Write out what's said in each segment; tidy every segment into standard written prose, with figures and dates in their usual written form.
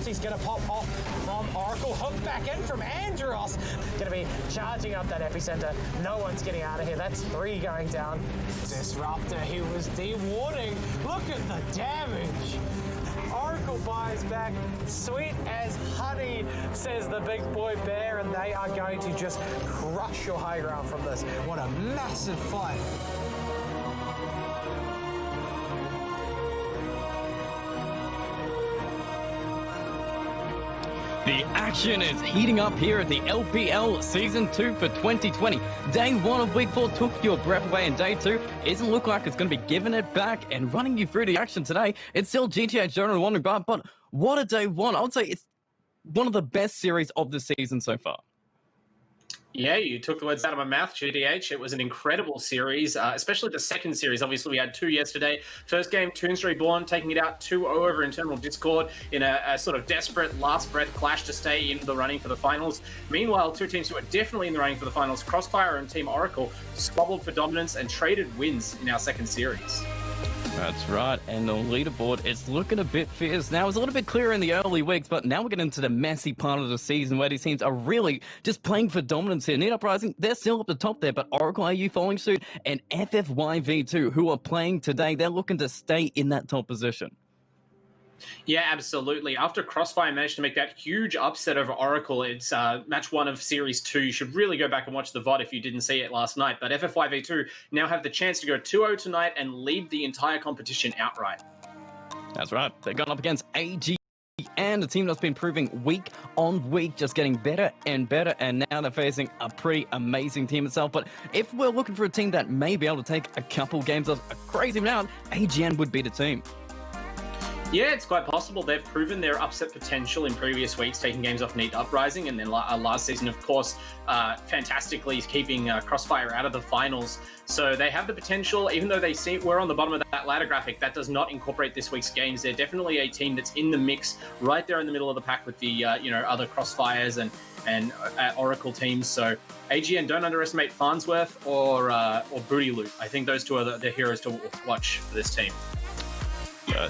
ulti's going to pop off from Oracle. Hook back in from Andros. Going to be charging up that epicenter. No one's getting out of here. That's 3 going down. Disruptor, he was dewarding. Look at the damage. Oracle buys back, sweet as honey, says the big boy bear, and they are going to just crush your high ground from this. What a massive fight. The action is heating up here at the LPL Season 2 for 2020. Day 1 of Week 4 took your breath away, and Day 2 doesn't look like it's going to be giving it back. And running you through the action today, it's still GTH and WanderingBard, but what a Day 1. I would say it's one of the best series of the season so far. Yeah, you took the words out of my mouth, GTH. It was an incredible series, especially the second series. Obviously, we had 2 yesterday. First game, Toons Reborn taking it out 2-0 over internal Discord in a sort of desperate last-breath clash to stay in the running for the finals. Meanwhile, 2 teams who are definitely in the running for the finals, Crossfire and Team Oracle, squabbled for dominance and traded wins in our second series. That's right, and the leaderboard is looking a bit fierce now. It was a little bit clearer in the early weeks, but now we're getting into the messy part of the season where these teams are really just playing for dominance here. Need Uprising, they're still up the top there, but Oracle AU following suit, and FFYV2, who are playing today, they're looking to stay in that top position. Yeah, absolutely. After Crossfire managed to make that huge upset over Oracle, it's match 1 of Series 2. You should really go back and watch the VOD if you didn't see it last night. But FFYV2 now have the chance to go 2-0 tonight and lead the entire competition outright. That's right. They're going up against AG, and a team that's been improving week on week, just getting better and better, and now they're facing a pretty amazing team itself. But if we're looking for a team that may be able to take a couple games of a crazy amount, AGN would be the team. Yeah, it's quite possible. They've proven their upset potential in previous weeks, taking games off Need Uprising, and then last season, of course, fantastically keeping Crossfire out of the finals. So they have the potential, even though they were on the bottom of that ladder graphic, that does not incorporate this week's games. They're definitely a team that's in the mix, right there in the middle of the pack with the other Crossfires and Oracle teams. So AGN, don't underestimate Farnsworth or Booty Loot. I think those two are the heroes to watch for this team.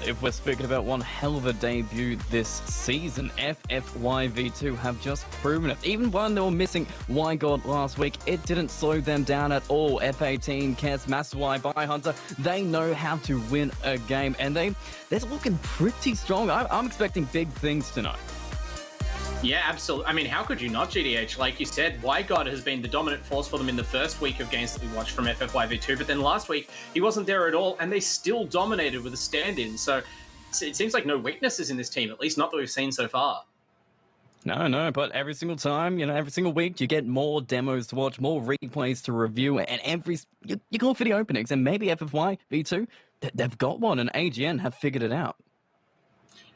If we're speaking about one hell of a debut this season, FFYV2 have just proven it. Even when they were missing YGod last week, it didn't slow them down at all. F18, Kess, Master Y, Hunter, they know how to win a game, and they're looking pretty strong. I'm expecting big things tonight. Yeah, absolutely. I mean, how could you not, GTH? Like you said, YGod has been the dominant force for them in the first week of games that we watched from FFYV2, but then last week, he wasn't there at all, and they still dominated with a stand-in. So it seems like no weaknesses in this team, at least not that we've seen so far. No, but every single time, every single week, you get more demos to watch, more replays to review, and you can look for the openings, and maybe FFYV2, they've got one, and AGN have figured it out.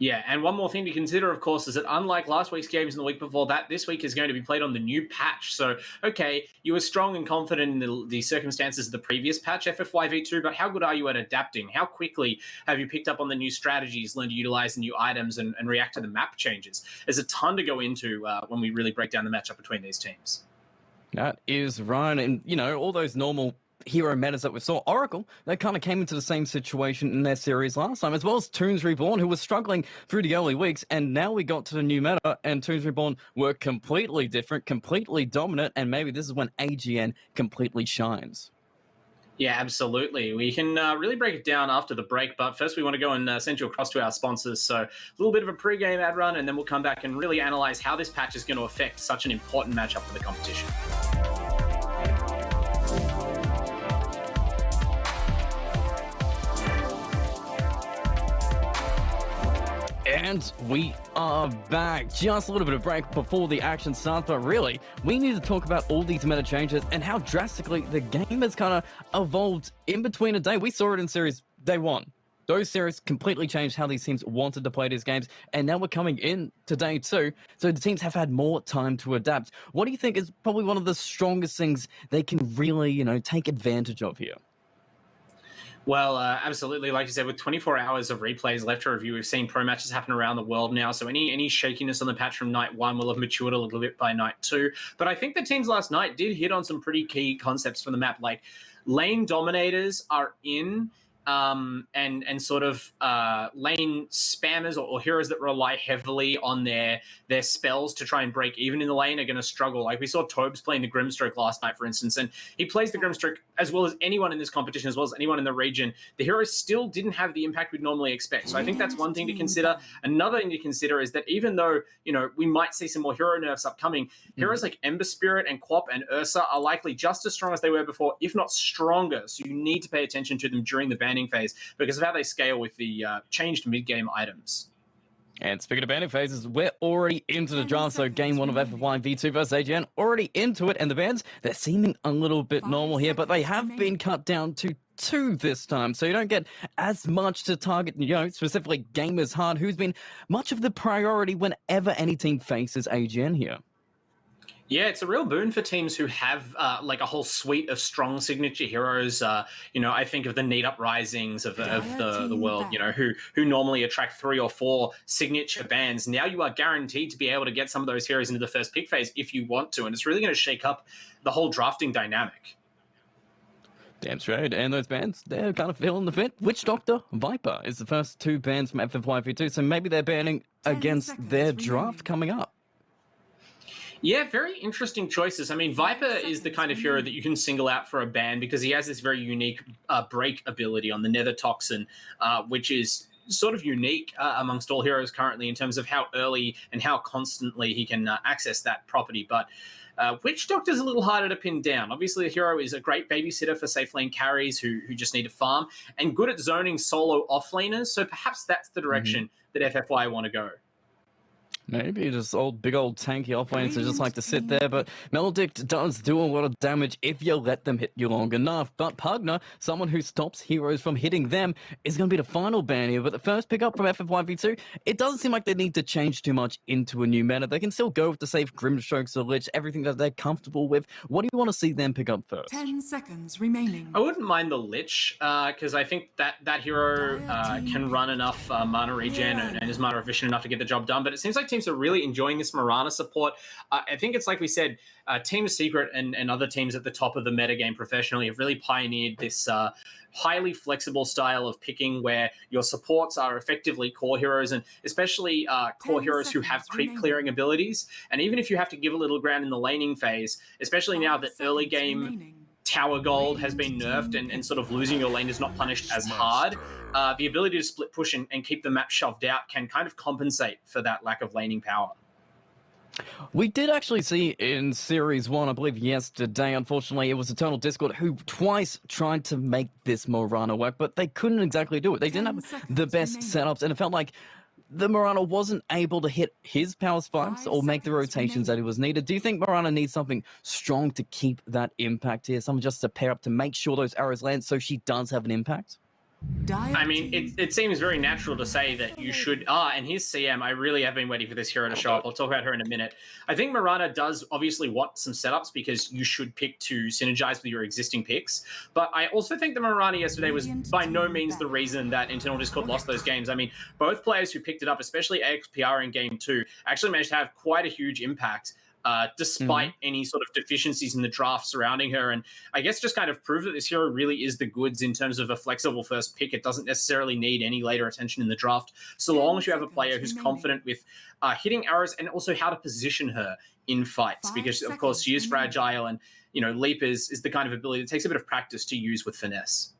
Yeah, and one more thing to consider, of course, is that unlike last week's games and the week before that, this week is going to be played on the new patch. So, okay, you were strong and confident in the circumstances of the previous patch, FFYV2, but how good are you at adapting? How quickly have you picked up on the new strategies, learned to utilize the new items, and react to the map changes? There's a ton to go into when we really break down the matchup between these teams. That is right, and, all those normal hero metas that we saw. Oracle, they kind of came into the same situation in their series last time, as well as Toons Reborn, who was struggling through the early weeks, and now we got to the new meta, and Toons Reborn were completely different, completely dominant, and maybe this is when AGN completely shines. Yeah, absolutely. We can really break it down after the break, but first we want to go and send you across to our sponsors. So a little bit of a pre-game ad run, and then we'll come back and really analyze how this patch is going to affect such an important matchup for the competition. And we are back. Just a little bit of break before the action starts, but really, we need to talk about all these meta changes and how drastically the game has kind of evolved in between a day. We saw it in Series Day 1. Those series completely changed how these teams wanted to play these games, and now we're coming in to Day 2, so the teams have had more time to adapt. What do you think is probably one of the strongest things they can really, take advantage of here? Well, absolutely. Like you said, with 24 hours of replays left to review, we've seen pro matches happen around the world now. So any shakiness on the patch from night 1 will have matured a little bit by night 2. But I think the teams last night did hit on some pretty key concepts for the map. Like lane dominators are in. and sort of lane spammers or heroes that rely heavily on their spells to try and break even in the lane are going to struggle. Like we saw Tobes playing the Grimstroke last night, for instance, and he plays the Grimstroke as well as anyone in this competition, as well as anyone in the region. The hero still didn't have the impact we'd normally expect. So I think that's one thing to consider. Another thing to consider is that even though, we might see some more hero nerfs upcoming, heroes like Ember Spirit and Quap and Ursa are likely just as strong as they were before, if not stronger. So you need to pay attention to them during the banning phase because of how they scale with the changed mid-game items. And speaking of banning phases, we're already into the draft. So game 1 of FFY V2 versus AGN, already into it. And the bans, they're seeming a little bit normal here, but they have been cut down to 2 this time. So you don't get as much to target, specifically Gamers Hard, who's been much of the priority whenever any team faces AGN here. Yeah, it's a real boon for teams who have like a whole suite of strong signature heroes. I think of the Need Uprisings of the world, who normally attract 3 or 4 signature bans. Now you are guaranteed to be able to get some of those heroes into the first pick phase if you want to, and it's really going to shake up the whole drafting dynamic. Damn straight, and those bans, they're kind of feeling the fit. Witch Doctor, Viper is the first 2 bans from FFY V2, so maybe they're banning against their draft coming up. Yeah, very interesting choices. I mean, Viper is the kind of hero that you can single out for a ban because he has this very unique break ability on the Nether Toxin, which is sort of unique amongst all heroes currently in terms of how early and how constantly he can access that property. But Witch Doctor's a little harder to pin down. Obviously, the hero is a great babysitter for safe lane carries who just need to farm and good at zoning solo offlaners. So perhaps that's the direction that FFY want to go. Maybe just big old tanky offlanes that just like to sit there, but Maledict does do a lot of damage if you let them hit you long enough. But Pugner, someone who stops heroes from hitting them, is going to be the final ban here. But the first pickup from FF1v2, it doesn't seem like they need to change too much into a new meta. They can still go with the safe Grimstrokes or Lich, everything that they're comfortable with. What do you want to see them pick up first? 10 seconds remaining. I wouldn't mind the Lich, because I think that hero can run enough mana regen and is mana efficient enough to get the job done. But it seems like teams are really enjoying this Mirana support. I think it's like we said, Team Secret and other teams at the top of the metagame professionally have really pioneered this highly flexible style of picking where your supports are effectively core heroes, and especially core heroes who have creep clearing abilities. And even if you have to give a little ground in the laning phase, especially now that early game tower gold has been nerfed and sort of losing your lane is not punished as hard, the ability to split push and keep the map shoved out can kind of compensate for that lack of laning power. We did actually see in Series 1, I believe yesterday, unfortunately, it was Eternal Discord who twice tried to make this Mirana work, but they couldn't exactly do it. They didn't have the best setups, and it felt like the Mirana wasn't able to hit his power spikes or make the rotations that it was needed. Do you think Mirana needs something strong to keep that impact here? Someone just to pair up to make sure those arrows land so she does have an impact? I mean, it seems very natural to say that you should... and here's CM. I really have been waiting for this hero to show up. I'll talk about her in a minute. I think Mirana does obviously want some setups because you should pick to synergize with your existing picks. But I also think that Mirana yesterday was by no means the reason that Internal Discord lost those games. I mean, both players who picked it up, especially AXPR in Game 2, actually managed to have quite a huge impact despite any sort of deficiencies in the draft surrounding her. And I guess just kind of prove that this hero really is the goods in terms of a flexible first pick. It doesn't necessarily need any later attention in the draft, so long as you have a player who's confident with hitting arrows and also how to position her in fights, because of course she is fragile, and Leap is the kind of ability that takes a bit of practice to use with finesse.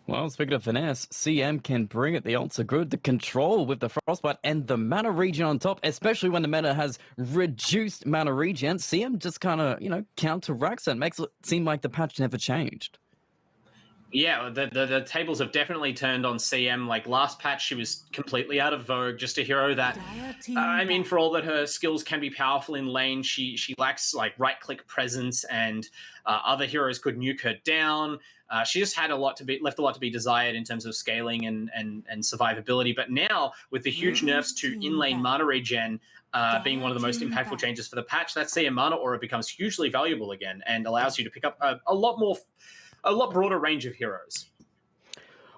Well, speaking of finesse, CM can bring it. The ults are good. The control with the Frostbite and the mana regen on top, especially when the meta has reduced mana regen. CM just kind of, counteracts and makes it seem like the patch never changed. Yeah, the tables have definitely turned on CM. Like last patch, she was completely out of vogue. Just a hero that, I mean, for all that her skills can be powerful in lane, she lacks like right-click presence, and other heroes could nuke her down. She just had left a lot to be desired in terms of scaling and survivability. But now, with the huge nerfs to in-lane mana regen being one of the most impactful changes for the patch, that CM mana aura becomes hugely valuable again and allows you to pick up a lot broader range of heroes.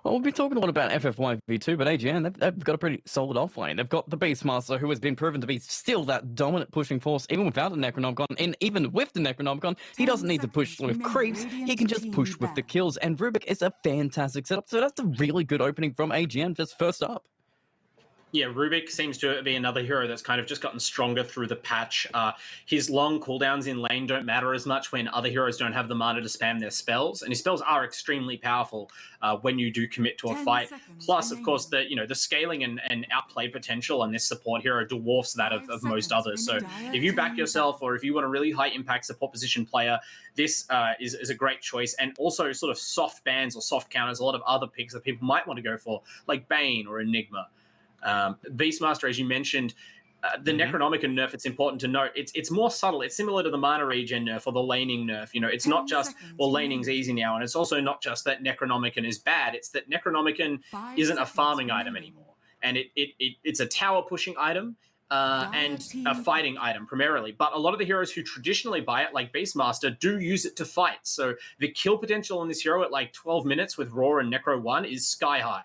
Well, we'll be talking a lot about FFYV2, but AGN, they've got a pretty solid offlane. They've got the Beastmaster, who has been proven to be still that dominant pushing force, even without a Necronomicon. And even with the Necronomicon, he doesn't need to push with creeps. He can just push with the kills. And Rubik is a fantastic setup. So that's a really good opening from AGN just first up. Yeah, Rubik seems to be another hero that's kind of just gotten stronger through the patch. His long cooldowns in lane don't matter as much when other heroes don't have the mana to spam their spells, and his spells are extremely powerful when you do commit to a fight. Plus, of course, the scaling and outplay potential on this support hero dwarfs that of most others. So if you back yourself, or if you want a really high impact support position player, this is a great choice. And also sort of soft bans or soft counters, a lot of other picks that people might want to go for, like Bane or Enigma. Beastmaster, as you mentioned, the Necronomicon nerf, it's important to note, it's more subtle. It's similar to the mana regen nerf or the laning nerf. You know, it's not just, well, laning's easy now, and it's also not just that Necronomicon is bad. It's that Necronomicon isn't a farming item anymore, and it's a tower pushing item and a fighting item primarily. But a lot of the heroes who traditionally buy it, like Beastmaster, do use it to fight. So the kill potential on this hero at like 12 minutes with Raw and Necro 1 is sky high.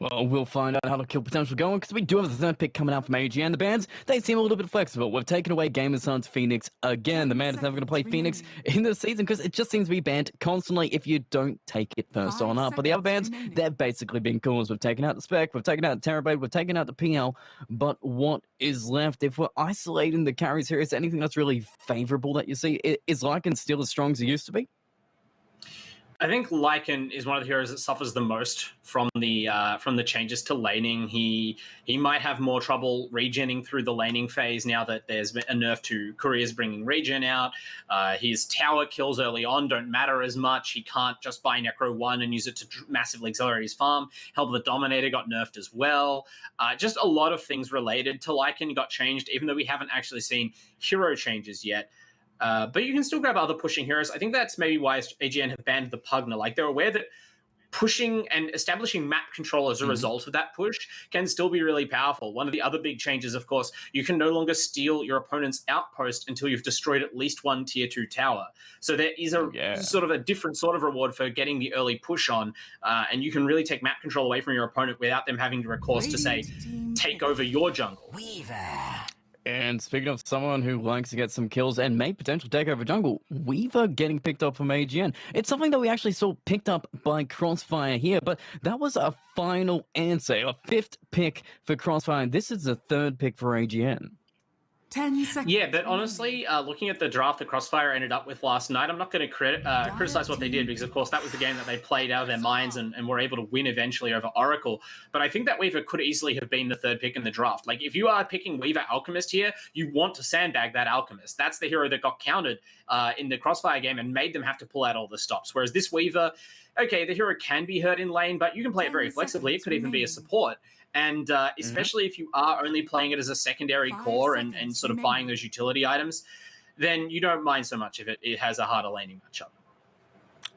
Well, we'll find out how the kill potential going, because we do have the third pick coming out from AGN. The bands, they seem a little bit flexible. We've taken away Game of Sun's Phoenix again. The man is never going to play Phoenix in this season because it just seems to be banned constantly if you don't take it first on up. But the other bands, they're basically being cool. We've taken out the Spec, we've taken out the Terrorblade, we've taken out the PL. But what is left? If we're isolating the carries here, is there anything that's really favorable that you see? Is Lycan still as strong as he used to be? I think Lycan is one of the heroes that suffers the most from the changes to laning. He might have more trouble regening through the laning phase now that there's a nerf to couriers bringing regen out. His tower kills early on don't matter as much. He can't just buy Necro 1 and use it to massively accelerate his farm. Help of the Dominator got nerfed as well. Just a lot of things related to Lycan got changed, even though we haven't actually seen hero changes yet. But you can still grab other pushing heroes. I think that's maybe why AGN have banned the Pugna. Like, they're aware that pushing and establishing map control as a result of that push can still be really powerful. One of the other big changes, of course, you can no longer steal your opponent's outpost until you've destroyed at least one tier 2 tower. So there is a sort of a different sort of reward for getting the early push on, and you can really take map control away from your opponent without them having to recourse to, say, take over your jungle. And speaking of someone who likes to get some kills and may potentially take over jungle, Weaver getting picked up from AGN. It's something that we actually saw picked up by Crossfire here, but that was a final answer, a 5th pick for Crossfire. And this is the 3rd pick for AGN. 10 seconds. Yeah, but honestly, looking at the draft that Crossfire ended up with last night, I'm not going to criticize what they did, because, of course, that was the game that they played out of their minds and were able to win eventually over Oracle. But I think that Weaver could easily have been the 3rd pick in the draft. Like, if you are picking Weaver Alchemist here, you want to sandbag that Alchemist. That's the hero that got countered in the Crossfire game and made them have to pull out all the stops. Whereas this Weaver, okay, the hero can be hurt in lane, but you can play it very flexibly. It could even be a support. And especially if you are only playing it as a secondary core and sort of buying those utility items, then you don't mind so much if it has a harder laning matchup.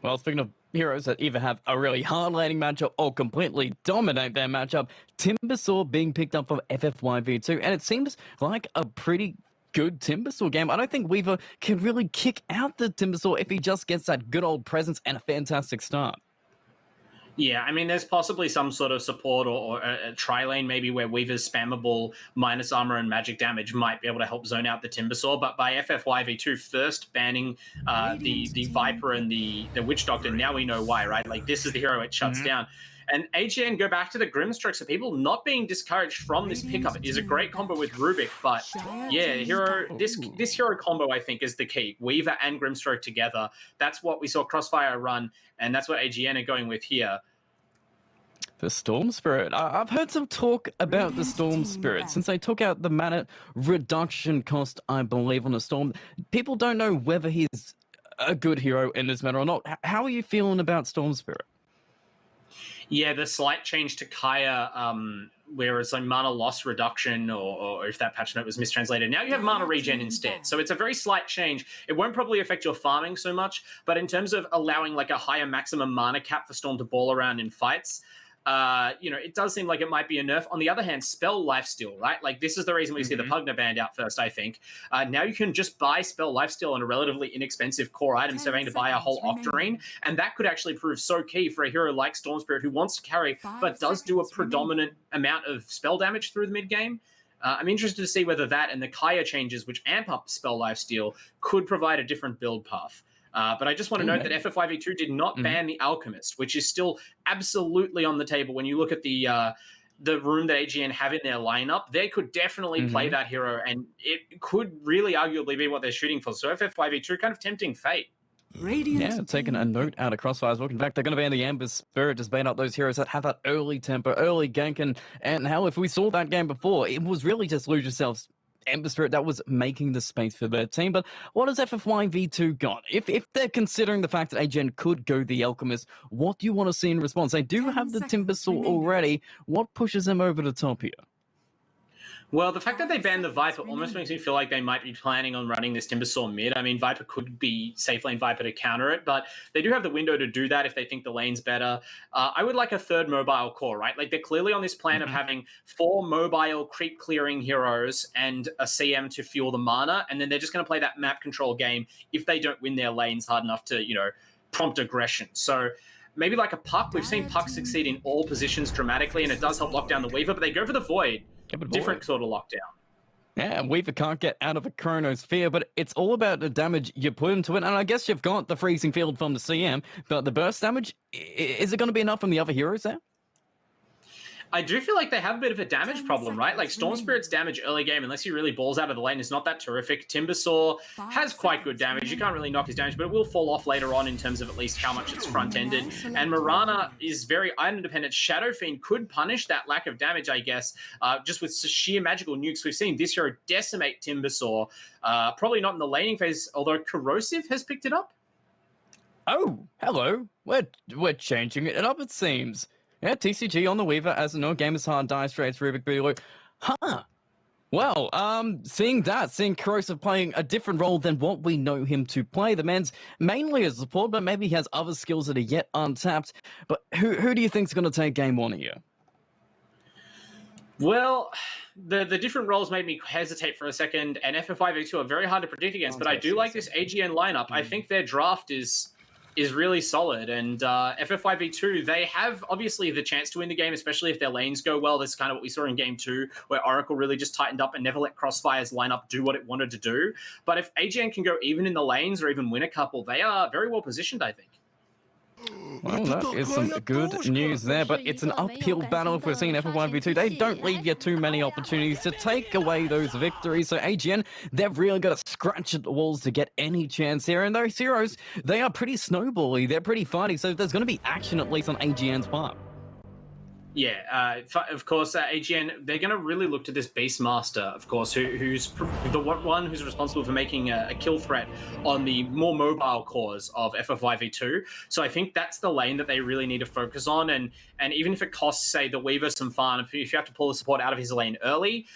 Well, speaking of heroes that either have a really hard laning matchup or completely dominate their matchup, Timbersaw being picked up from FFYV2, and it seems like a pretty good Timbersaw game. I don't think Weaver can really kick out the Timbersaw if he just gets that good old presence and a fantastic start. Yeah, I mean, there's possibly some sort of support or a tri-lane maybe where Weaver's spammable minus armor and magic damage might be able to help zone out the Timbersaw. But by FFYV2 first banning the Viper and the Witch Doctor, now we know why, right? Like, this is the hero it shuts down. And AGN go back to the Grimstroke, so people not being discouraged from this pickup. It is a great combo with Rubik, but yeah, this hero combo, I think, is the key. Weaver and Grimstroke together. That's what we saw Crossfire run, and that's what AGN are going with here. The Storm Spirit. I've heard some talk about the Storm Spirit since they took out the mana reduction cost, I believe, on the Storm. People don't know whether he's a good hero in this meta or not. How are you feeling about Storm Spirit? Yeah, the slight change to Kaya, where it's like mana loss reduction, or if that patch note was mistranslated. Now you have mana regen instead. So it's a very slight change. It won't probably affect your farming so much, but in terms of allowing like a higher maximum mana cap for Storm to ball around in fights, it does seem like it might be a nerf. On the other hand, spell lifesteal, right? Like, this is the reason we see the Pugna banned out first, I think. Now you can just buy spell lifesteal on a relatively inexpensive core item instead of having to buy a whole Octarine, and that could actually prove so key for a hero like Storm Spirit who wants to carry, but does do a predominant amount of spell damage through the mid-game. I'm interested to see whether that and the Kaya changes, which amp up spell lifesteal, could provide a different build path. But I just want to note that FF5e2 did not ban the Alchemist, which is still absolutely on the table. When you look at the room that AGN have in their lineup, they could definitely play that hero, and it could really arguably be what they're shooting for. So FF5e2, kind of tempting fate. Yeah, taking a note out of Crossfire's book. In fact, they're going to be in the Ember Spirit, just bait out those heroes that have that early tempo, early gank, and hell, if we saw that game before, it was really just lose yourselves. Ember Spirit that was making the space for their team. But what has FF5e2 got? If they're considering the fact that AGN could go the Alchemist, what do you want to see in response? They do have the Timber Saw already. What pushes them over the top here? Well, the fact that they banned the Viper almost makes me feel like they might be planning on running this Timbersaw mid. I mean, Viper could be safe lane Viper to counter it, but they do have the window to do that if they think the lane's better. I would like a third mobile core, right? Like, they're clearly on this plan of having 4 mobile creep clearing heroes and a CM to fuel the mana, and then they're just going to play that map control game if they don't win their lanes hard enough to, prompt aggression. So maybe like a Puck. We've seen Puck succeed in all positions dramatically, and it does help lock down the Weaver, but they go for the Void. Different sort of lockdown. Yeah, Weaver can't get out of a Chronosphere, but it's all about the damage you put into it. And I guess you've got the freezing field from the CM, but the burst damage, is it going to be enough from the other heroes there? I do feel like they have a bit of a damage problem, right? Like, Storm Spirit's damage early game, unless he really balls out of the lane, is not that terrific. Timbersaw has quite good damage. You can't really knock his damage, but it will fall off later on in terms of at least how much it's front-ended. And Mirana is very item-dependent. Shadow Fiend could punish that lack of damage, I guess, just with sheer magical nukes. We've seen this hero decimate Timbersaw. Probably not in the laning phase, although Corrosive has picked it up. Oh, hello. We're changing it up, it seems. Yeah, TCG on the Weaver as a no game is hard, Dire Straits, Rubik Booty. Huh. Well, seeing Corrosive playing a different role than what we know him to play. The man's mainly a support, but maybe he has other skills that are yet untapped. But who do you think's going to take game 1 here? Well, the different roles made me hesitate for a second, and FF5e2 are very hard to predict against, but I do like this AGN lineup. I think their draft is really solid, and FF5e2, they have obviously the chance to win the game, especially if their lanes go well. This is kind of what we saw in game 2, where Oracle really just tightened up and never let Crossfire's lineup do what it wanted to do. But if AGN can go even in the lanes or even win a couple, they are very well positioned, I think. Well, that is some good news there, but it's an uphill battle if we're seeing FF5e2. They don't leave you too many opportunities to take away those victories, so AGN, they've really got to scratch at the walls to get any chance here, and those heroes, they are pretty snowbally, they're pretty fighty, so there's going to be action at least on AGN's part. Yeah, of course, AGN, they're going to really look to this Beastmaster, of course, who's the one who's responsible for making a kill threat on the more mobile cores of FF5e2. So I think that's the lane that they really need to focus on. And even if it costs, say, the Weaver some farm, if you have to pull the support out of his lane early,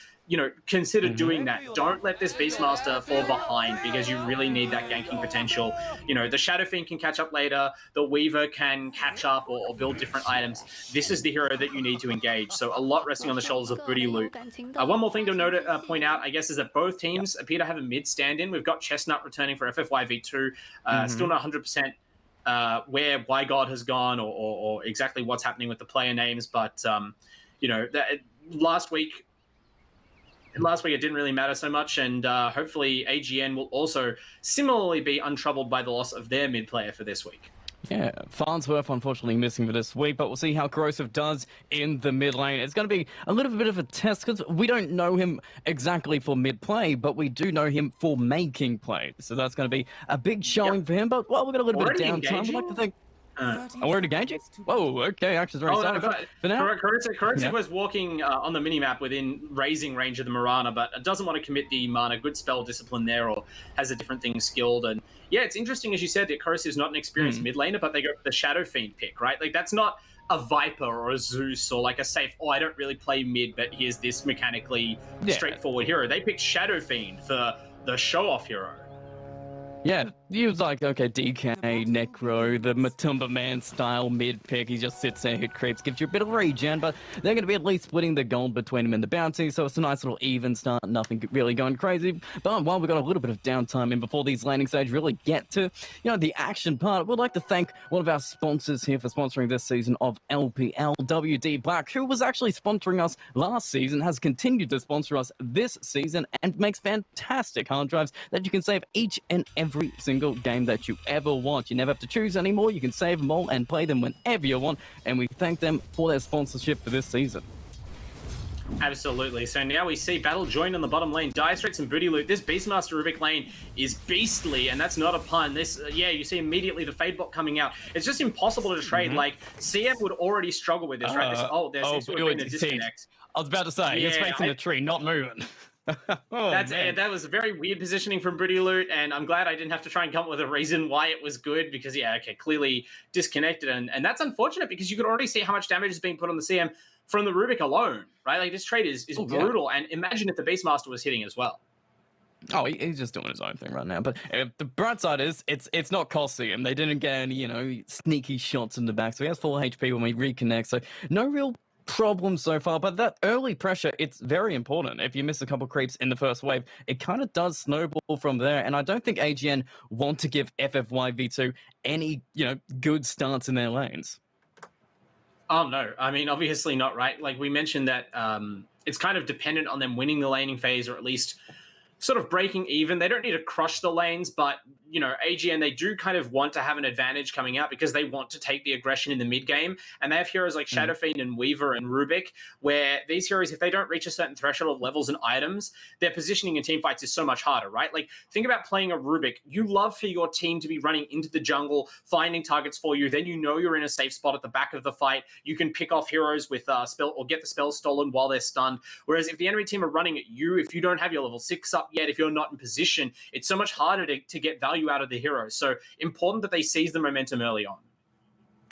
consider doing that. Don't let this Beastmaster fall behind, because you really need that ganking potential. The Shadow Fiend can catch up later. The Weaver can catch up or build different items. This is the hero that you need to engage. So a lot resting on the shoulders of Booty Luke. One more thing to point out, I guess, is that both teams appear to have a mid stand-in. We've got Chestnut returning for FF5e2. Still not 100% where WhyGod has gone or exactly what's happening with the player names. But, last week it didn't really matter so much, and hopefully AGN will also similarly be untroubled by the loss of their mid player for this week. Yeah, Farnsworth unfortunately missing for this week, but we'll see how Corrosive does in the mid lane. It's going to be a little bit of a test, because we don't know him exactly for mid play, but we do know him for making play. So that's going to be a big showing for him, but, well, we've got a little bit of downtime. We'd like to think... we're engaging? Whoa, okay, Action's very excited. For now, Corrosive was walking on the minimap within raising range of the Mirana, but doesn't want to commit the mana. Good spell discipline there, or has a different thing skilled. And yeah, it's interesting, as you said, that Corrosive's not an experienced mid laner, but they go for the Shadow Fiend pick, right? Like, that's not a Viper or a Zeus or like a safe, I don't really play mid, but here's this mechanically straightforward hero. They picked Shadow Fiend for the show-off hero. Yeah, He was like, okay, DK, Necro, the Matumba Man style mid pick. He just sits there, hit creeps, gives you a bit of regen, but they're going to be at least splitting the gold between him and the bounty, so it's a nice little even start, nothing really going crazy. But while we've got a little bit of downtime in before these landing stage really get to, the action part, we'd like to thank one of our sponsors here for sponsoring this season of LPL, WD Black, who was actually sponsoring us last season, has continued to sponsor us this season, and makes fantastic hard drives that you can save each and every single game that you ever want. You never have to choose anymore. You can save them all and play them whenever you want, and we thank them for their sponsorship for this season. Absolutely. So now we see battle joined on the bottom lane. Dire Straits and Booty Loot. This Beastmaster Rubik lane is beastly, and that's not a pun. This, you see immediately the Fade bot coming out. It's just impossible to trade. Like, CM would already struggle with this, right? There seems to have been a disconnect. I was about to say, he's facing the tree, not moving. That was a very weird positioning from Booty Loot, and I'm glad I didn't have to try and come up with a reason why it was good, because clearly disconnected, and that's unfortunate because you could already see how much damage is being put on the CM from the Rubik alone, right? Like, this trade is brutal, and imagine if the Beastmaster was hitting as well. Oh, he's just doing his own thing right now. But the bright side is, it's not costing him. They didn't get any, sneaky shots in the back, so he has full HP when we reconnect, so no real problem so far. But that early pressure, it's very important. If you miss a couple creeps in the first wave, it kind of does snowball from there, and I don't think AGN want to give FFYV2 any, good starts in their lanes. Oh, no. I mean, obviously not, right? Like, we mentioned that it's kind of dependent on them winning the laning phase, or at least sort of breaking even. They don't need to crush the lanes, but, AGN, they do kind of want to have an advantage coming out because they want to take the aggression in the mid game. And they have heroes like Shadow Fiend and Weaver and Rubik, where these heroes, if they don't reach a certain threshold of levels and items, their positioning in team fights is so much harder, right? Like, think about playing a Rubik. You love for your team to be running into the jungle, finding targets for you. Then you're in a safe spot at the back of the fight. You can pick off heroes with spell, or get the spell stolen while they're stunned. Whereas if the enemy team are running at you, if you don't have your level 6 up yet, if you're not in position, it's so much harder to get value out of the heroes. So important that they seize the momentum early on.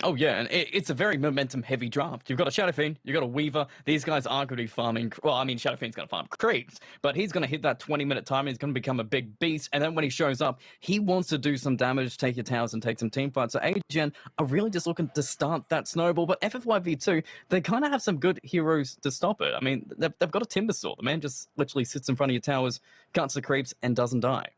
Oh, yeah, and it's a very momentum-heavy draft. You've got a Shadow Fiend, you've got a Weaver. These guys aren't going to be farming... Well, I mean, Shadow Fiend's going to farm creeps, but he's going to hit that 20-minute time, and he's going to become a big beast, and then when he shows up, he wants to do some damage, take your towers, and take some team fights. So AGN are really just looking to start that snowball, but FFYV2, they kind of have some good heroes to stop it. I mean, they've got a Timber Saw. The man just literally sits in front of your towers, cuts the creeps, and doesn't die.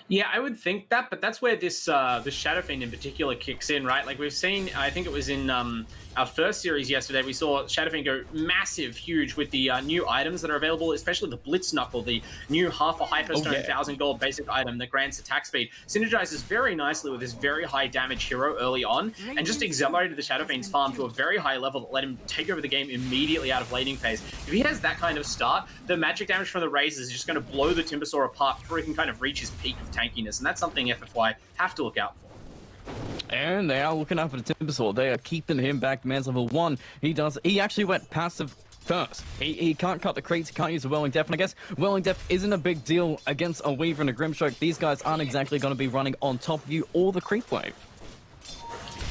Yeah, I would think that, but that's where this Shadow Fiend in particular kicks in, right? Like, we've seen, I think it was in our first series yesterday, we saw Shadow Fiend go massive, huge with the new items that are available, especially the Blitz Knuckle, the new half a Hyperstone 1,000 gold basic item that grants attack speed. Synergizes very nicely with this very high damage hero early on, and just accelerated the Shadow Fiend's farm to a very high level that let him take over the game immediately out of laning phase. If he has that kind of start, the magic damage from the razors is just going to blow the Timbersaw apart before he can kind of reach his peak of tankiness, and that's something FFY have to look out for. And they are looking out for the Timbersaw. They are keeping him back. Man's level 1. He actually went passive first. He can't cut the creeps. He can't use the Whirling Death. And I guess Whirling Death isn't a big deal against a Weaver and a Grimstroke. These guys aren't exactly going to be running on top of you or the creep wave.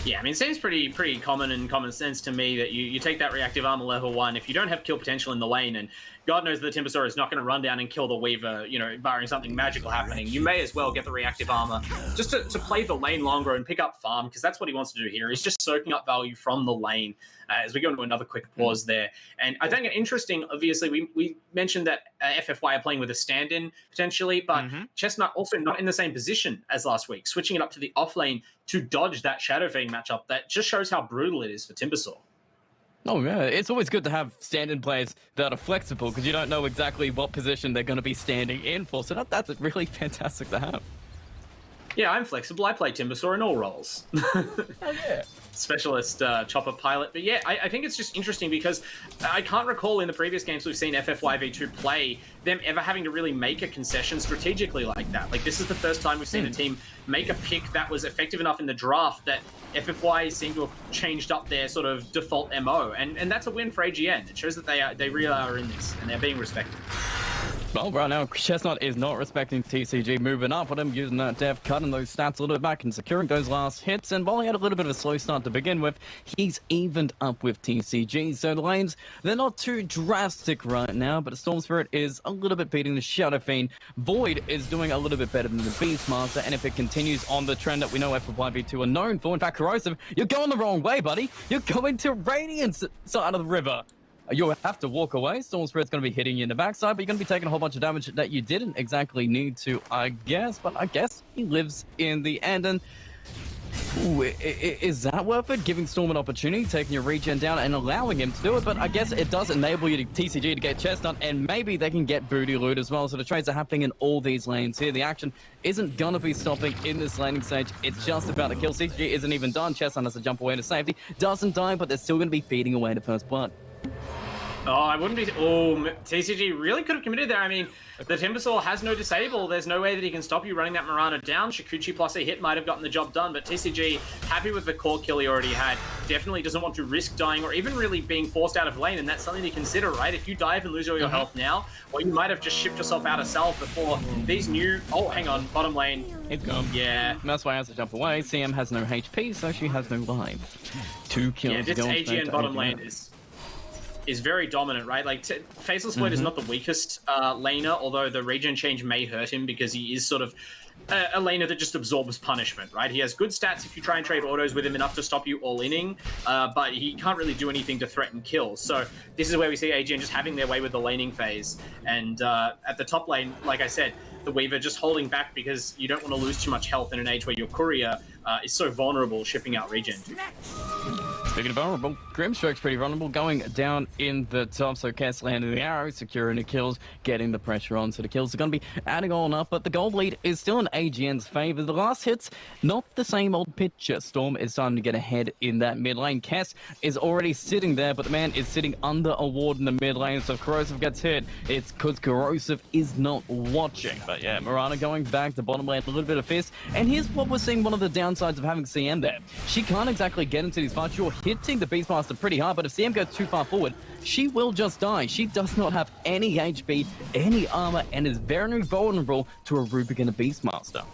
Yeah, I mean, it seems pretty common and common sense to me that you take that reactive armor level 1. If you don't have kill potential in the lane, and God knows the Timbersaw is not going to run down and kill the Weaver, barring something magical happening, you may as well get the reactive armor just to play the lane longer and pick up farm, because that's what he wants to do here. He's just soaking up value from the lane. As we go into another quick pause there. And I think interesting, obviously, we mentioned that FFY are playing with a stand-in potentially, but Chestnut also not in the same position as last week, switching it up to the off lane to dodge that Shadow Fiend matchup. That just shows how brutal it is for Timbersaw. Oh, yeah. It's always good to have stand-in players that are flexible, because you don't know exactly what position they're going to be standing in for. So that's really fantastic to have. Yeah, I'm flexible. I play Timbersaw in all roles. Oh, yeah. Specialist chopper pilot. But yeah, I think it's just interesting because I can't recall in the previous games we've seen FFYV2 play them ever having to really make a concession strategically like that. Like, this is the first time we've seen a team make a pick that was effective enough in the draft that FFY seem to have changed up their sort of default MO. And that's a win for AGN. It shows that they really are in this and they're being respected. Well, right now, Chestnut is not respecting TCG, moving up with him, using that dev, cutting those stats a little bit back and securing those last hits. And while he had a little bit of a slow start to begin with, he's evened up with TCG. So the lanes, they're not too drastic right now, but Storm Spirit is a little bit beating the Shadow Fiend. Void is doing a little bit better than the Beastmaster, and if it continues on the trend that we know F5V2 are known for, in fact, Corrosive, you're going the wrong way, buddy. You're going to Radiant's side of the river. You'll have to walk away. Storm Spirit's going to be hitting you in the backside, but you're going to be taking a whole bunch of damage that you didn't exactly need to, I guess. But I guess he lives in the end. And ooh, is that worth it? Giving Storm an opportunity, taking your regen down and allowing him to do it. But I guess it does enable you to TCG to get Chestnut, and maybe they can get booty loot as well. So the trades are happening in all these lanes here. The action isn't going to be stopping in this landing stage. It's just about to kill. TCG isn't even done. Chestnut has to jump away to safety. Doesn't die, but they're still going to be feeding away the first blood. Oh, I wouldn't be... Oh, TCG really could have committed there. I mean, the Timbersaw has no disable. There's no way that he can stop you running that Mirana down. Shikuchi plus a hit might have gotten the job done, but TCG, happy with the core kill he already had, definitely doesn't want to risk dying or even really being forced out of lane, and that's something to consider, right? If you dive and lose all your health now, well, you might have just shipped yourself out of self before these new... Oh, hang on, bottom lane. It's gone. Yeah. That's why I has to jump away. CM has no HP, so she has no life. 2 kills. Yeah, this AGN bottom lane is very dominant, right? Like, Faceless Void is not the weakest laner, although the regen change may hurt him because he is sort of a laner that just absorbs punishment, right? He has good stats if you try and trade autos with him, enough to stop you all-inning, but he can't really do anything to threaten kills. So this is where we see AGN just having their way with the laning phase. And at the top lane, like I said, the Weaver just holding back because you don't want to lose too much health in an age where your courier is so vulnerable shipping out regen. Speaking of vulnerable, Grimstroke's pretty vulnerable, going down in the top, so Cass landing the arrow, securing the kills, getting the pressure on, so the kills are going to be adding on up, but the gold lead is still in AGN's favour. The last hit's not the same old picture. Storm is starting to get ahead in that mid lane. Cass is already sitting there, but the man is sitting under a ward in the mid lane, so if Corrosive gets hit, it's because Corrosive is not watching. But yeah, Mirana going back to bottom lane, a little bit of fist, and here's what we're seeing, one of the downsides of having CM there. She can't exactly get into these fights. You're hitting the Beastmaster pretty hard, but if CM goes too far forward, she will just die. She does not have any HP, any armor, and is very vulnerable to a Rubik and a Beastmaster.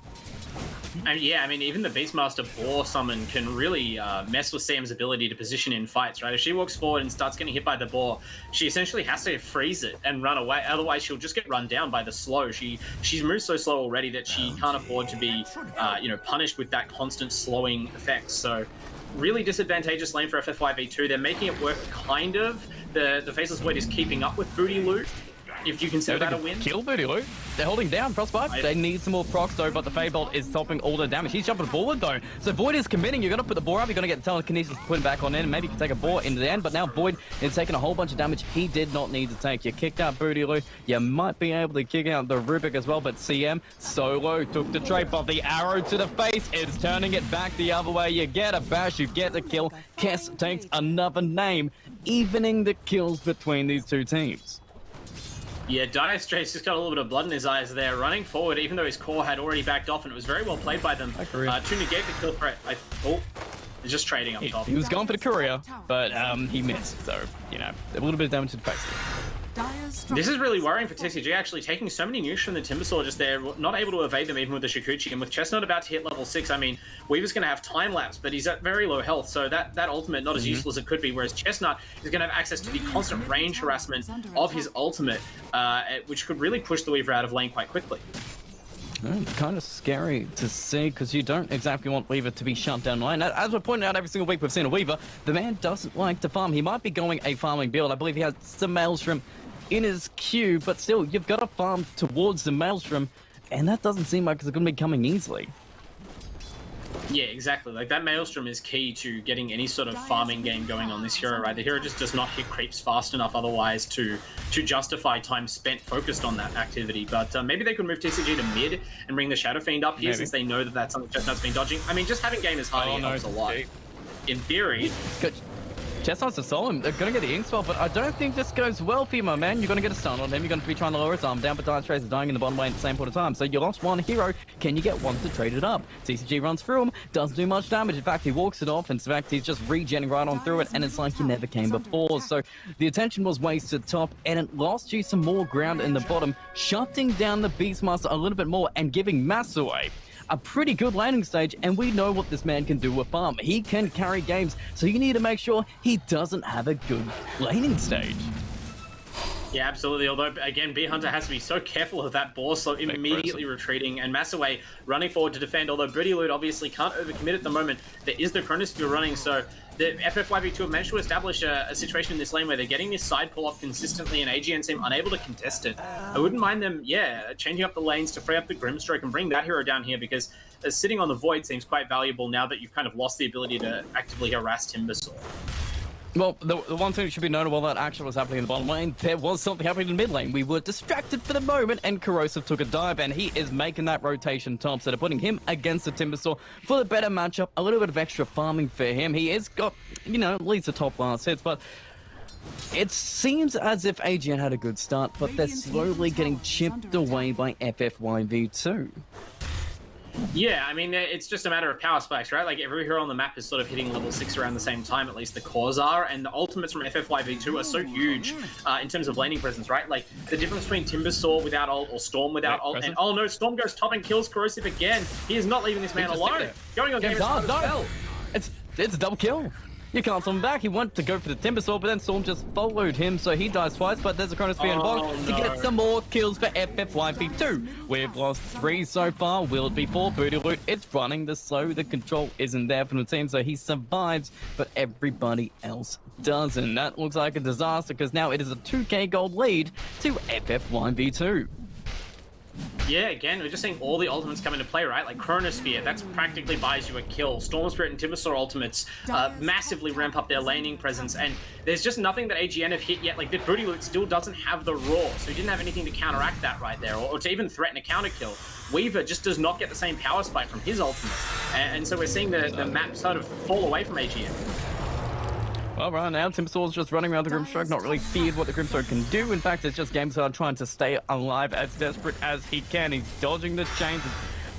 And yeah, I mean, even the Beastmaster Boar summon can really mess with Sam's ability to position in fights, right? If she walks forward and starts getting hit by the Boar, she essentially has to freeze it and run away. Otherwise, she'll just get run down by the slow. She's moved so slow already that she can't afford to be, punished with that constant slowing effect. So really disadvantageous lane for FF5v2. They're making it work, kind of. The Faceless Void is keeping up with booty loot, if you consider that a win. Kill booty loot. They're holding down Frostbite. They need some more procs though, but the Feybolt is stopping all the damage. He's jumping forward though. So Void is committing. You're going to put the Boar up. You're going to get the telekinesis put back on in, and maybe you can take a Boar into the end, but now Void is taking a whole bunch of damage he did not need to take. You kicked out booty loot. You might be able to kick out the Rubik as well, but CM solo took the trade, but the arrow to the face is turning it back the other way. You get a bash, you get the kill. Kess takes another name, evening the kills between these two teams. Yeah, Dire Straits just got a little bit of blood in his eyes there, running forward, even though his core had already backed off, and it was very well played by them to negate the kill threat. They're just trading up top. He was going for the courier, but he missed, so, a little bit of damage to the face. This is really worrying for TCG, actually, taking so many nukes from the Timbersaw just there, not able to evade them even with the Shikuchi, and with Chestnut about to hit level 6, I mean, Weaver's going to have time lapse, but he's at very low health, so that ultimate not as useful as it could be, whereas Chestnut is going to have access to the constant range harassment of his ultimate, which could really push the Weaver out of lane quite quickly. Kind of scary to see, because you don't exactly want Weaver to be shut down lane. As we're pointing out every single week we've seen a Weaver, the man doesn't like to farm. He might be going a farming build. I believe he has some Maelstrom in his queue, but still, you've got to farm towards the Maelstrom, and that doesn't seem like it's going to be coming easily. Yeah, exactly. Like, that Maelstrom is key to getting any sort of farming game going on this hero, right? The hero just does not hit creeps fast enough otherwise to justify time spent focused on that activity. But maybe they could move TCG to mid and bring the Shadow Fiend up here, since they know that that's something Chestnut's been dodging. I mean, just having game as high helps a lot. In theory... Good. Chestnut's to solo him. They're going to get the ink spell, but I don't think this goes well for you, my man. You're going to get a stun on him. You're going to be trying to lower his arm down, but Dire Straits is dying in the bottom lane at the same point of time. So you lost one hero. Can you get one to trade it up? CCG runs through him. Doesn't do much damage. In fact, he walks it off. In fact, he's just regenning right on through it, and it's like he never came before. So the attention was wasted top, and it lost you some more ground in the bottom, shutting down the Beastmaster a little bit more and giving Massaway a pretty good landing stage, and we know what this man can do with farm. He can carry games, so you need to make sure he doesn't have a good laning stage. Yeah, absolutely. Although, again, Beer Hunter has to be so careful of that boss, so immediately retreating, and Massaway running forward to defend, although Booty Loot obviously can't overcommit at the moment. There is the Chronosphere running, so the FF5v2 have managed to establish a situation in this lane where they're getting this side pull off consistently, and AGN seem unable to contest it. I wouldn't mind them, changing up the lanes to free up the Grimstroke and bring that hero down here, because sitting on the Void seems quite valuable now that you've kind of lost the ability to actively harass Timbersaw. Well, the one thing that should be noted while that action was happening in the bottom lane, there was something happening in the mid lane. We were distracted for the moment, and Corrosive took a dive, and he is making that rotation top, so they're putting him against the Timbersaw for the better matchup, a little bit of extra farming for him. He has got, at least the top last hits, but it seems as if AGN had a good start, but they're slowly getting chipped away by FF5v2. Yeah, I mean, it's just a matter of power spikes, right? Like, every hero on the map is sort of hitting level 6 around the same time, at least the cores are, and the ultimates from FF5v2 are so huge in terms of laning presence, right? Like, the difference between Timbersaw without ult or Storm without ult, and oh no, Storm goes top and kills Corrosive again. He is not leaving this man alone. Going on damage. No. It's a double kill. You can't summon back. He went to go for the Timbersaw, but then Storm just followed him, so he dies twice, but there's a Chronosphere in box to get some more kills for FF5v2. We've lost 3 so far. Will it be 4? Booty Loot, it's running the slow. The control isn't there from the team, so he survives, but everybody else doesn't. That looks like a disaster, because now it is a 2k gold lead to FF1v2. Yeah, again, we're just seeing all the ultimates come into play, right? Like Chronosphere, that's practically buys you a kill. Storm Spirit and Timbersaw ultimates massively ramp up their laning presence, and there's just nothing that AGN have hit yet. Like, the Booty Loot still doesn't have the Roar, so he didn't have anything to counteract that right there, or to even threaten a counter kill. Weaver just does not get the same power spike from his ultimate, and so we're seeing the map sort of fall away from AGN. Well, right now, Timbersaw's just running around the Grimstroke, not really feared what the Grimstroke can do. In fact, it's just GameStar trying to stay alive as desperate as he can. He's dodging the chains,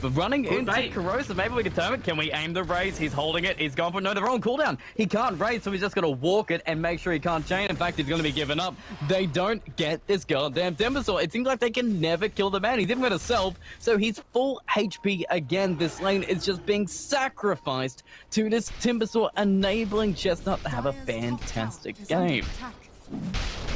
but running into Corrosive. Maybe we can turn it. Can we aim the raise? He's holding it. He's gone for no, the wrong cooldown. He can't raise, so he's just going to walk it and make sure he can't chain. In fact, he's going to be given up. They don't get this goddamn Timbersaw. It seems like they can never kill the man. He's even got a self, so he's full HP again. This lane is just being sacrificed to this Timbersaw, enabling Chestnut to have a fantastic game.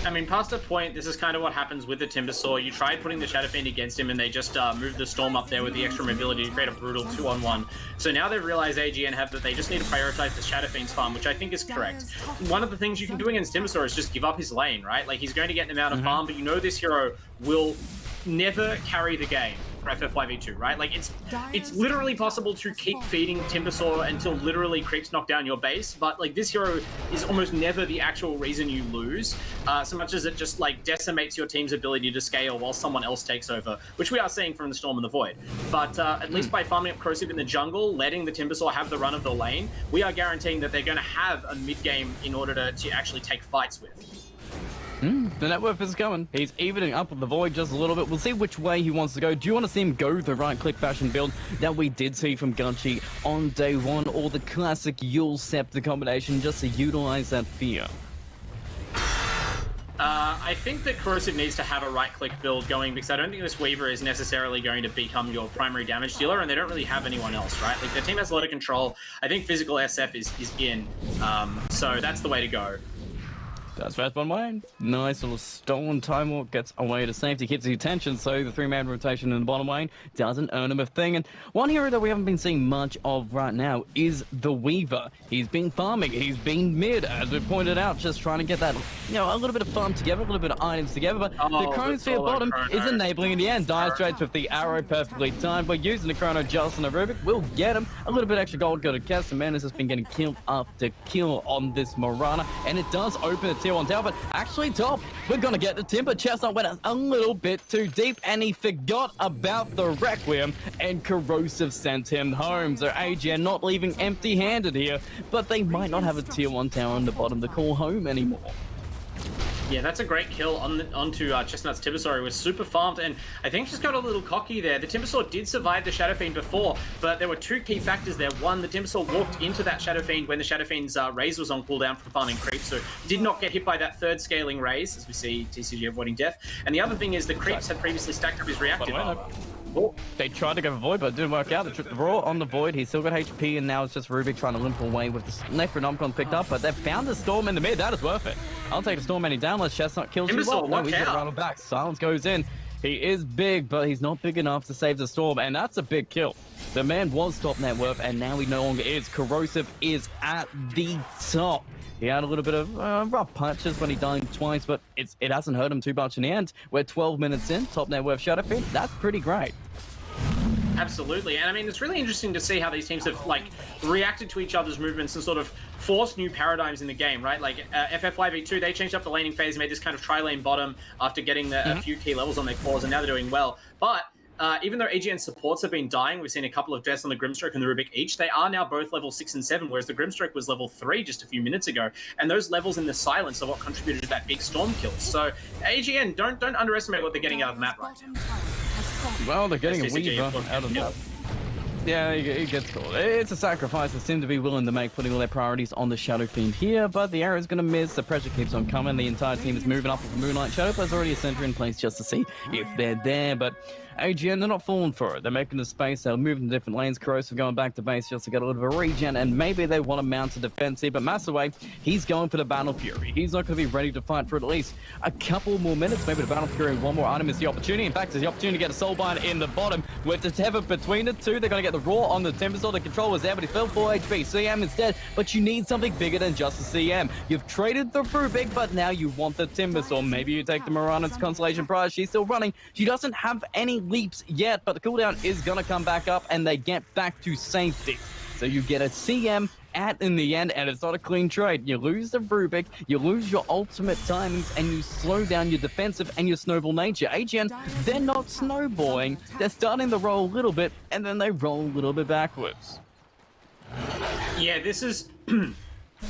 I mean, past a point, this is kind of what happens with the Timbersaw. You tried putting the Shadow Fiend against him, and they just moved the Storm up there with the extra mobility to create a brutal 2-on-1. So now they've realized AGN have that they just need to prioritize the Shadow Fiend's farm, which I think is correct. One of the things you can do against Timbersaw is just give up his lane, right? Like, he's going to get an amount of farm, but you know this hero will never carry the game for FF5v2, right? Like, it's literally possible to keep feeding Timbersaw until literally creeps knock down your base, but like, this hero is almost never the actual reason you lose, so much as it just like decimates your team's ability to scale while someone else takes over, which we are seeing from the Storm and the Void. But at least by farming up Corrosive in the jungle, letting the Timbersaw have the run of the lane, we are guaranteeing that they're going to have a mid game in order to actually take fights with. The net worth is coming. He's evening up with the Void just a little bit. We'll see which way he wants to go. Do you want to see him go the right-click fashion build that we did see from Gunchi on day one, or the classic Yule Scepter combination just to utilize that fear? I think that Corrosive needs to have a right-click build going, because I don't think this Weaver is necessarily going to become your primary damage dealer, and they don't really have anyone else, right? Like, their team has a lot of control. I think physical SF is in, so that's the way to go. That's first one way. Nice little stolen time walk, gets away to safety, keeps the attention, so the 3-man rotation in the bottom lane doesn't earn him a thing. And one hero that we haven't been seeing much of right now is the Weaver. He's been farming, he's been mid, as we pointed out, just trying to get that, a little bit of farm together, a little bit of items together, but the Chronosphere bottom is enabling in the end. Dire Straits with the arrow perfectly timed, but using the Chrono just on the Rubik will get him a little bit extra gold. Got to cast, the man has just been getting kill after kill on this Morana, and it does open the tier 1 tower, but actually top, we're gonna get the Timber. Chestnut went a little bit too deep, and he forgot about the Requiem, and Corrosive sent him home. So AGN not leaving empty-handed here, but they might not have a tier 1 tower on the bottom to call home anymore. Yeah, that's a great kill onto Chestnut's Timbersaw. He was super farmed, and I think just got a little cocky there. The Timbersaw did survive the Shadow Fiend before, but there were two key factors there. One, the Timbersaw walked into that Shadow Fiend when the Shadow Fiend's raise was on cooldown from farming creeps, so did not get hit by that third scaling raise, as we see TCG avoiding death. And the other thing is the creeps had previously stacked up his reactive armor. Oh, they tried to go for Void, but it didn't work out. They took the Raw on the Void. He's still got HP, and now it's just Rubik trying to limp away with the Necronomicon picked up, but they've found the Storm in the mid. That is worth it. I'll take the Storm any down. Let's Chestnut kills you. No, he's gonna run back. Silence goes in. He is big, but he's not big enough to save the Storm, and that's a big kill. The man was top net worth, and now he no longer is. Corrosive is at the top. He had a little bit of rough punches when he died twice, but it hasn't hurt him too much in the end. We're 12 minutes in, top net worth Shadow Fiend. That's pretty great. Absolutely, and I mean, it's really interesting to see how these teams have, like, reacted to each other's movements and sort of forced new paradigms in the game, right? Like, FF5v2, they changed up the laning phase, made this kind of tri-lane bottom after getting a few key levels on their cores, and now they're doing well. But even though AGN supports have been dying, we've seen a couple of deaths on the Grimstroke and the Rubik each, they are now both level 6 and 7, whereas the Grimstroke was level 3 just a few minutes ago. And those levels in the silence are what contributed to that big Storm kill. So AGN, don't underestimate what they're getting out of the map right now. Well, they're getting a Weaver out of that. Yeah, he gets caught. It's a sacrifice they seem to be willing to make, putting all their priorities on the Shadow Fiend here, but the arrow's going to miss. The pressure keeps on coming. The entire team is moving up with the Moonlight Shadow, but there's already a center in place just to see if they're there, but AGN, they're not falling for it. They're making the space. They're moving to different lanes. Corrosive going back to base just to get a little bit of a regen, and maybe they want to mount a defense here, but Massaway, he's going for the Battle Fury. He's not going to be ready to fight for at least a couple more minutes. Maybe the Battle Fury and one more item is the opportunity. In fact, it's the opportunity to get a Soulbind in the bottom. With the tether between the two, they're going to get the Raw on the Timbersaw. The control was there, but he fell 4 HP. CM is dead, but you need something bigger than just a CM. You've traded the Rubik, but now you want the Timbersaw. Maybe you take the Mirana's Constellation Prize. She's still running. She doesn't have any leaps yet, but the cooldown is going to come back up, and they get back to safety. So you get a CM in the end, and it's not a clean trade. You lose the Rubik, you lose your ultimate timings, and you slow down your defensive and your snowball nature. AGN, they're not snowballing. They're starting to roll a little bit, and then they roll a little bit backwards. Yeah, this is...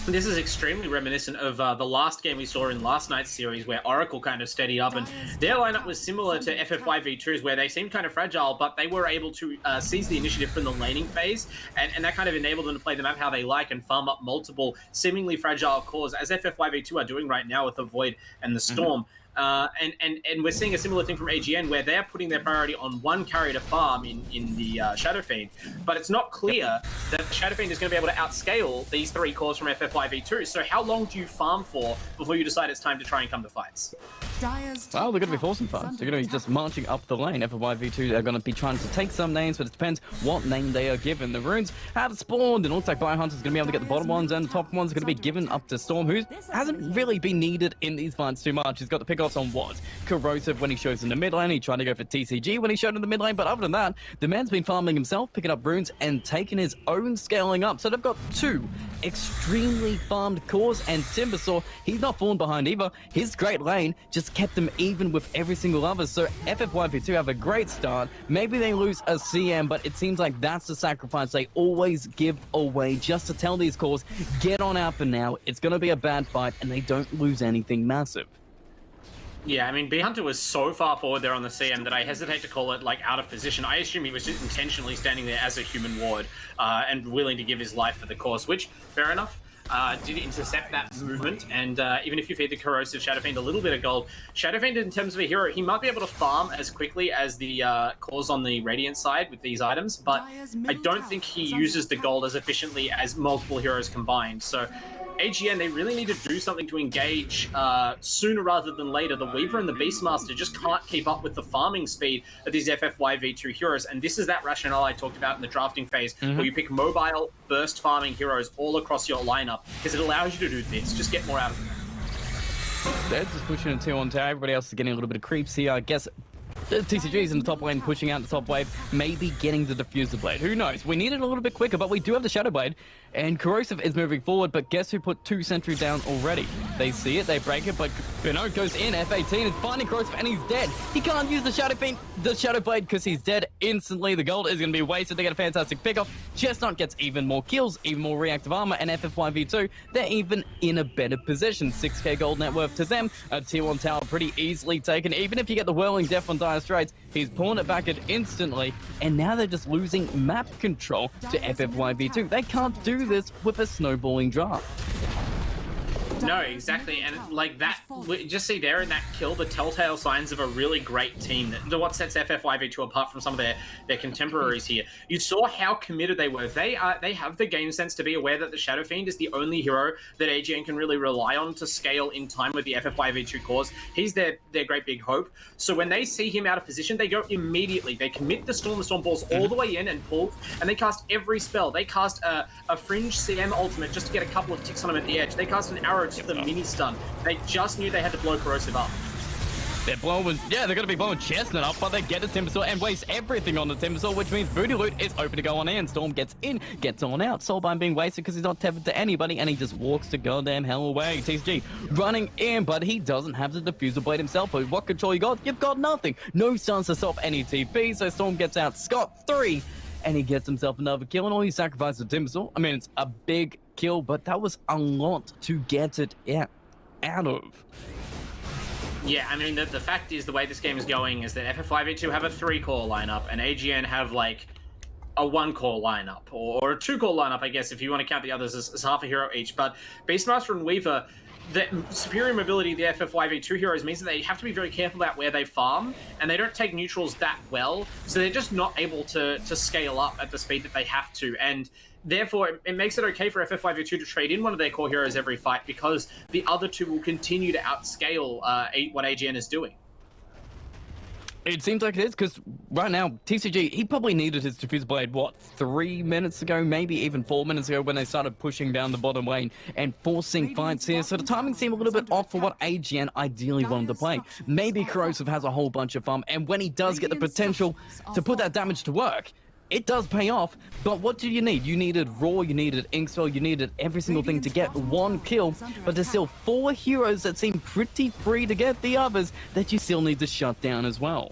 This is extremely reminiscent of the last game we saw in last night's series where Oracle kind of steadied up, and their lineup was similar to FF5v2's where they seemed kind of fragile, but they were able to seize the initiative from the laning phase, and that kind of enabled them to play the map how they like and farm up multiple seemingly fragile cores, as FF5v2 are doing right now with the Void and the Storm. And we're seeing a similar thing from AGN where they're putting their priority on one carry to farm in the Shadow Fiend, but it's not clear that the Shadow Fiend is going to be able to outscale these three cores from FF5v2. So how long do you farm for before you decide it's time to try and come to fights? Well, they're going to be forcing farms. They're going to be just marching up the lane. FF5v2 are going to be trying to take some names, but it depends what name they are given. The runes have spawned, and it looks like Biohunter's going to be able to get the bottom ones, and the top ones are going to be given up to Storm, who hasn't really been needed in these fights too much. He's got the pickoffs on what? Corrosive when he shows in the mid lane. He tried to go for TCG when he showed in the mid lane, but other than that, the man's been farming himself, picking up runes, and taking his own scaling up. So they've got two extremely farmed cores, and Timbersaw, he's not fallen behind either. His great lane just kept them even with every single other. So FF5v2 have a great start. Maybe they lose a CM, but it seems like that's the sacrifice they always give away just to tell these cores, get on out for now. It's going to be a bad fight, and they don't lose anything massive. Yeah, I mean, B-Hunter was so far forward there on the CM that I hesitate to call it, like, out of position. I assume he was just intentionally standing there as a human ward and willing to give his life for the cause, which, fair enough. Did intercept that movement, and even if you feed the Corrosive Shadow Fiend a little bit of gold, Shadow Fiend in terms of a hero, he might be able to farm as quickly as the cores on the Radiant side with these items, but I don't think he uses the gold as efficiently as multiple heroes combined. So AGN, they really need to do something to engage sooner rather than later. The Weaver and the Beastmaster just can't keep up with the farming speed of these FF5v2 heroes, and this is that rationale I talked about in the drafting phase, where you pick mobile, burst farming heroes all across your lineup, because it allows you to do this. Just get more out of them. They're just pushing a 2-on-2. Everybody else is getting a little bit of creeps here. I guess The TCG's in the top lane, pushing out the top wave, maybe getting the Diffuser Blade. Who knows? We need it a little bit quicker, but we do have the Shadow Blade, and Corrosive is moving forward, but guess who put 2 sentry down already? They see it, they break it, but Bernard goes in, F18 is finding Corrosive, and he's dead. He can't use the Shadow Blade, because he's dead instantly. The gold is going to be wasted. They get a fantastic pickoff. Chestnut gets even more kills, even more reactive armor, and FF1v2, they're even in a better position. 6k gold net worth to them, a tier 1 tower pretty easily taken. Even if you get the Whirling Death on Dire Straits, he's pulling it back in instantly, and now they're just losing map control to FF1v2. They can't do this with a snowballing draft. No, exactly, and like that, we just see there in that kill the telltale signs of a really great team. What sets FF5v2 apart from some of their contemporaries here. You saw how committed they were. They have the game sense to be aware that the Shadow Fiend is the only hero that AGN can really rely on to scale in time with the FF5v2 cause. He's their great big hope. So when they see him out of position, they go immediately. They commit the Storm balls all the way in and pull, and they cast every spell. They cast a Fringe CM ultimate just to get a couple of ticks on him at the edge. They cast an arrow to the mini stun. They just knew they had to blow Corrosive up. They're blowing, yeah, they're going to be blowing Chestnut up, but they get the Timbersaw and waste everything on the Timbersaw, which means Booty Loot is open to go on in. Storm gets in, gets on out. Soulbind being wasted because he's not tethered to anybody, and he just walks the goddamn hell away. TCG running in, but he doesn't have the Diffuser Blade himself. But what control you got? You've got nothing. No stuns to stop any TP, so Storm gets out scot-free, and he gets himself another kill, and all he sacrifices the Timbersaw. I mean, it's a big kill, but that was a lot to get it out of. Yeah, I mean, the fact is, the way this game is going is that FF5v2 have a 3-core lineup, and AGN have, like, a 1-core lineup, or a 2-core lineup, I guess, if you want to count the others as half a hero each. But Beastmaster and Weaver, the superior mobility of the FF5v2 heroes means that they have to be very careful about where they farm, and they don't take neutrals that well, so they're just not able to scale up at the speed that they have to, and therefore it makes it okay for FF5v2 to trade in one of their core heroes every fight, because the other two will continue to outscale what AGN is doing. It seems like it is, because right now, TCG, he probably needed his Diffuser Blade, what, 3 minutes ago, maybe even 4 minutes ago, when they started pushing down the bottom lane and forcing fights here. So the timing seemed a little bit off for what AGN ideally wanted to play. Maybe Corrosive has a whole bunch of farm, and when he does get the potential to put that damage to work, it does pay off. But what do you need? You needed Raw, you needed Inkspell, you needed every single thing to get 1 kill, but there's still 4 heroes that seem pretty free to get the others that you still need to shut down as well.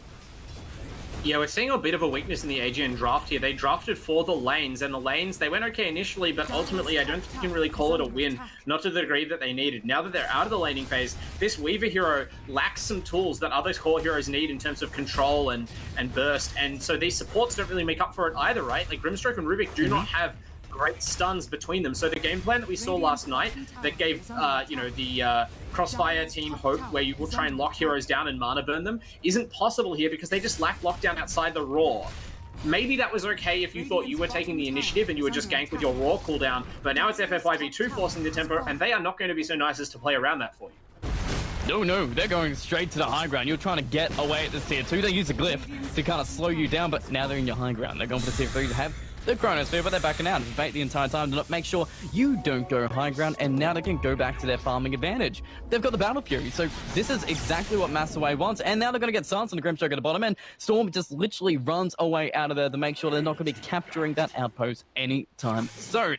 Yeah, we're seeing a bit of a weakness in the AGN draft here. They drafted for the lanes, and the lanes, they went okay initially, but ultimately I don't think you can really call it a win, not to the degree that they needed. Now that they're out of the laning phase, this Weaver hero lacks some tools that other core heroes need in terms of control and burst, and so these supports don't really make up for it either, right? Like Grimstroke and Rubik do not have great stuns between them. So the game plan that we saw last night that gave, the Crossfire team hope, where you will try and lock heroes down and mana burn them, isn't possible here because they just lack lockdown outside the Raw. Maybe that was okay if you thought you were taking the initiative and you were just ganked with your Raw cooldown, but now it's FF5v2 forcing the tempo, and they are not going to be so nice as to play around that for you. No, they're going straight to the high ground. You're trying to get away at this tier 2. They use a glyph to kind of slow you down, but now they're in your high ground. They're going for the tier 3 to have the Chronosphere, but they're backing out. It's bait the entire time to not make sure you don't go high ground, and now they can go back to their farming advantage. They've got the Battle Fury, so this is exactly what Masterway wants, and now they're going to get Sans on the Grimstroke at the bottom, and Storm just literally runs away out of there to make sure they're not going to be capturing that outpost anytime soon.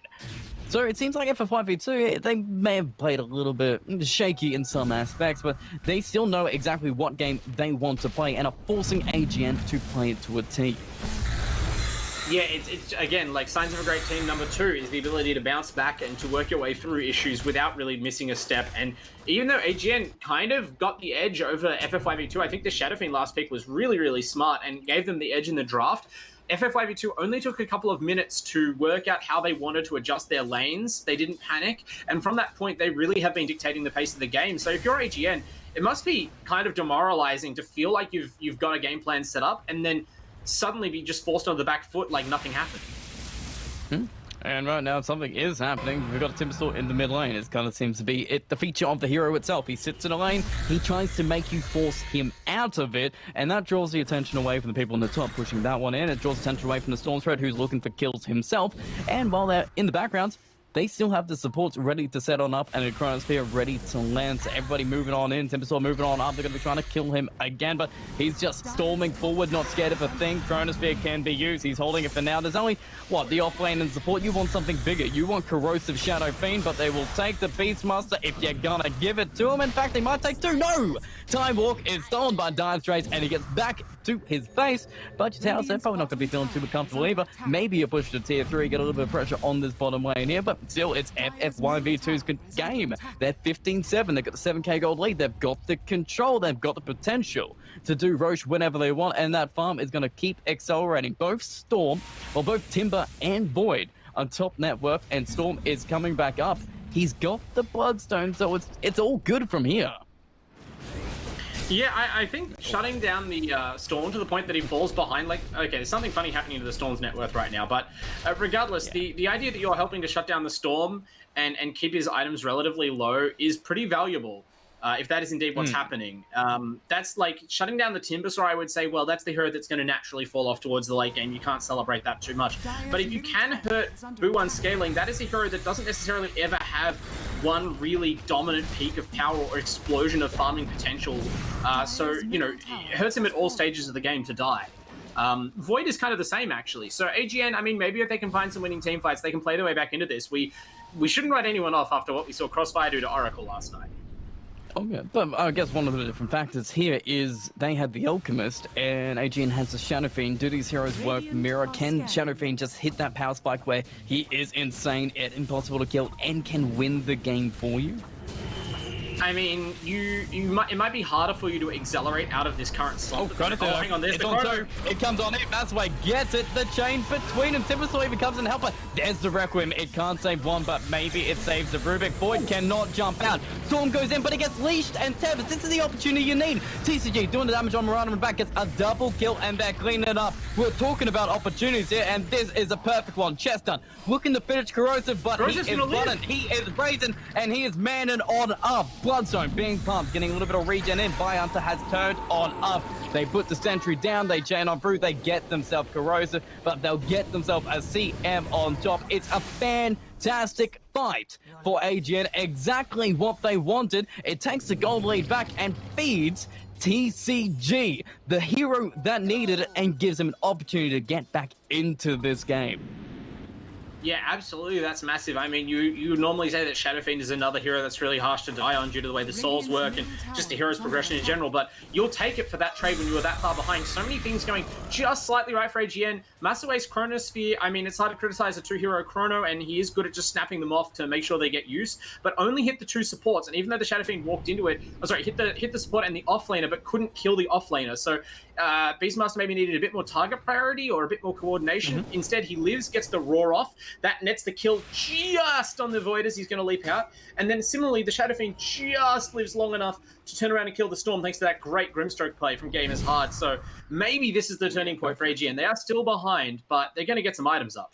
So it seems like FF5v2, they may have played a little bit shaky in some aspects, but they still know exactly what game they want to play and are forcing AGN to play it to a T. Yeah, it's again, like, signs of a great team. Number 2 is the ability to bounce back and to work your way through issues without really missing a step. And even though AGN kind of got the edge over FF5v2, I think the Shadow Fiend last pick was really, really smart and gave them the edge in the draft. FF5v2 only took a couple of minutes to work out how they wanted to adjust their lanes. They didn't panic, and from that point, they really have been dictating the pace of the game. So if you're AGN, it must be kind of demoralizing to feel like you've got a game plan set up and then suddenly be just forced on the back foot like nothing happened. And right now, something is happening. We've got a Timbersaw in the mid lane. It kind of seems to be the feature of the hero itself. He sits in a lane, he tries to make you force him out of it, and that draws the attention away from the people in the top, pushing that one in. It draws attention away from the Storm Threat, who's looking for kills himself. And while they're in the background, they still have the supports ready to set on up and a Chronosphere ready to land. So everybody moving on in, Timbersaw moving on up. They're going to be trying to kill him again, but he's just storming forward, not scared of a thing. Chronosphere can be used. He's holding it for now. There's only, what, the offlane and support. You want something bigger. You want Corrosive Shadow Fiend, but they will take the Beastmaster if you're gonna give it to him. In fact, they might take two. No! Time Walk is stolen by Dire Straits, and he gets back to his face. Budget House, they're probably not going to be feeling too comfortable either. Maybe a push to tier 3, get a little bit of pressure on this bottom lane here, but still, it's FF1v2's game. They're 15-7. They've got the 7k gold lead. They've got the control. They've got the potential to do Roche whenever they want, and that farm is going to keep accelerating. Both Timber and Void on top net worth, and Storm is coming back up. He's got the Bloodstone, so it's all good from here. Yeah, I think shutting down the Storm to the point that he falls behind, like, okay, there's something funny happening to the Storm's net worth right now, but regardless, the idea that you're helping to shut down the Storm and keep his items relatively low is pretty valuable. If that is indeed what's happening. That's like shutting down the Timbersaw, I would say, well, that's the hero that's going to naturally fall off towards the late game. You can't celebrate that too much. But if you can hurt Boo scaling, that is a hero that doesn't necessarily ever have one really dominant peak of power or explosion of farming potential. So, you know, it hurts him at all stages of the game to die. Void is kind of the same, actually. So AGN, I mean, maybe if they can find some winning team fights, they can play their way back into this. We shouldn't write anyone off after what we saw Crossfire do to Oracle last night. Oh yeah, but I guess one of the different factors here is they had the Alchemist and AGN has the Shadow Fiend. Do these heroes work mirror? Can Shadow Fiend just hit that power spike where he is insane and impossible to kill and can win the game for you? I mean, it might be harder for you to accelerate out of this current slump. Oh, hang on, there's the Chrono. It comes on in, Massway gets it, the chain between them. Timbersaw even comes in help, but there's the Requiem. It can't save one, but maybe it saves the Rubik. Void cannot jump out. Storm goes in, but it gets leashed and tethered. This is the opportunity you need. TCG doing the damage on Miranda and back, gets a double kill, and they're cleaning it up. We're talking about opportunities here, and this is a perfect one. Chest done. Looking to finish Corrosive, but he is button. He is brazen, and he is manning on up. Bloodstone being pumped, getting a little bit of regen in. Hunter has turned on up. They put the sentry down, they chain on through, they get themselves Corrosive, but they'll get themselves a CM on top. It's a fantastic fight for AGN, exactly what they wanted. It takes the gold lead back and feeds TCG, the hero that needed it, and gives him an opportunity to get back into this game. Yeah, absolutely. That's massive. I mean, you normally say that Shadow Fiend is another hero that's really harsh to die on due to the way the souls work and just the hero's progression in general, but you'll take it for that trade when you were that far behind. So many things going just slightly right for AGN. Masterway's Chronosphere, I mean, it's hard to criticize a two-hero Chrono, and he is good at just snapping them off to make sure they get use, but only hit the two supports, and even though the Shadow Fiend walked into it, hit the support and the offlaner, but couldn't kill the offlaner. So Beastmaster maybe needed a bit more target priority or a bit more coordination. Instead, he lives, gets the roar off. That nets the kill just on the Void as he's going to leap out. And then similarly, the Shadow Fiend just lives long enough to turn around and kill the Storm thanks to that great Grimstroke play from Game is Hard. So maybe this is the turning point for AGN. They are still behind, but they're going to get some items up.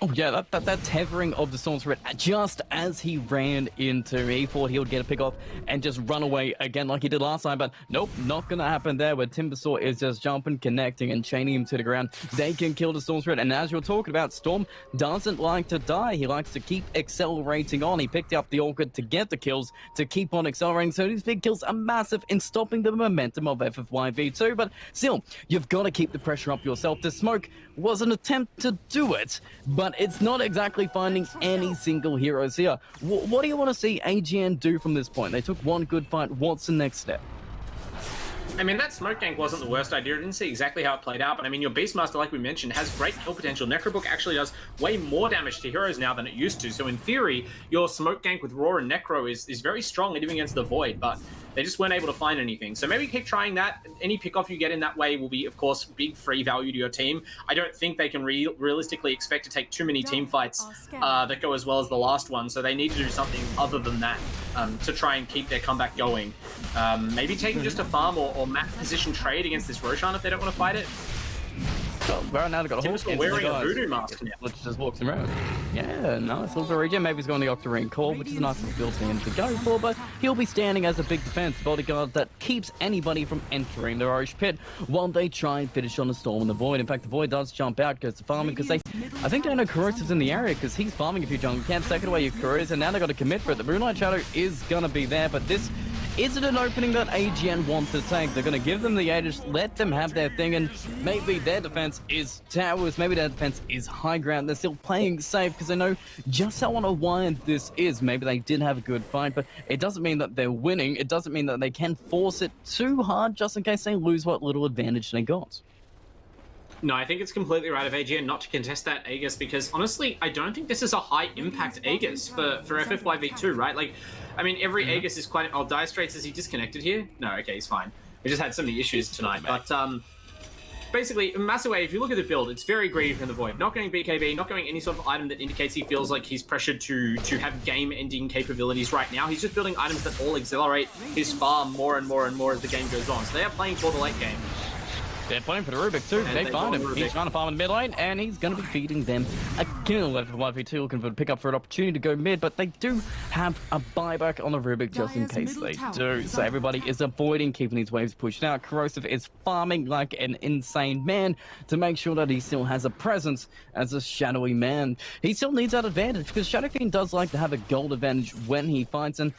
Oh yeah, that tethering of the Storm's Spirit just as he ran into, he thought he would get a pick off and just run away again like he did last time, but nope, not gonna happen there where Timbersaw is just jumping, connecting, and chaining him to the ground. They can kill the Storm's Spirit, and as you're talking about, Storm doesn't like to die. He likes to keep accelerating on. He picked up the Orchid to get the kills, to keep on accelerating, so these big kills are massive in stopping the momentum of FF1v2, but still, you've got to keep the pressure up yourself. The smoke was an attempt to do it, but it's not exactly finding any single heroes here. What do you want to see AGN do from this point? They took one good fight. What's the next step? I mean, that smoke gank wasn't the worst idea. I didn't see exactly how it played out, but I mean, your Beastmaster, like we mentioned, has great kill potential. Necrobook actually does way more damage to heroes now than it used to. So in theory, your smoke gank with Roar and Necro is very strong even against the Void, but they just weren't able to find anything. So maybe keep trying that. Any pick-off you get in that way will be, of course, big free value to your team. I don't think they can realistically expect to take too many team fights that go as well as the last one, so they need to do something other than that to try and keep their comeback going. Maybe taking just a farm or map position trade against this Roshan if they don't want to fight it. Well, right now they've got a Tim's Hawk. wearing a voodoo mask now. Let's just walk him around. Yeah, nice little regen. Maybe he's going the Octarine Core, which is a nice little build for him to go for, but he'll be standing as a big defense bodyguard that keeps anybody from entering the Irish pit while they try and finish on the Storm and the Void. In fact, the Void does jump out, goes to farming, because I think they know Corrosive's in the area, because he's farming a few jungle camps, taking away your Corrosive, and now they've got to commit for it. The Moonlight Shadow is going to be there, but this isn't an opening that AGN want to take. They're going to give them the Aegis, let them have their thing, and maybe their defense is towers, maybe their defense is high ground. They're still playing safe because they know just how unwired this is. Maybe they did have a good fight, but it doesn't mean that they're winning. It doesn't mean that they can force it too hard just in case they lose what little advantage they got. No, I think it's completely right of AGN not to contest that Aegis, because honestly, I don't think this is a high impact Aegis for FFYV2, right? Like, I mean, every Aegis is quite... Oh, Dire Straits, is he disconnected here? No, okay, he's fine. We just had so many issues tonight, but basically, Massaway, if you look at the build, it's very greedy from the Void. Not going BKB, not going any sort of item that indicates he feels like he's pressured to have game-ending capabilities right now. He's just building items that all accelerate his farm more and more and more as the game goes on. So they are playing for the late game. They're playing for the Rubik too. They find him. He's trying to farm in the mid lane, and he's going to be feeding them a kill. Left for 1v2, looking for the pick up for an opportunity to go mid, but they do have a buyback on the Rubik just in case they do. So everybody is avoiding keeping these waves pushed out. Corrosive is farming like an insane man to make sure that he still has a presence as a shadowy man. He still needs that advantage because Shadow Fiend does like to have a gold advantage when he fights, and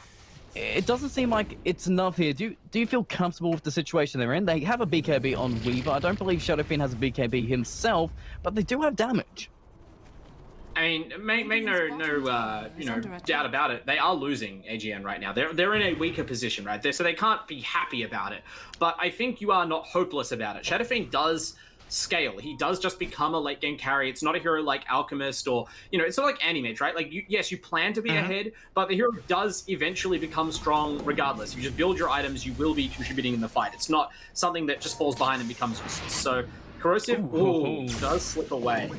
it doesn't seem like it's enough here. Do you feel comfortable with the situation they're in? They have a BKB on Weaver. I don't believe Shadow Fiend has a BKB himself, but they do have damage. I mean, make no doubt about it. They are losing AGN right now. They're in a weaker position, right? So they can't be happy about it. But I think you are not hopeless about it. Shadow Fiend does scale. He does just become a late game carry. It's not a hero like Alchemist or, it's not like Animage, right? Like, yes, you plan to be ahead, but the hero does eventually become strong regardless. You just build your items, you will be contributing in the fight. It's not something that just falls behind and becomes useless. So Corrosive does slip away.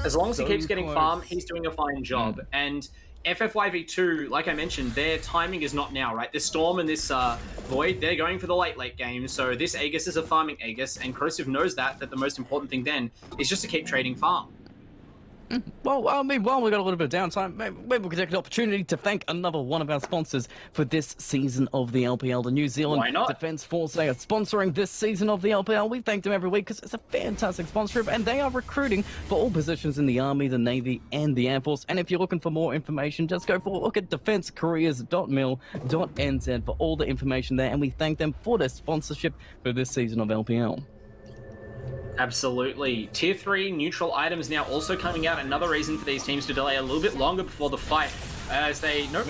As long as he keeps getting farm, he's doing a fine job. And FFYV2, like I mentioned, their timing is not now, right? This Storm and this Void, they're going for the late game. So this Aegis is a farming Aegis, and Corrosive knows that the most important thing then is just to keep trading farm. Well, I mean, while we got a little bit of downtime, maybe we can take an opportunity to thank another one of our sponsors for this season of the LPL. The New Zealand Defence Force, they are sponsoring this season of the LPL. We thank them every week because it's a fantastic sponsorship, and they are recruiting for all positions in the Army, the Navy, and the Air Force. And if you're looking for more information, just go for a look at defencecareers.mil.nz for all the information there, and we thank them for their sponsorship for this season of LPL. Absolutely. Tier 3 neutral items now also coming out. Another reason for these teams to delay a little bit longer before the fight as they go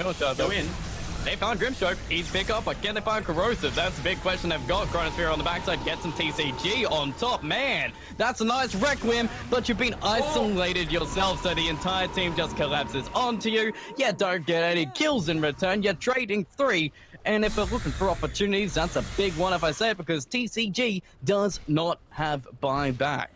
in. They found Grimstroke, each pick up, but can they find Corrosive? That's the big question they've got. Chronosphere on the backside, get some TCG on top. Man, that's a nice Requiem, but you've been isolated yourself, so the entire team just collapses onto you. You don't get any kills in return. You're trading 3. And if they're looking for opportunities, that's a big one if I say it, because TCG does not have buyback.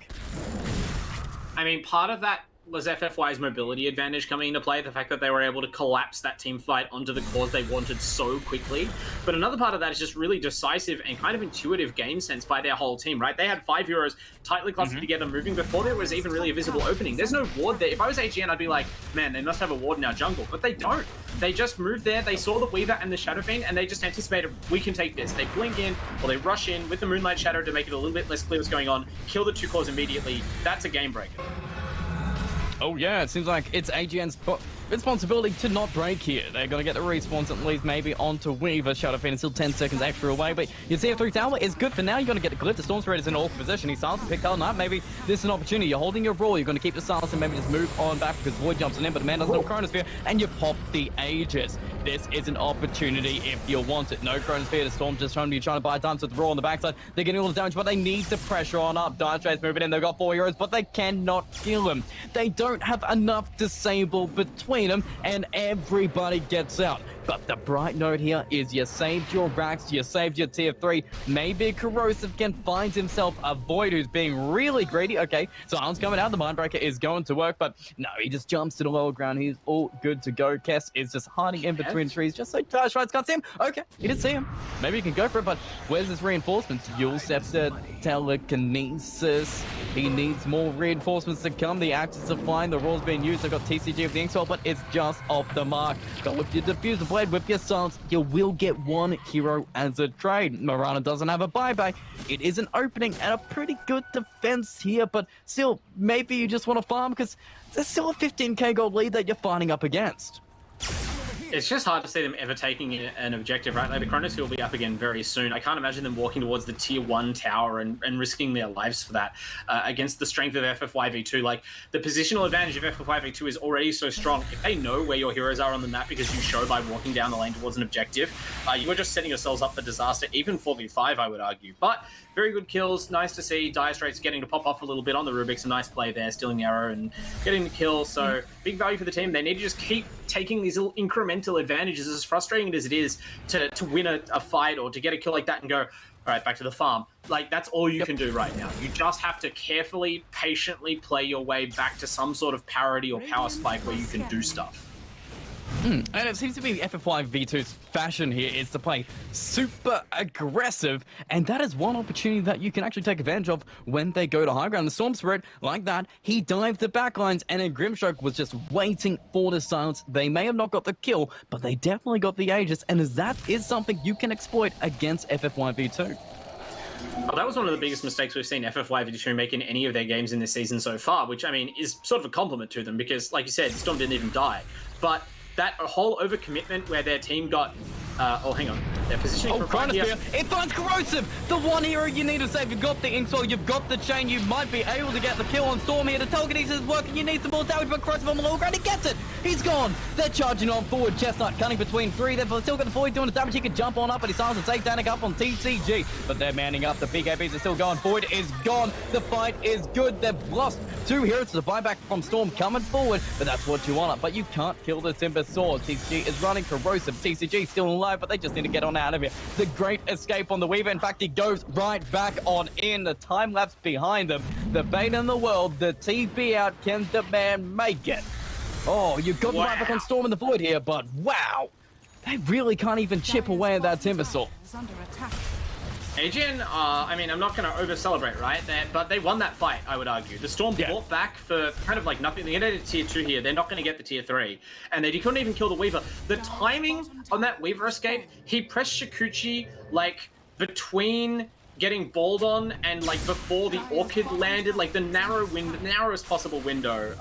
I mean, part of that was FFY's mobility advantage coming into play, the fact that they were able to collapse that team fight onto the cores they wanted so quickly. But another part of that is just really decisive and kind of intuitive game sense by their whole team, right? They had 5 heroes tightly clustered together moving before there was even really a visible opening. There's no ward there. If I was AGN, I'd be like, man, they must have a ward in our jungle. But they don't. They just moved there, they saw the Weaver and the Shadow Fiend, and they just anticipated, we can take this. They blink in, or they rush in with the Moonlight Shadow to make it a little bit less clear what's going on, kill the 2 cores immediately. That's a game breaker. Oh yeah, it seems like it's AGN's responsibility to not break here. They're going to get the respawns at least maybe onto Weaver. Shadow Fiend is still 10 seconds extra away, but your CF3 tower is good for now. You're going to get the Glyph. The Storm Spirit is in awful position. He's starting to pick that up. Maybe this is an opportunity. You're holding your roll. You're going to keep the silence and maybe just move on back because Void jumps in, but the man doesn't have Chronosphere, and you pop the Aegis. This is an opportunity if you want it. No Chronosphere. The Storm just trying to buy time to throw on the backside. They're getting all the damage, but they need the pressure on up. Dire Straits moving in. They've got 4 heroes, but they cannot kill him. They don't have enough disable between them, and everybody gets out. But the bright note here is you saved your racks, you saved your tier 3. Maybe Corrosive can find himself a Void who's being really greedy. Okay, so arms coming out, the Mindbreaker is going to work, but no, he just jumps to the lower ground. He's all good to go. Kess is just hiding in between trees, just so Trash Rides can't see him. Okay, he did see him. Maybe he can go for it, but where's his reinforcements? Yule Scepter, Telekinesis. He needs more reinforcements to come. The axes are flying, the roar's being used. They've got TCG of the Inkswell, but it's just off the mark. But with your Diffuser Blade, with your Silence, you will get one hero as a trade. Marana doesn't have a bye-bye. It is an opening and a pretty good defense here, but still, maybe you just want to farm because there's still a 15k gold lead that you're fighting up against. It's just hard to see them ever taking an objective, right? Like the Chronos will be up again very soon. I can't imagine them walking towards the tier 1 tower and risking their lives for that against the strength of FF5v2. Like the positional advantage of FF5v2 is already so strong. If they know where your heroes are on the map because you show by walking down the lane towards an objective, you are just setting yourselves up for disaster, even 4v5, I would argue. But very good kills. Nice to see Dire Straits getting to pop off a little bit on the Rubik's. A nice play there, stealing the arrow and getting the kill. So big value for the team. They need to just keep taking these little incremental advantages, as frustrating as it is to win a fight or to get a kill like that and go, all right, back to the farm. Like, that's all you can do right now. You just have to carefully, patiently play your way back to some sort of parity or power spike where you can do stuff. And it seems to be FF5 V2's fashion here is to play super aggressive, and that is one opportunity that you can actually take advantage of when they go to high ground. The Storm Spirit, like that, he dived the backlines, and then Grimstroke was just waiting for the silence. They may have not got the kill, but they definitely got the Aegis, and that is something you can exploit against FF5 V2. Well, that was one of the biggest mistakes we've seen FF5 make in any of their games in this season so far, which, I mean, is sort of a compliment to them because, like you said, Storm didn't even die. But that whole overcommitment where their team got, oh, hang on, their positioning for Chronosphere, it finds Corrosive! The one hero you need to save. You've got the Inkswell, you've got the chain, you might be able to get the kill on Storm here. The telekinesis is working, you need some more damage, but Corrosive on the lower ground, he gets it! He's gone! They're charging on forward, Chestnut cutting between three, they've still got the Void doing the damage, he can jump on up, and he starts to take Danik up on TCG, but they're manning up, the big APs are still going, Void is gone, the fight is good, they've lost two heroes to the buyback from Storm coming forward, but that's what you want, but you can't kill the Timber Sword. TCG is running Corrosive, TCG still alive, but they just need to get on out of here. The great escape on the Weaver, in fact, he goes right back on in, the time lapse behind them, the bane in the world, the TP out, can the man make it? Oh, you've got the buyback on Storm in the Void here, but wow, they really can't even chip away at that Timber Sword. Aegean, I mean, I'm not going to over-celebrate, right? But they won that fight, I would argue. The Storm fought back for kind of like nothing. They get a tier 2 here. They're not going to get the tier 3. And they couldn't even kill the Weaver. The timing on that Weaver escape, he pressed Shikuchi, like, between getting balled on and, like, before the Orchid landed, like, the narrowest possible window.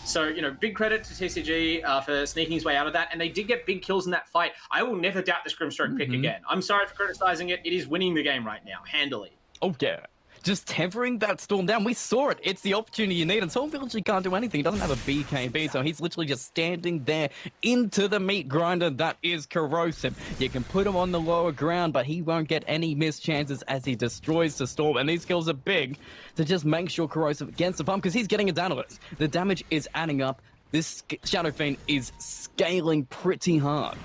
So, you know, big credit to TCG for sneaking his way out of that. And they did get big kills in that fight. I will never doubt this Grimstroke pick again. I'm sorry for criticizing it. It is winning the game right now, handily. Oh, yeah. Just tempering that Storm down. We saw it. It's the opportunity you need. And Storm literally can't do anything. He doesn't have a BKB, so he's literally just standing there into the meat grinder that is Corrosive. You can put him on the lower ground, but he won't get any missed chances as he destroys the Storm. And these kills are big to just make sure Corrosive gets the farm because he's getting a Daedalus. The damage is adding up. This Shadow Fiend is scaling pretty hard.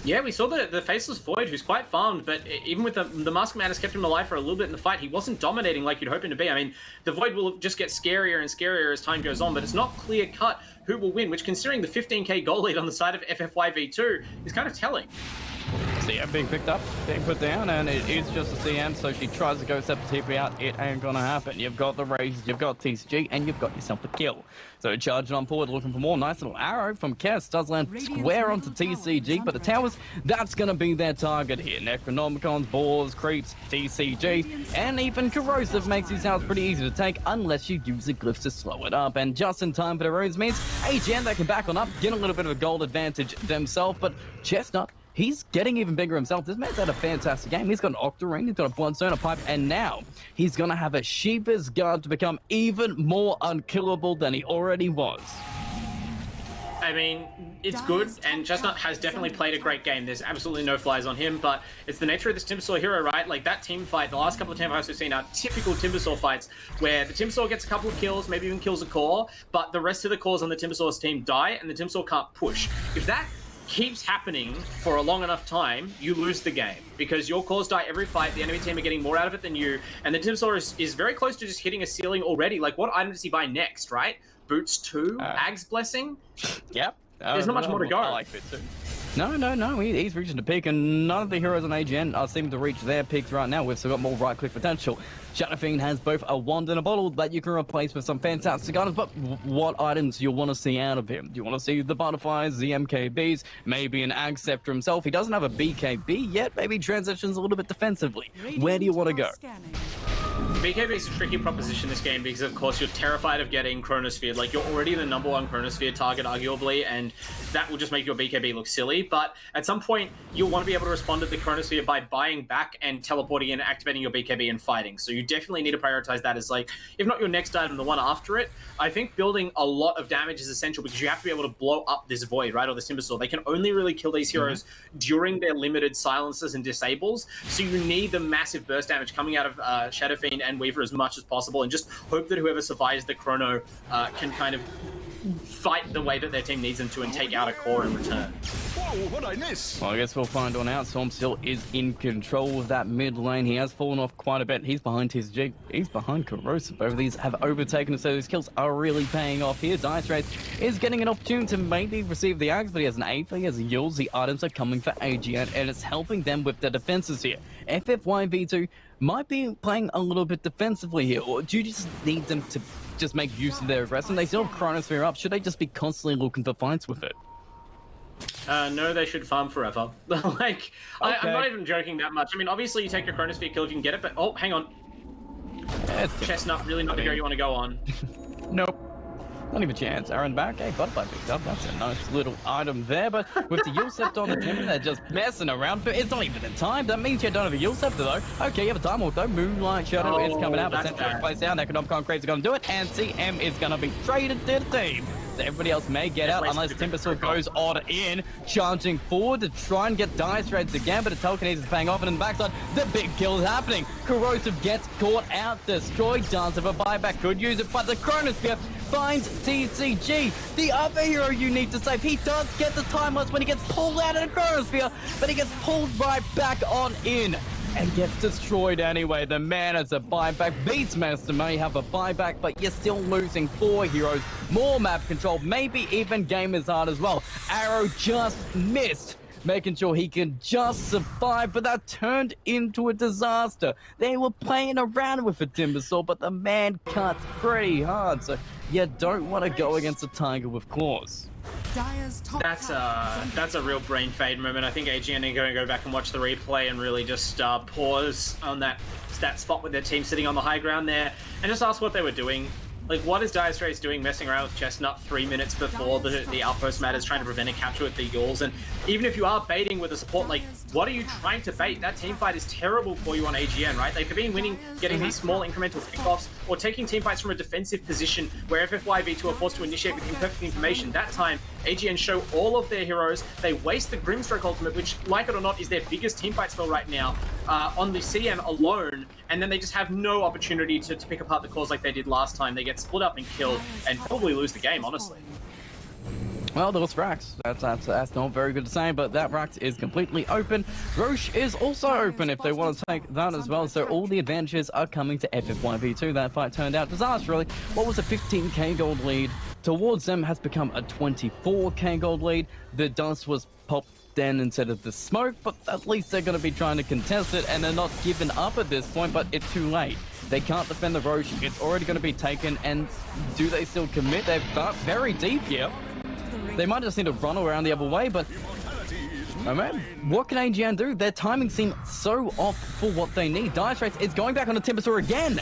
Yeah, we saw the Faceless Void, who's quite farmed, but even with the Mask Man has kept him alive for a little bit in the fight. He wasn't dominating like you'd hope him to be. I mean, the Void will just get scarier and scarier as time goes on, but it's not clear-cut who will win, which, considering the 15k goal lead on the side of FF5v2, is kind of telling. CM being picked up, being put down, and it is just a CM, so she tries to go step the TP out. It ain't gonna happen. You've got the Razors, you've got TCG, and you've got yourself a kill. So charging on forward, looking for more. Nice little arrow from Kess. Does land square onto TCG, but the towers, that's gonna be their target here. Necronomicons, Boars, Creeps, TCG, and even Corrosive makes these towers pretty easy to take unless you use a glyph to slow it up. And just in time for the Rose means AGN, they can back on up, get a little bit of a gold advantage themselves, but Chestnut, he's getting even bigger himself. This man's had a fantastic game. He's got an Octarine, he's got a Bloodstone, a Pipe, and now he's going to have a Shiva's Guard to become even more unkillable than he already was. I mean, it's good, and Chestnut has definitely played a great game. There's absolutely no flies on him, but it's the nature of this Timbersaw hero, right? Like, that team fight, the last couple of team fights we've seen are typical Timbersaw fights, where the Timbersaw gets a couple of kills, maybe even kills a core, but the rest of the cores on the Timbersaw's team die, and the Timbersaw can't push. If that keeps happening for a long enough time, you lose the game because your cores die every fight. The enemy team are getting more out of it than you, and the Timsaw is very close to just hitting a ceiling already. Like, what item does he buy next, right? Boots 2, Ag's Blessing. Yep. There's not much more to go. I like Boots 2. No, he's reaching the peak, and none of the heroes on AGN are seeming to reach their peaks right now. We've still got more right-click potential. Shadowfiend has both a wand and a bottle that you can replace with some fantastic items, but what items do you want to see out of him? Do you want to see the butterflies, the MKBs, maybe an Ag Scepter himself? He doesn't have a BKB yet, maybe transitions a little bit defensively. Where do you want to go? BKB is a tricky proposition this game because, of course, you're terrified of getting Chronosphere. Like, you're already the #1 Chronosphere target, arguably, and that will just make your BKB look silly. But at some point, you'll want to be able to respond to the Chronosphere by buying back and teleporting in, activating your BKB and fighting. So you definitely need to prioritize that as, like, if not your next item, the one after it. I think building a lot of damage is essential because you have to be able to blow up this Void, right, or this Timber Sword. They can only really kill these heroes during their limited silences and disables. So you need the massive burst damage coming out of Shadowfiend and Weaver as much as possible, and just hope that whoever survives the Chrono can kind of fight the way that their team needs them to and take out a core in return. Whoa, what'd I miss? Well, I guess we'll find on out. Storm still is in control of that mid lane. He has fallen off quite a bit. He's behind his G. He's behind Corrosive. Both of these have overtaken him, so his kills are really paying off here. Dice Race is getting an opportunity to maybe receive the Ags, but he has an Aether, he has Yules. The items are coming for AGN, and it's helping them with their defenses here. FFYV2 might be playing a little bit defensively here, or do you just need them to just make use of their aggression? They still have Chronosphere up. Should they just be constantly looking for fights with it? No, they should farm forever. Like, Okay. I'm not even joking that much. I mean, obviously you take your Chronosphere kill if you can get it, but oh, hang on. Chestnut, really not the go you want to go on. Nope. Not even a chance. Aaron back. Hey, Butterfly picked up. That's a nice little item there. But with the Yule Scepter on the Timber, they're just messing around. It's not even in time. That means you don't have a Yule Scepter, though. Okay, you have a Time Walk, though. Moonlight Shadow is coming out. But Central plays down. Economicon Crazy going to do it. And CM is going to be traded to the team. So everybody else may get out unless Timbersword goes all in, charging forward to try and get Dice Raids again, but the telekinesis is paying off, and in the backside, the big kill is happening. Corrosive gets caught out, destroyed, does have a buyback, could use it, but the Chronosphere finds TCG, the other hero you need to save. He does get the time loss when he gets pulled out of the Chronosphere, but he gets pulled right back on in and gets destroyed anyway. The man has a buyback. Beastmaster may have a buyback, but you're still losing 4 heroes. More map control, maybe even game is hard as well. Arrow just missed, making sure he can just survive, but that turned into a disaster. They were playing around with a Timber Sword, but the man cuts pretty hard, so you don't want to go against a tiger with claws. That's a real brain fade moment. I think AGN are going to go back and watch the replay and really just pause on that spot with their team sitting on the high ground there and just ask what they were doing. Like, what is Dire Straits doing messing around with Chestnut 3 minutes before the outpost matters, trying to prevent a capture with the Yules? And even if you are baiting with a support, like, what are you trying to bait? That team fight is terrible for you on AGN, right? They've been winning, getting these small incremental pickoffs, or taking team fights from a defensive position where FFYV2 are forced to initiate with imperfect information. That time, AGN show all of their heroes. They waste the Grimstroke ultimate, which, like it or not, is their biggest teamfight spell right now, on the CM alone, and then they just have no opportunity to pick apart the cores like they did last time. They get split up and killed, and probably lose the game, honestly. Well, there was Rax. That's not very good to say, but that Rax is completely open. Roche is also open if they want to take that as well, so all the advantages are coming to FFYV2. That fight turned out disastrously. What was a 15k gold lead towards them has become a 24k gold lead. The dust was popped then instead of the smoke, but at least they're going to be trying to contest it, and they're not giving up at this point, but it's too late. They can't defend the Roche. It's already going to be taken, and do they still commit? They're very deep here. They might just need to run around the other way, but oh man, what can AGN do? Their timing seems so off for what they need. Dire Straits is going back on the Timbersaw again.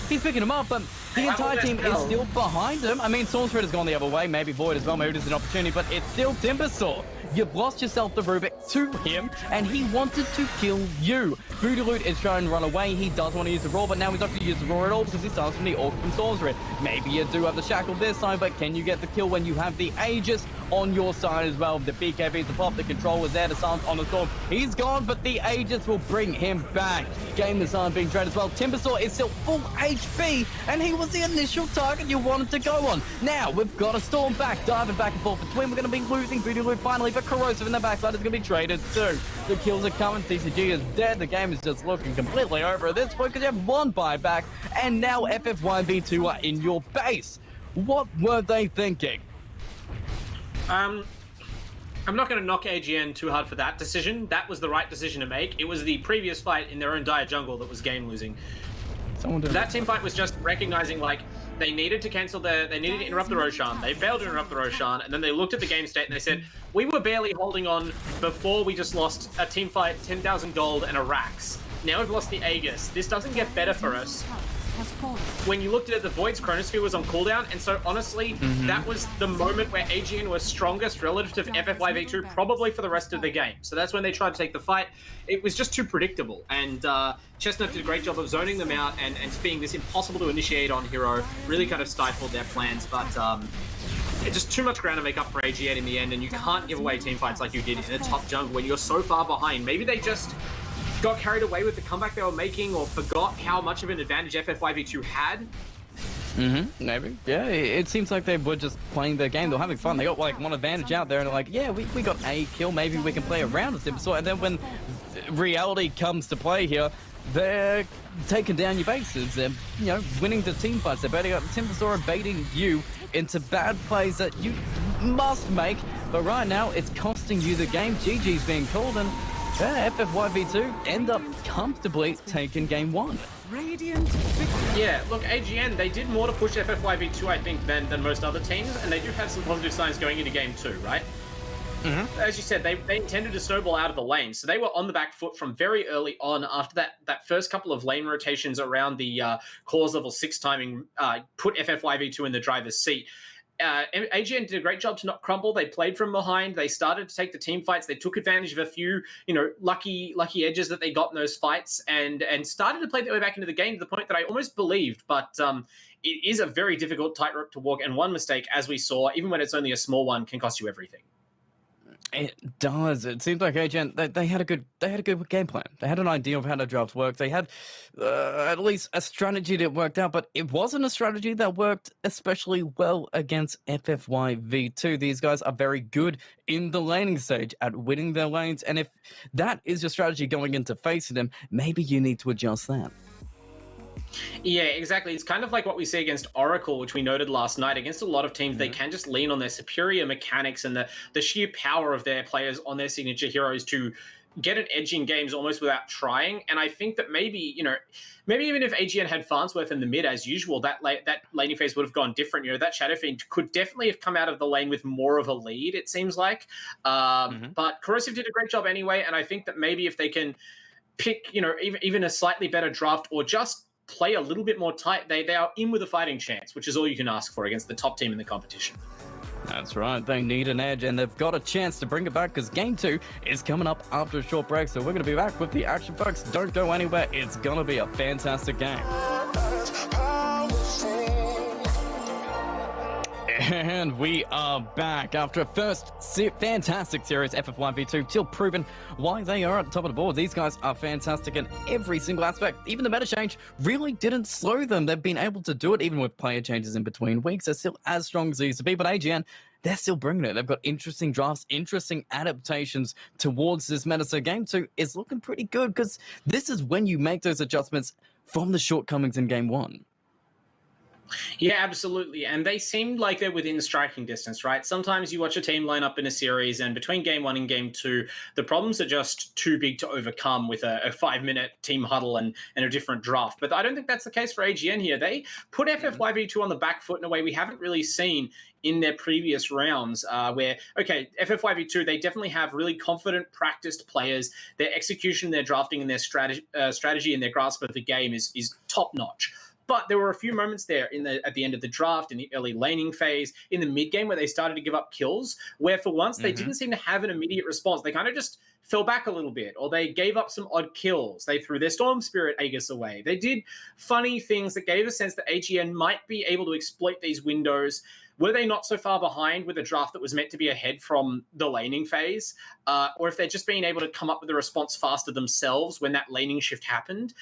He's picking him up, but the entire team is still behind him. I mean, Stormspread has gone the other way, maybe Void as well, maybe there's an opportunity, but it's still Timbersaw. You've lost yourself the Rubik to him, and he wanted to kill you. Voodoo Loot is trying to run away. He does want to use the Roar, but now he's not going to use the Roar at all because he starts from the Orc from Stormspread. Maybe you do have the Shackle this time, but can you get the kill when you have the Aegis on your side as well. The BKB to pop, the control was there, the silence on the storm. He's gone, but the Aegis will bring him back. Game the Silence being traded as well. Timbersaw is still full HP, and he was the initial target you wanted to go on. Now, we've got a Storm back, diving back and forth between. We're going to be losing Booty Loop finally, but Corrosive in the backside is going to be traded too. The kills are coming, TCG is dead. The game is just looking completely over at this point because you have one buyback, and now FFYV2 are in your base. What were they thinking? I'm not going to knock AGN too hard for that decision. That was the right decision to make. It was the previous fight in their own dire jungle that was game losing. That team fight was just recognizing, like, they needed to they needed to interrupt the Roshan. They failed to interrupt the Roshan, and then they looked at the game state and they said, we were barely holding on before we just lost a team fight, 10,000 gold and a Rax. Now we've lost the Aegis. This doesn't get better for us. When you looked at it, the Void's Chronosphere was on cooldown, and so honestly, that was the moment where AGN was strongest relative to FFYV2, probably for the rest of the game. So that's when they tried to take the fight. It was just too predictable, and Chestnut did a great job of zoning them out and being this impossible to initiate on hero, really kind of stifled their plans, but it's just too much ground to make up for AGN in the end, and you can't give away team fights like you did in a top jungle when you're so far behind. Maybe they just got carried away with the comeback they were making, or forgot how much of an advantage FFYV2 had. Maybe. Yeah, it seems like they were just playing their game. They were having fun. They got like one advantage out there, and they're like, yeah, we got a kill. Maybe we can play around with Timbersaw. And then when reality comes to play here, they're taking down your bases. They're, you know, winning the team fights. They're baiting out Timbersaw and baiting you into bad plays that you must make. But right now, it's costing you the game. GG's being called, and FFYV2 end up comfortably taking game one. Yeah, look, AGN, they did more to push FFYV2, I think, than most other teams, and they do have some positive signs going into game two, right? As you said, they intended to snowball out of the lane, so they were on the back foot from very early on. After that first couple of lane rotations around the cores level 6 timing put FFYV2 in the driver's seat. AGN did a great job to not crumble. They played from behind. They started to take the team fights. They took advantage of a few, you know, lucky edges that they got in those fights, and started to play their way back into the game to the point that I almost believed. But it is a very difficult tightrope to walk, and one mistake, as we saw, even when it's only a small one, can cost you everything. It does. It seems like AGN, they had a good game plan. They had an idea of how the drafts work. They had at least a strategy that worked out, but it wasn't a strategy that worked especially well against FFYV2. These guys are very good in the laning stage at winning their lanes, and if that is your strategy going into facing them, maybe you need to adjust that. Yeah, exactly. It's kind of like what we see against Oracle, which we noted last night. Against a lot of teams, they can just lean on their superior mechanics and the sheer power of their players on their signature heroes to get an edge in games almost without trying. And I think that maybe, you know, maybe even if AGN had Farnsworth in the mid as usual, that laning phase would have gone different. You know, that Shadow Fiend could definitely have come out of the lane with more of a lead, it seems like. But Corrosive did a great job anyway, and I think that maybe if they can pick, you know, even a slightly better draft, or just play a little bit more tight, they are in with a fighting chance, which is all you can ask for against the top team in the competition. That's right. They need an edge, and they've got a chance to bring it back because game 2 is coming up after a short break. So we're going to be back with the action, folks. Don't go anywhere. It's going to be a fantastic game. And we are back after a first fantastic series. FFYV2 still proven why they are at the top of the board. These guys are fantastic in every single aspect. Even the meta change really didn't slow them. They've been able to do it even with player changes in between weeks. They're still as strong as they used to be, but AGN, they're still bringing it. They've got interesting drafts, interesting adaptations towards this meta. So game 2 is looking pretty good because this is when you make those adjustments from the shortcomings in game 1. Yeah, absolutely. And they seemed like they're within striking distance, right? Sometimes you watch a team line up in a series, and between game 1 and game 2, the problems are just too big to overcome with a 5-minute team huddle and a different draft. But I don't think that's the case for AGN here. They put FFYV2 on the back foot in a way we haven't really seen in their previous rounds, where, okay, FFYV2, they definitely have really confident, practiced players. Their execution, their drafting, and their strategy and their grasp of the game is top-notch. But there were a few moments there at the end of the draft, in the early laning phase, in the mid game where they started to give up kills, where for once they didn't seem to have an immediate response. They kind of just fell back a little bit, or they gave up some odd kills. They threw their Storm Spirit Aegis away. They did funny things that gave a sense that AGN might be able to exploit these windows were they not so far behind with a draft that was meant to be ahead from the laning phase, or if they're just being able to come up with a response faster themselves when that laning shift happened,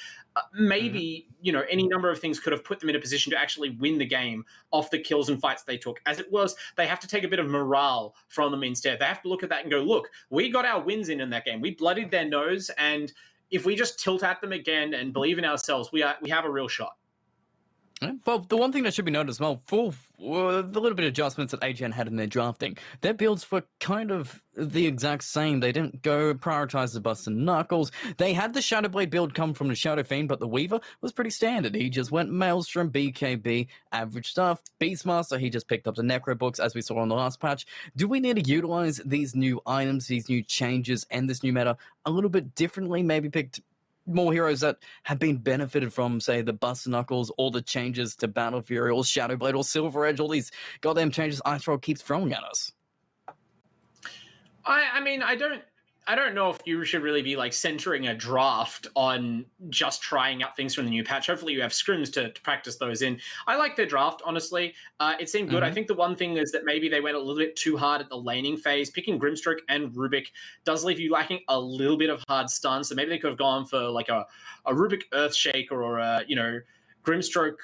maybe, any number of things could have put them in a position to actually win the game off the kills and fights they took. As it was, they have to take a bit of morale from them instead. They have to look at that and go, look, we got our wins in that game. We bloodied their nose, and if we just tilt at them again and believe in ourselves, we have a real shot. Well, the one thing that should be noted as well, for the little bit of adjustments that AGN had in their drafting, their builds were kind of the exact same. They didn't go prioritize the Busts and Knuckles. They had the Shadowblade build come from the Shadow Fiend, but the Weaver was pretty standard. He just went Maelstrom, BKB, average stuff. Beastmaster, he just picked up the Necro books, as we saw on the last patch. Do we need to utilize these new items, these new changes, and this new meta a little bit differently? Maybe picked more heroes that have been benefited from, say, the Bust Knuckles, or the changes to Battle Fury, or Shadowblade, or Silver Edge, all these goddamn changes Ice Roll keeps throwing at us. I mean, I don't know if you should really be centering a draft on just trying out things from the new patch. Hopefully you have scrims to practice those in. I like their draft, honestly. It seemed good. I think the one thing is that maybe they went a little bit too hard at the laning phase. Picking Grimstroke and Rubik does leave you lacking a little bit of hard stun. So maybe they could have gone for a Rubik Earthshaker, or a, Grimstroke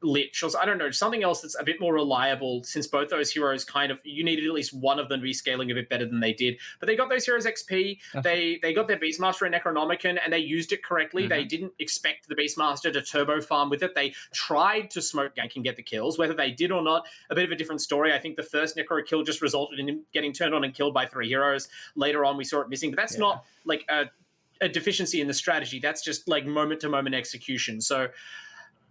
Lich, or I don't know, something else that's a bit more reliable, since both those heroes you needed at least one of them to be scaling a bit better than they did. But they got those heroes XP, they got their Beastmaster and Necronomicon, and they used it correctly. They didn't expect the Beastmaster to turbo farm with it. They tried to smoke gank and get the kills. Whether they did or not, a bit of a different story. I think the first Necro kill just resulted in him getting turned on and killed by 3 heroes. Later on, we saw it missing, but that's not a deficiency in the strategy. That's just moment-to-moment execution. So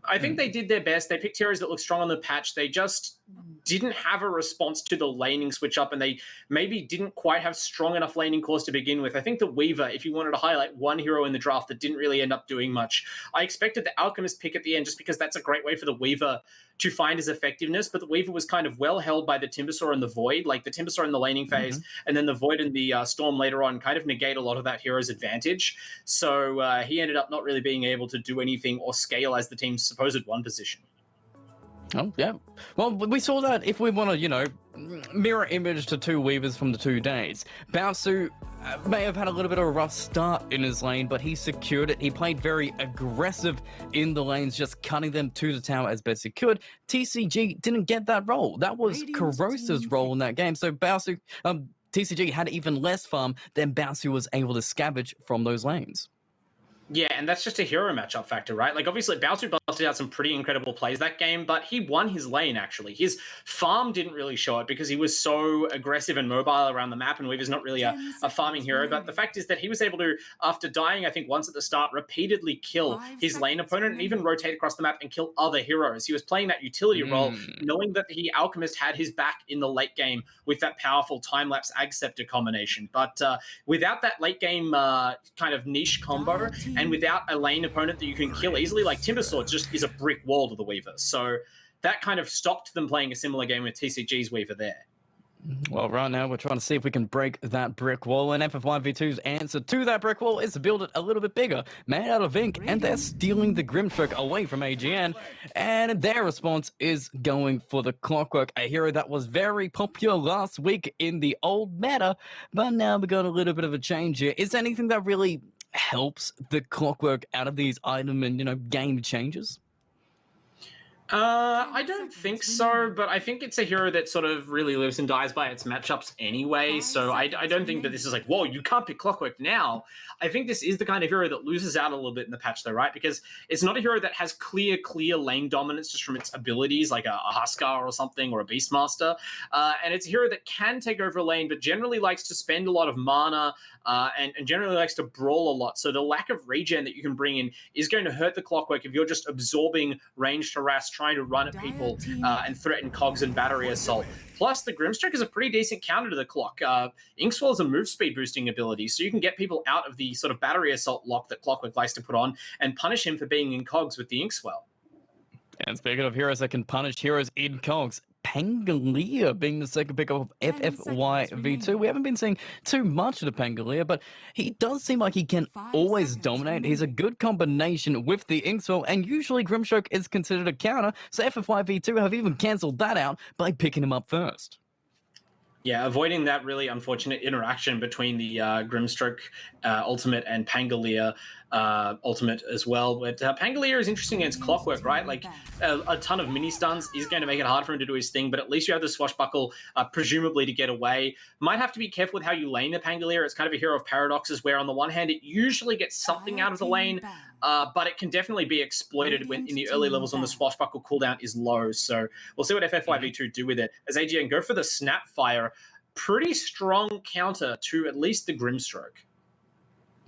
I think they did their best. They picked heroes that look strong on the patch. They just didn't have a response to the laning switch up, and they maybe didn't quite have strong enough laning cores to begin with. I think the Weaver, if you wanted to highlight one hero in the draft that didn't really end up doing much, I expected the Alchemist pick at the end, just because that's a great way for the Weaver to find his effectiveness. But the Weaver was kind of well held by the Timbersaw and the Void. The Timbersaw in the laning phase, and then the Void and the Storm later on kind of negate a lot of that hero's advantage. So he ended up not really being able to do anything or scale as the team's supposed one position. Oh, yeah. Well, we saw that if we want to, mirror image to 2 Weavers from the 2 days. Baosu may have had a little bit of a rough start in his lane, but he secured it. He played very aggressive in the lanes, just cutting them to the tower as best he could. TCG didn't get that role. That was Corrosive's role in that game. So Baosu, TCG had even less farm than Baosu was able to scavenge from those lanes. Yeah, and that's just a hero matchup factor, right? Obviously, Baosu busted out some pretty incredible plays that game, but he won his lane, actually. His farm didn't really show it because he was so aggressive and mobile around the map, and Weaver's not really a farming hero. But the fact is that he was able to, after dying, I think, once at the start, repeatedly kill his lane opponent and even rotate across the map and kill other heroes. He was playing that utility role, knowing that the Alchemist had his back in the late game with that powerful time-lapse Ag Scepter combination. But without that late game kind of niche combo, and without a lane opponent that you can kill easily, Timbersaw just is a brick wall to the Weaver. So that kind of stopped them playing a similar game with TCG's Weaver there. Well, right now we're trying to see if we can break that brick wall, and FF1v2's answer to that brick wall is to build it a little bit bigger, made out of ink, and they're stealing the Grimstroke away from AGN, and their response is going for the Clockwork, a hero that was very popular last week in the old meta, but now we got a little bit of a change here. Is there anything that really helps the Clockwork out of these item and game changes? I don't think so, but I think it's a hero that sort of really lives and dies by its matchups anyway, so I don't think that this is whoa, you can't pick Clockwork now. I think this is the kind of hero that loses out a little bit in the patch though, right? Because it's not a hero that has clear lane dominance just from its abilities, like a Huskar or something, or a Beastmaster, and it's a hero that can take over a lane, but generally likes to spend a lot of mana, and generally likes to brawl a lot. So the lack of regen that you can bring in is going to hurt the Clockwork if you're just absorbing ranged harass, trying to run at people and threaten cogs and battery assault. Plus, the Grimstroke is a pretty decent counter to the Clock. Inkswell is a move speed boosting ability, so you can get people out of the sort of battery assault lock that Clockwork likes to put on and punish him for being in cogs with the Inkswell. And speaking of heroes that can punish heroes in cogs, Pangolier being the second pick of FFYV2. We haven't been seeing too much of the Pangolier, but he does seem like he can always dominate. He's a good combination with the Inkswell, and usually Grimstroke is considered a counter, so FFYV2 have even cancelled that out by picking him up first. Yeah, avoiding that really unfortunate interaction between the Grimstroke ultimate and Pangolier ultimate as well. But Pangolier is interesting against Clockwork, right? Like a ton of mini stuns is going to make it hard for him to do his thing, but at least you have the Swashbuckle presumably to get away. Might have to be careful with how you lane the Pangolier. It's kind of a hero of paradoxes where on the one hand it usually gets something out of the lane, but it can definitely be exploited when in the early levels when the Swashbuckle cooldown is low. So we'll see what FFYV2 do with it. As AGN go for the Snapfire, pretty strong counter to at least the Grimstroke.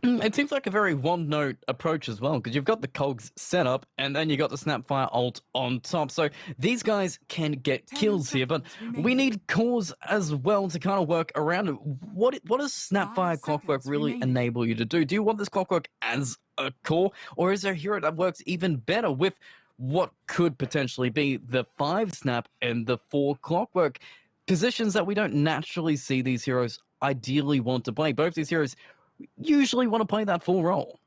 It seems like a very one-note approach as well, because you've got the cogs set up, and then you got the Snapfire ult on top. So these guys can get kills here, but we need cores as well to kind of work around it. What does Snapfire Clockwork really enable you to do? Do you want this Clockwork as a core, or is there a hero that works even better with what could potentially be the 5 Snap and the 4 Clockwork? Positions that we don't naturally see these heroes ideally want to play. Both these heroes usually want to play that full role.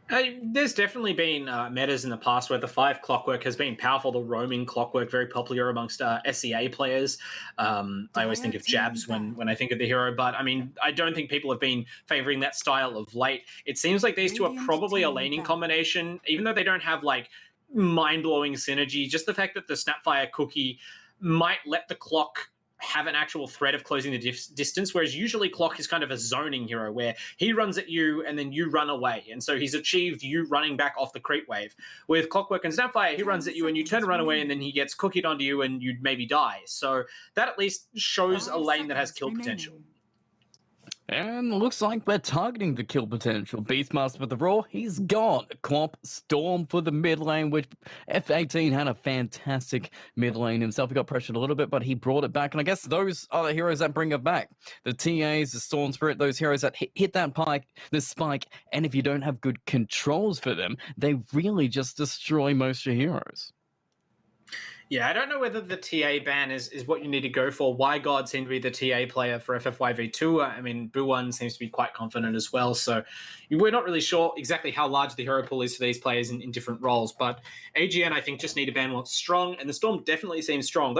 There's definitely been metas in the past where the 5 Clockwork has been powerful. The roaming Clockwork, very popular amongst SEA players. I always think of Jabs when I think of the hero, but I mean, I don't think people have been favoring that style of late. It seems like these two are probably a laning combination, even though they don't have like mind-blowing synergy. Just the fact that the Snapfire cookie might let the Clock have an actual threat of closing the distance, whereas usually Clock is kind of a zoning hero where he runs at you and then you run away, and so he's achieved you running back off the creep wave. With Clockwork and Snapfire, he runs at you and you turn and run away, and then he gets cookied onto you and you'd maybe die. So that at least shows a lane that has kill potential. And looks like we're targeting the kill potential. Beastmaster with the Raw, he's gone. Clomp, Storm for the mid lane, which F18 had a fantastic mid lane himself. He got pressured a little bit, but he brought it back. And I guess those are the heroes that bring it back. The TAs, the Storm Spirit, those heroes that hit that pike, the spike, and if you don't have good controls for them, they really just destroy most of your heroes. Yeah, I don't know whether the TA ban is what you need to go for. WiGod seemed to be the TA player for FFYV2. I mean, Boo1 seems to be quite confident as well. So we're not really sure exactly how large the hero pool is for these players in different roles. But AGN, I think, just need a ban what's strong, and the Storm definitely seems strong.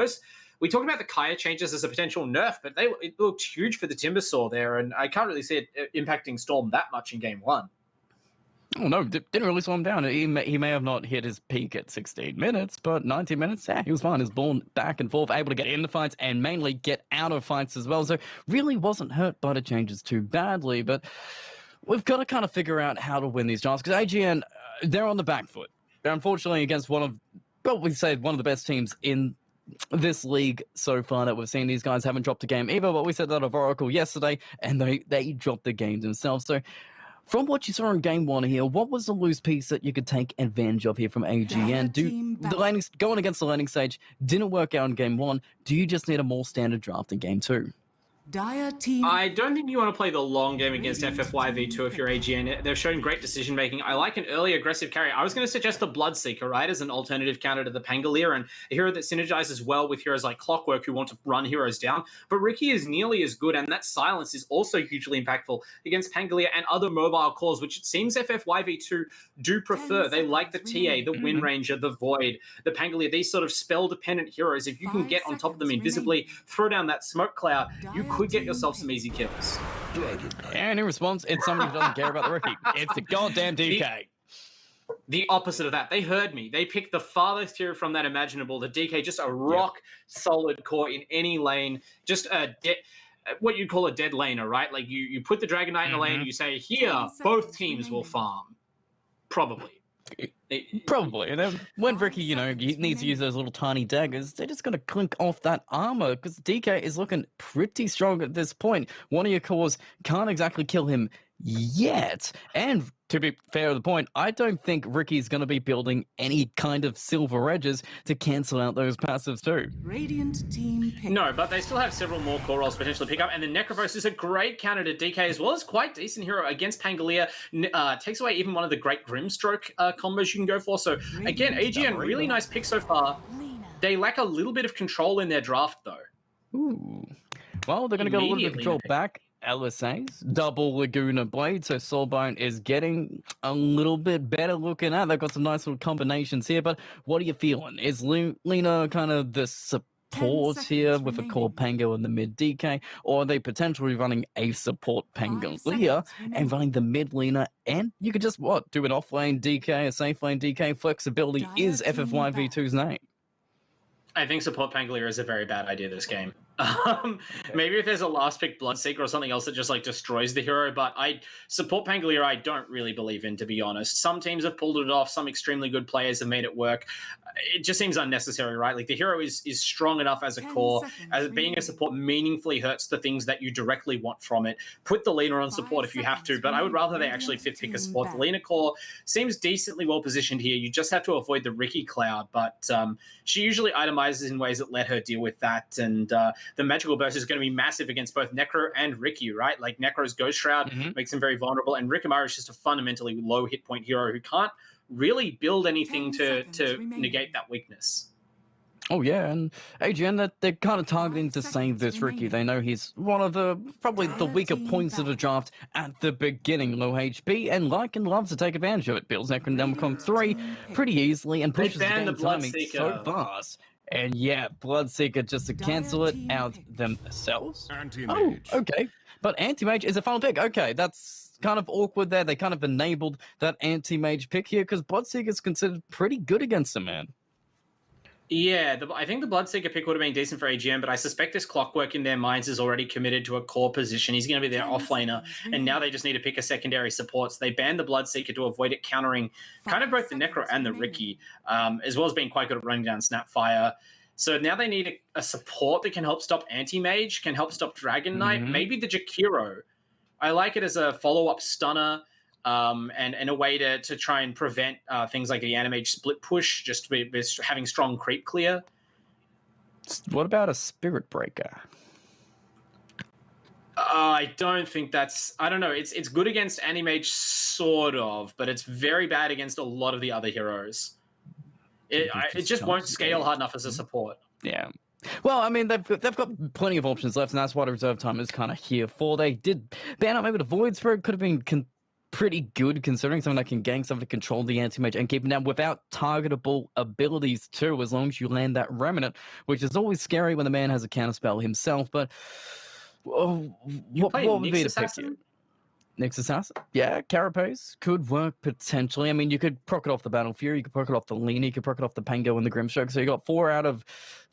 We talked about the Kaya changes as a potential nerf, but it looked huge for the Timbersaw there, and I can't really see it impacting Storm that much in Game 1. Oh, no, didn't really slow him down. He may have not hit his peak at 16 minutes, but 19 minutes, yeah, he was fine. He was born back and forth, able to get into fights and mainly get out of fights as well. So really wasn't hurt by the changes too badly, but we've got to kind of figure out how to win these drafts because AGN, they're on the back foot. They're unfortunately against one of the best teams in this league so far that we've seen. These guys haven't dropped a game either, but we said that of Oracle yesterday, and they dropped the game themselves. So from what you saw in Game 1 here, what was the loose piece that you could take advantage of here from AGN? Going against the laning stage didn't work out in Game 1. Do you just need a more standard draft in Game 2? I don't think you want to play the long game against FFYV2 if you're AGN. They've shown great decision-making. I like an early aggressive carry. I was going to suggest the Bloodseeker, right, as an alternative counter to the Pangolier, and a hero that synergizes well with heroes like Clockwork who want to run heroes down. But Ricky is nearly as good, and that silence is also hugely impactful against Pangolier and other mobile cores, which it seems FFYV2 do prefer. They like the TA, the Wind Ranger, the Void, the Pangolier, these sort of spell-dependent heroes. If you can get on top of them invisibly, throw down that smoke cloud, you could get yourself some easy kills. And in response, it's somebody who doesn't care about the rookie. It's the goddamn DK. The opposite of that. They heard me. They picked the farthest hero from that imaginable. The DK, just a rock-solid core in any lane. Just what you'd call a dead laner, right? Like you put the Dragon Knight in a lane, you say, here, both teams will farm. Probably. Probably. And then when Ricky, he needs to use those little tiny daggers, they're just going to clink off that armor because DK is looking pretty strong at this point. One of your cores can't exactly kill him yet. And to be fair to the point, I don't think Ricky's going to be building any kind of silver edges to cancel out those passives too. Radiant team pick. No, but they still have several more core rolls to potentially pick up, and the Necrovos is a great counter to DK as well as quite decent hero against Pangolier. Takes away even one of the great Grimstroke combos you can go for. So again, AGN, really nice pick so far. They lack a little bit of control in their draft, though. Ooh. Well, they're going to get a little bit of control back. LSA's double Laguna Blade, so Soulbone is getting a little bit better looking at. They've got some nice little combinations here, but what are you feeling? Is Lena kind of the support here with a core Pango in the mid DK, or are they potentially running a support Pangalia and running the mid Lena, and you could just, do an off-lane DK, a safe lane DK? Flexibility is FF5v2's name. I think support Pangolier is a very bad idea this game. Maybe if there's a last pick Bloodseeker or something else that just like destroys the hero, but support Pangolier I don't really believe in, to be honest. Some teams have pulled it off, some extremely good players have made it work. It just seems unnecessary, right? Like the hero is strong enough as a core, as being a support meaningfully hurts the things that you directly want from it. Put the Lena on support if you have to, but I would rather they actually pick a support. The Lena core seems decently well positioned here. You just have to avoid the Ricky cloud, but she usually itemizes in ways that let her deal with that, and the magical burst is going to be massive against both Necro and Ricky, right? Like Necro's Ghost Shroud makes him very vulnerable, and Rikamaru is just a fundamentally low hit point hero who can't really build anything to negate that weakness. Oh yeah, and AGN, they're kind of targeting to save this Ricky. They know he's one of probably the weaker points of the draft at the beginning, low HP, and loves to take advantage of it. Builds Necronomicon 3 pretty easily and pushes the game timing so fast. And yeah, Bloodseeker just to cancel it out themselves. Oh, okay. But Anti-Mage is a final pick. Okay, that's kind of awkward there. They kind of enabled that Anti-Mage pick here because Bloodseeker is considered pretty good against them, man. Yeah, I think the Bloodseeker pick would have been decent for AGM, but I suspect this Clockwork in their minds is already committed to a core position. He's going to be their offlaner, and now they just need to pick a secondary support. So they banned the Bloodseeker to avoid it countering kind of both the Necro and the Ricky, as well as being quite good at running down Snapfire. So now they need a support that can help stop Anti-Mage, can help stop Dragon Knight, maybe the Jakiro. I like it as a follow-up stunner. And a way to try and prevent things like the Animage split push, just having strong creep clear. What about a Spirit Breaker? I don't think I don't know. It's good against Animage, sort of, but it's very bad against a lot of the other heroes. It just won't scale hard enough as a support. Yeah. Well, I mean, they've got plenty of options left, and that's what reserve time is kind of here for. They did ban out maybe the Void Spirit, could have been pretty good considering someone that can gank, something to control the Anti-Mage and keep him down without targetable abilities too, as long as you land that Remnant, which is always scary when the man has a counterspell himself. But what would be the pick here? Nyx Assassin? Yeah, Carapace could work potentially. I mean, you could proc it off the Battle Fury, you could proc it off the Lena, you could proc it off the Pango and the Grimstroke. So you got 4 out of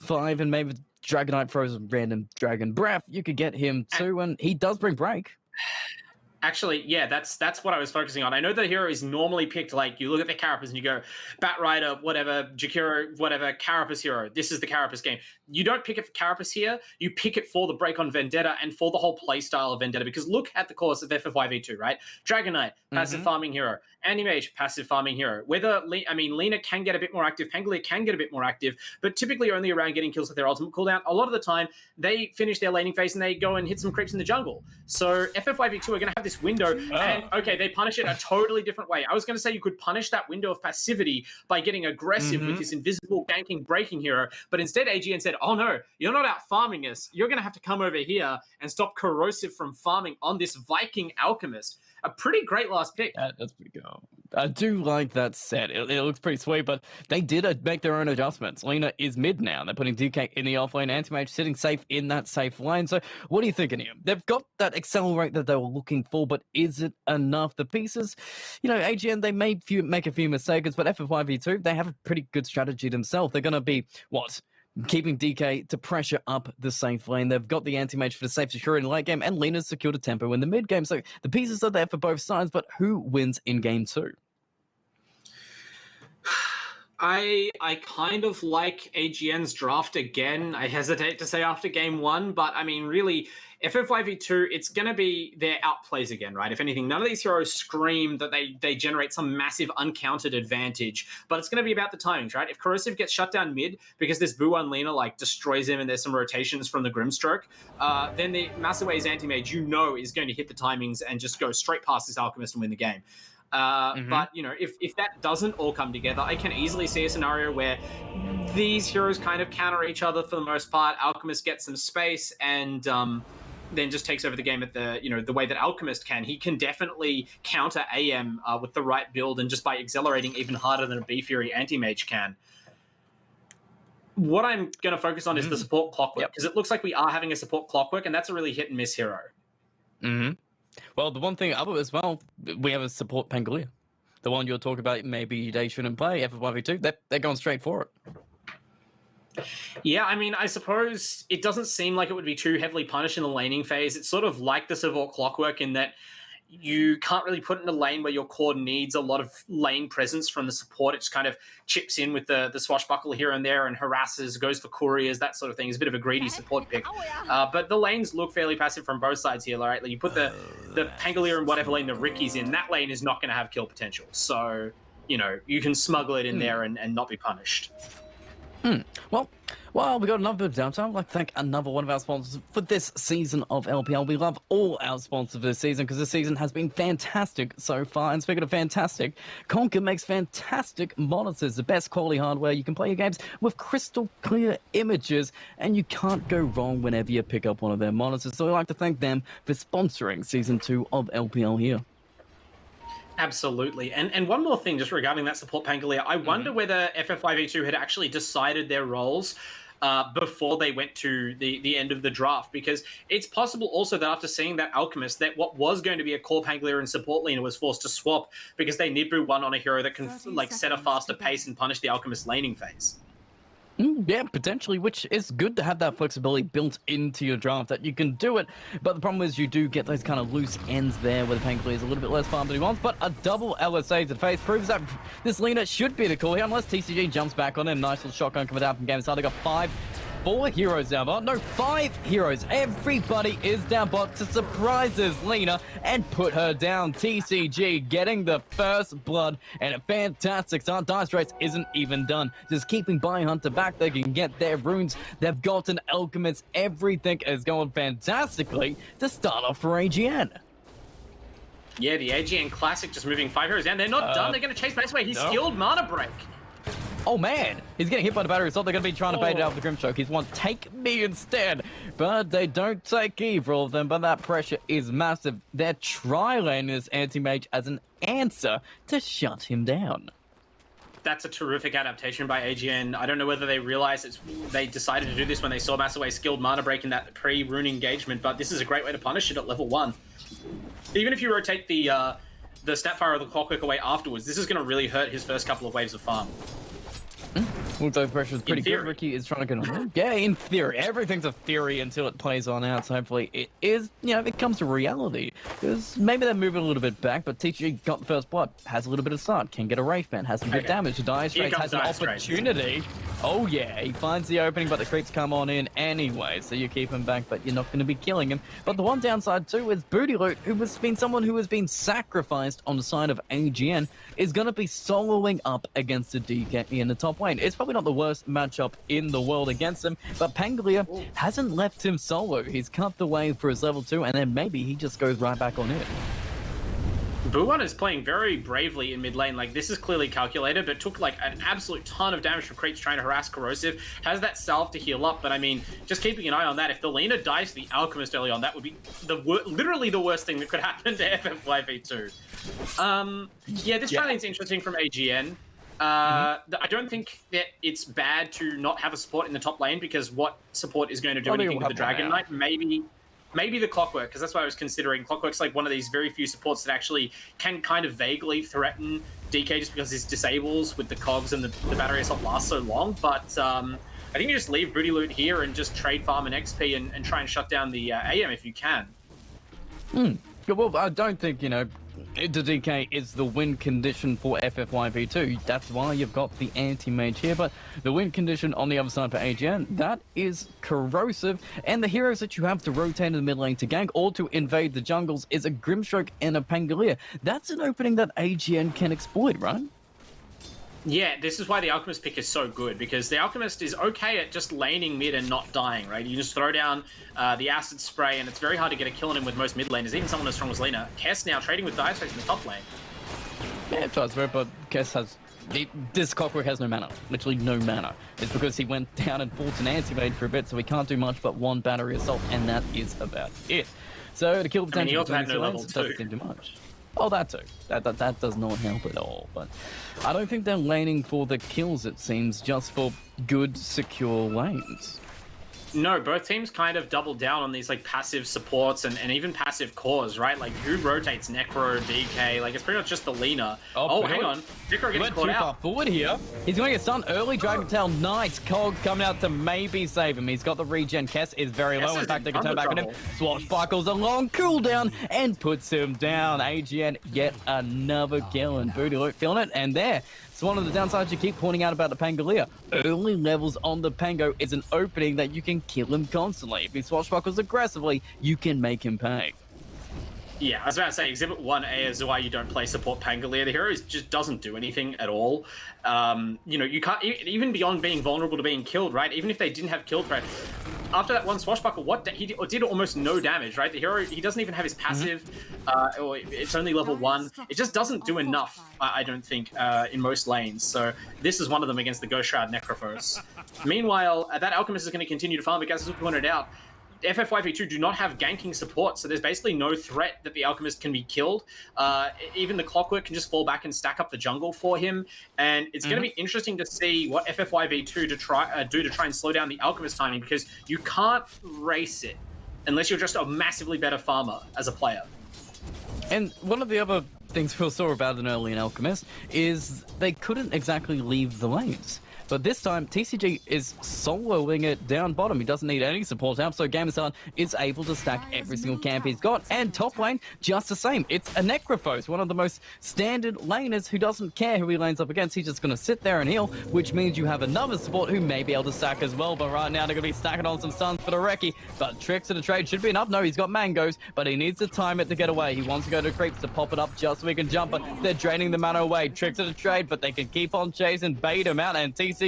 5, and maybe Dragon Knight throws a random Dragon Breath. You could get him too, and he does bring break. Actually, yeah, that's what I was focusing on. I know the hero is normally picked, like, you look at the Carapace and you go, Bat Rider, whatever, Jakiro, whatever, Carapace hero. This is the Carapace game. You don't pick it for Carapace here. You pick it for the break on Vendetta and for the whole playstyle of Vendetta. Because look at the course of FF5v2, right? Dragon Knight, passive farming hero. Anti-Mage, passive farming hero. Lena can get a bit more active. Pangolier can get a bit more active, but typically only around getting kills with their ultimate cooldown. A lot of the time, they finish their laning phase and they go and hit some creeps in the jungle. So FF5v2 are going to have this window, and okay, they punish it a totally different way. I was going to say you could punish that window of passivity by getting aggressive with this invisible ganking breaking hero, but instead AGN said, oh no, you're not out farming us. You're going to have to come over here and stop Corrosive from farming on this Viking Alchemist. A pretty great last pick. That's pretty good. I do like that set. It looks pretty sweet, but they did make their own adjustments. Lena is mid now. They're putting DK in the offlane. Anti-Mage sitting safe in that safe lane. So what are you thinking here? They've got that accelerate that they were looking for, but is it enough? The pieces, AGN, they may make a few mistakes, but FF5v2, they have a pretty good strategy themselves. They're going to be, keeping DK to pressure up the safe lane. They've got the Anti-Mage for the safe secure in the late game, and Lena's secured a tempo in the mid game. So the pieces are there for both sides, but who wins in game 2? I kind of like AGN's draft again. I hesitate to say after game 1, but I mean, really, FF5v2, it's going to be their outplays again, right? If anything, none of these heroes scream that they generate some massive uncounted advantage, but it's going to be about the timings, right? If Corrosive gets shut down mid because this Boo on Lena destroys him and there's some rotations from the Grimstroke, then the Masawe's Anti-Mage, is going to hit the timings and just go straight past this Alchemist and win the game. But, you know, if that doesn't all come together, I can easily see a scenario where these heroes kind of counter each other for the most part. Alchemist gets some space and then just takes over the game at the, you know, the way that Alchemist can. He can definitely counter AM with the right build and just by accelerating even harder than a B-Fury anti-mage can. What I'm going to focus on is the support Clockwork, because it looks like we are having a support Clockwork, and that's a really hit-and-miss hero. Well, the one thing other as well, we have a support Pangolier. The one you're talking about, maybe they shouldn't play, FF1v2, they're going straight for it. Yeah, I mean, I suppose it doesn't seem like it would be too heavily punished in the laning phase. It's sort of like the support Clockwork in that you can't really put it in a lane where your core needs a lot of lane presence from the support. It just kind of chips in with the swashbuckle here and there and harasses, goes for couriers, that sort of thing. It's a bit of a greedy support pick. But the lanes look fairly passive from both sides here, right? Like you put the Pangolier in whatever lane the Ricky's in, that lane is not going to have kill potential. So, you know, you can smuggle it in there and not be punished. Well, we got another bit of downtime. I'd like to thank another one of our sponsors for this season of LPL. We love all our sponsors this season because this season has been fantastic so far. And speaking of fantastic, Conquer makes fantastic monitors, the best quality hardware. You can play your games with crystal clear images, and you can't go wrong whenever you pick up one of their monitors. So I'd like to thank them for sponsoring season 2 of LPL here. Absolutely. And one more thing just regarding that support Pangolier. I wonder whether FF5E2 had actually decided their roles before they went to the end of the draft, because it's possible also that after seeing that Alchemist, that what was going to be a core Pangolier and support laner was forced to swap because they Nibiru won on a hero that can like set a faster pace and punish the Alchemist laning phase. Yeah, potentially, which is good to have that flexibility built into your draft, that you can do it. But the problem is you do get those kind of loose ends there where the Pangolier is a little bit less farm than he wants. But a double LSA to the face proves that this Lena should be the call here, unless TCG jumps back on him. Nice little shotgun coming out from game start. They got 4 heroes down bot. No, 5 heroes. Everybody is down bot to surprises Lena and put her down. TCG getting the first blood and a fantastic start. Dire Straits isn't even done. Just keeping Buy Hunter back. They can get their runes. They've got an Alchemist. Everything is going fantastically to start off for AGN. Yeah, the AGN Classic just moving 5 heroes down. They're not done. They're going to chase base away. He's skilled Mana Break. Oh man, he's getting hit by the battery assault. They're going to be trying to bait it out with the Grimstroke. He's one, take me instead. But they don't take either of them, but that pressure is massive. They're trialing this anti-mage as an answer to shut him down. That's a terrific adaptation by AGN. I don't know whether they realized they decided to do this when they saw Massaway skilled Mana Break in that pre-rune engagement, but this is a great way to punish it at level 1. Even if you rotate the Snapfire or the Clockwork away afterwards, this is going to really hurt his first couple of waves of farm. Looks like the pressure is pretty good. Ricky is trying to get on. Yeah, in theory. Everything's a theory until it plays on out. So hopefully it is, you know, it comes to reality. Because maybe they're moving a little bit back, but TG got the first blood. Has a little bit of start. Can get a Wraith Band. Has some good damage. Dire Straits has an opportunity. Oh yeah, he finds the opening, but the creeps come on in anyway. So you keep him back, but you're not going to be killing him. But the one downside too is Booty Loot, who has been someone who has been sacrificed on the side of AGN, is going to be soloing up against the DK in the top lane. It's probably not the worst matchup in the world against him, but Pangolier hasn't left him solo. He's cut the wave for his level 2, and then maybe he just goes right back on it. Buwan is playing very bravely in mid lane. Like, this is clearly calculated, but took like an absolute ton of damage from creeps trying to harass Corrosive. Has that salve to heal up, but I mean, just keeping an eye on that. If the Lena dies to the Alchemist early on, that would be literally the worst thing that could happen to FF5E2. Yeah, this challenge is interesting from AGN. I don't think that it's bad to not have a support in the top lane, because what support is going to do anything with the Dragon Knight? Maybe the Clockwork, because that's what I was considering. Clockwork's like one of these very few supports that actually can kind of vaguely threaten DK just because his disables with the cogs and the battery assault lasts so long. But I think you just leave Booty Loot here and just trade farm and XP and try and shut down the AM if you can. Well, I don't think, you know, the DK is the win condition for FF1v2. That's why you've got the anti-mage here, but the win condition on the other side for AGN, that is Corrosive, and the heroes that you have to rotate in the mid lane to gank or to invade the jungles is a Grimstroke and a Pangolier. That's an opening that AGN can exploit, right? Yeah, this is why the Alchemist pick is so good, because the Alchemist is okay at just laning mid and not dying, right? You just throw down the acid spray, and it's very hard to get a kill on him with most mid laners, even someone as strong as Lena. Kess now trading with Dire Straits in the top lane. Yeah, tries for it, but Kess has... This Clockwork has no mana. Literally no mana. It's because he went down and fought an anti-mage for a bit, so he can't do much but one battery assault, and that is about it. So to kill potential he also had no lanes, level it doesn't seem too much. Oh, that too. That does not help at all. But I don't think they're laning for the kills, it seems, just for good, secure lanes. No, both teams kind of double down on these like passive supports and even passive cores, right? Like who rotates Necro, DK? Like it's pretty much just the Lina. Oh hang on. Necro gets caught too far out. forward here. He's going to get stunned early. Dragon Tail, nice. Cog coming out to maybe save him. He's got the regen. Kess is very low. In fact, they can turn back on him. Swashbuckles a long cooldown and puts him down. AGN yet another kill, and Booty Luke feeling it. And there. So one of the downsides you keep pointing out about the Pangolier. Early levels on the Pango is an opening that you can kill him constantly. If he swashbuckles aggressively, you can make him pay. Yeah, I was about to say, Exhibit 1A is why you don't play support Pangolier. The hero just doesn't do anything at all. You know, you can't, even beyond being vulnerable to being killed, right? Even if they didn't have kill threat, after that one swashbuckle, he did almost no damage, right? The hero, he doesn't even have his passive, or it's only level 1. It just doesn't do enough, I don't think, in most lanes. So this is one of them against the Ghost Shroud Necrophos. Meanwhile, that Alchemist is going to continue to farm because, as we pointed out, FF5v2 do not have ganking support, so there's basically no threat that the Alchemist can be killed. Even the Clockwork can just fall back and stack up the jungle for him, and it's going to be interesting to see what FF5v2 to try and slow down the Alchemist timing, because you can't race it unless you're just a massively better farmer as a player. And one of the other things we saw about an early in Alchemist is they couldn't exactly leave the lanes. But this time, TCG is soloing it down bottom. He doesn't need any support help, so Gamerstar is able to stack every single camp he's got. And top lane, just the same. It's a Necrophos, one of the most standard laners who doesn't care who he lanes up against. He's just going to sit there and heal, which means you have another support who may be able to stack as well. But right now, they're going to be stacking on some stuns for the Reki. But Tricks of the Trade should be enough. No, he's got mangoes, but he needs to time it to get away. He wants to go to creeps to pop it up just so he can jump, but they're draining the mana away. Tricks of the Trade, but they can keep on chasing, bait him out, and TCG,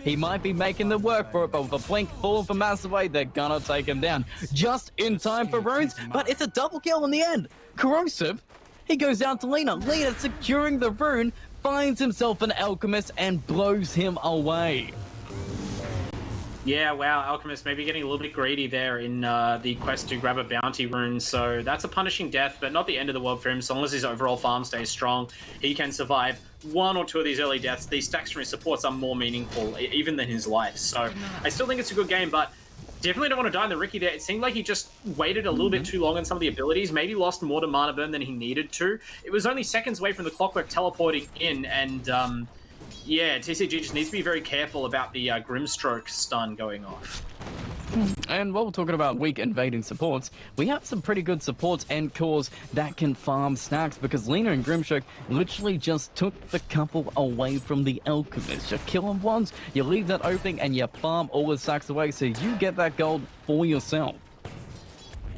he might be making the work for it, but with a blink falling from mass away, they're gonna take him down. Just in time for runes, but it's a double kill in the end. Corrosive, he goes down to Lina. Lina securing the rune, finds himself an Alchemist and blows him away. Yeah, wow, Alchemist maybe getting a little bit greedy there in the quest to grab a bounty rune, so that's a punishing death, but not the end of the world for him. So long as his overall farm stays strong, he can survive one or two of these early deaths. These stacks from his supports are more meaningful, even than his life. So I still think it's a good game, but definitely don't want to die in the Riki there. It seemed like he just waited a little bit too long on some of the abilities, maybe lost more to mana burn than he needed to. It was only seconds away from the Clockwork teleporting in, and yeah, TCG just needs to be very careful about the Grimstroke stun going off. And while we're talking about weak invading supports, we have some pretty good supports and cores that can farm stacks, because Lina and Grimstroke literally just took the couple away from the Alchemist. You kill them once, you leave that opening, and you farm all the stacks away so you get that gold for yourself.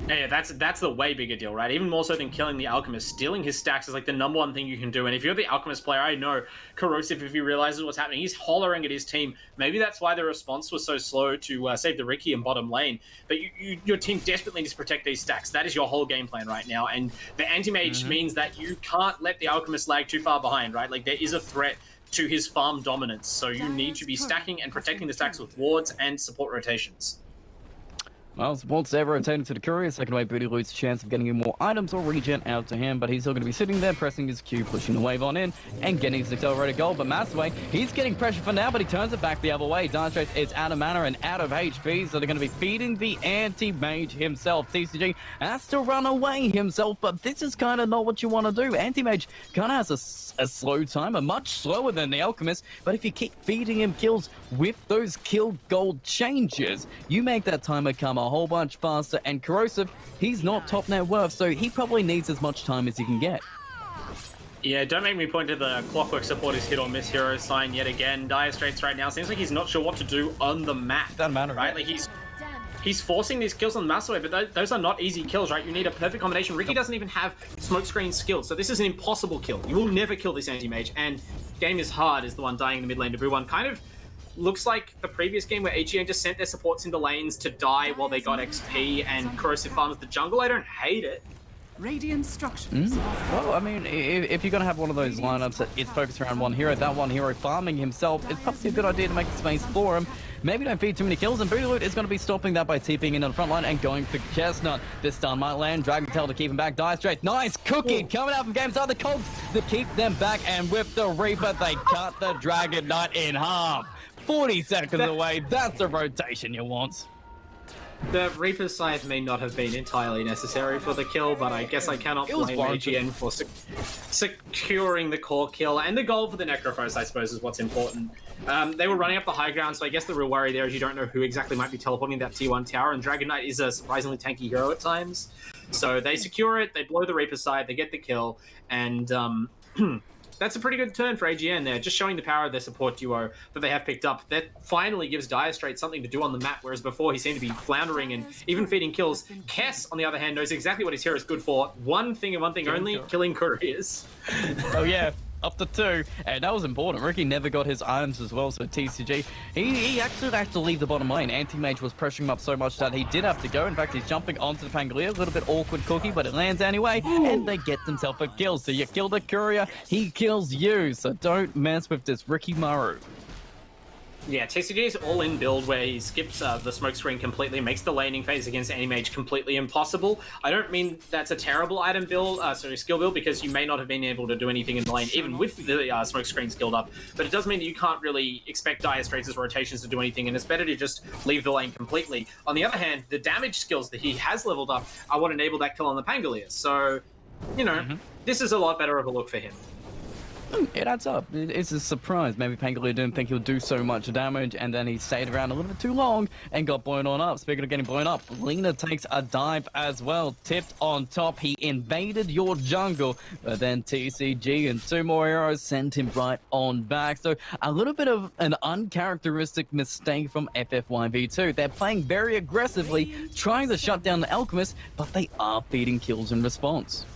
Yeah, that's the way bigger deal, right? Even more so than killing the Alchemist. Stealing his stacks is like the #1 thing you can do. And if you're the Alchemist player, I know Corrosive, if he realizes what's happening, he's hollering at his team. Maybe that's why the response was so slow to save the Riki in bottom lane. But your team desperately needs to protect these stacks. That is your whole game plan right now. And the anti-mage means that you can't let the Alchemist lag too far behind, right? Like, there is a threat to his farm dominance. So you need to be stacking and protecting the stacks with wards and support rotations. Well, support's there rotating to the courier. Second away, Booty Loot's chance of getting him more items or regen out to him, but he's still going to be sitting there, pressing his Q, pushing the wave on in, and getting his accelerated goal. But Massaway, he's getting pressure for now, but he turns it back the other way. Dire Straits is out of mana and out of HP, so they're going to be feeding the anti-mage himself. TCG has to run away himself, but this is kind of not what you want to do. Anti-mage kind of has a slow timer, much slower than the Alchemist, but if you keep feeding him kills with those kill gold changes, you make that timer come a whole bunch faster. And Corrosive, he's not top net worth, so he probably needs as much time as he can get. Yeah, don't make me point to the Clockwork supporters hit or miss hero sign yet again. Dire Straits right now seems like he's not sure what to do on the map. Doesn't matter, right? Like he's forcing these kills on the mass away, but those are not easy kills, right? You need a perfect combination. Riki doesn't even have smokescreen skills, so this is an impossible kill. You will never kill this anti-mage, and Game is Hard is the one dying in the mid lane to Boo1. Kind of looks like the previous game where AGN just sent their supports into lanes to die while they got XP and Corrosive farms the jungle. I don't hate it, Radiant structures. Well, I mean, if you're going to have one of those lineups that is focused around one hero, that one hero farming himself, it's probably a good idea to make space for him. Maybe don't feed too many kills, and Bootyloot is going to be stopping that by TPing in on the front line and going for Chestnut. This stun might land. Dragon Tail to keep him back. Dire Straits. Nice cookie coming out from Games Are the Cogs to keep them back, and with the Reaper, they cut the Dragon Knight in half. 40 seconds away. That's the rotation you want. The Reaper scythe may not have been entirely necessary for the kill, but I guess I cannot blame AGN for securing the core kill. And the goal for the Necrophos, I suppose, is what's important. They were running up the high ground, so I guess the real worry there is you don't know who exactly might be teleporting that T1 tower, and Dragon Knight is a surprisingly tanky hero at times. So they secure it, they blow the Reaper side, they get the kill, and that's a pretty good turn for AGN there, just showing the power of their support duo that they have picked up. That finally gives Dire Straits something to do on the map, whereas before he seemed to be floundering and even feeding kills. Kess, on the other hand, knows exactly what his hero is good for. One thing and one thing only, killing couriers. Oh yeah, up to 2, and that was important. Ricky never got his items as well, so TCG, he actually had to leave the bottom lane. Anti-Mage was pressuring him up so much that he did have to go. In fact, he's jumping onto the Pangolier, a little bit awkward cookie, but it lands anyway, and they get themselves a kill. So you kill the courier, he kills you, so don't mess with this Ricky Maru. Yeah, TCG's all-in build where he skips the smoke screen completely, makes the laning phase against Anti-Mage completely impossible. I don't mean that's a terrible item build, skill build, because you may not have been able to do anything in the lane, even with the smoke screen skilled up, but it does mean that you can't really expect Dire Straits' rotations to do anything, and it's better to just leave the lane completely. On the other hand, the damage skills that he has leveled up are what enable that kill on the Pangolier, so, you know, this is a lot better of a look for him. It adds up. It's a surprise. Maybe Pangolier didn't think he'll do so much damage, and then he stayed around a little bit too long and got blown on up. Speaking of getting blown up, Lina takes a dive as well. Tipped on top. He invaded your jungle, but then TCG and 2 more heroes sent him right on back. So a little bit of an uncharacteristic mistake from FFYV2. They're playing very aggressively, trying to shut down the Alchemist, but they are feeding kills in response.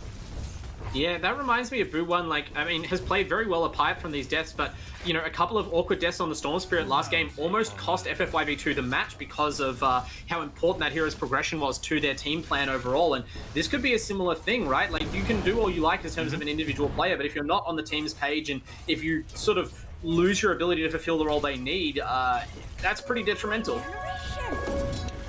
Yeah, that reminds me of Boo One, has played very well apart from these deaths, but, you know, a couple of awkward deaths on the Storm Spirit last game almost cost FFYV2 the match because of how important that hero's progression was to their team plan overall, and this could be a similar thing, right? Like, you can do all you like in terms of an individual player, but if you're not on the team's page and if you sort of lose your ability to fulfill the role they need, that's pretty detrimental.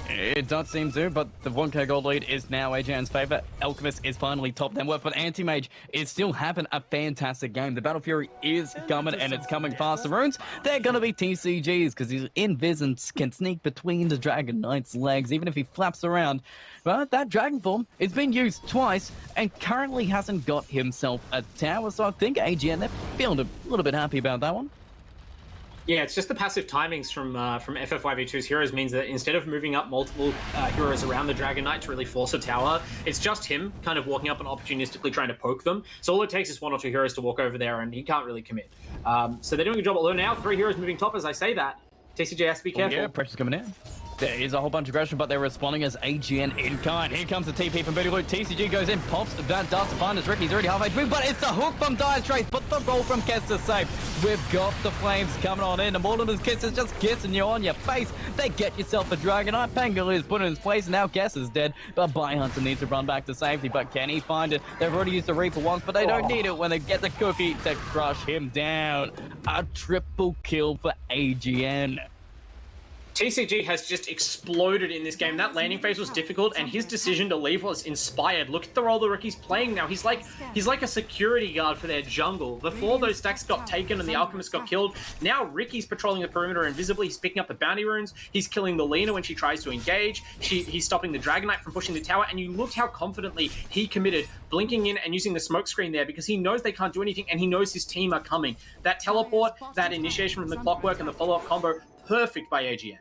It does seem to, but the 1k gold lead is now AJN's favor. Alchemist is finally top 10 worth, but Anti-Mage is still having a fantastic game. The Battle Fury is coming, and it's coming fast. The runes, they're going to be TCGs, because he's Invis and can sneak between the Dragon Knight's legs, even if he flaps around. But that Dragon Form, it's been used twice, and currently hasn't got himself a tower, so I think AGN, they're feeling a little bit happy about that one. Yeah, it's just the passive timings from FFYV2's heroes means that instead of moving up multiple heroes around the Dragon Knight to really force a tower, it's just him kind of walking up and opportunistically trying to poke them. So all it takes is 1 or 2 heroes to walk over there, and he can't really commit. So they're doing a good job. Although now 3 heroes moving top as I say that. TCG has to be careful. Yeah, pressure's coming in. There is a whole bunch of aggression, but they're responding as AGN in kind. Here comes the TP from Bootyloot. TCG goes in, pops that dust to find us. Ricky's already half HP, but it's the hook from Dire Straits, but the roll from Kess safe. We've got the flames coming on in. The Mortimer's Kiss is just kissing you on your face. They get yourself a Dragon Knight. Pangolier's put in his place, and now Kess is dead. But Hunter needs to run back to safety, but can he find it? They've already used the Reaper once, but they don't need it when they get the cookie to crush him down. A triple kill for AGN. TCG has just exploded in this game. That landing phase was difficult, and his decision to leave was inspired. Look at the role that Ricky's playing now. He's like a security guard for their jungle. Before those stacks got taken and the Alchemist got killed, now Ricky's patrolling the perimeter invisibly. He's picking up the bounty runes. He's killing the Lina when she tries to engage. He's stopping the Dragon Knight from pushing the tower, and you looked how confidently he committed, blinking in and using the smoke screen there because he knows they can't do anything, and he knows his team are coming. That teleport, that initiation from the clockwork, and the follow-up combo, perfect by AGN.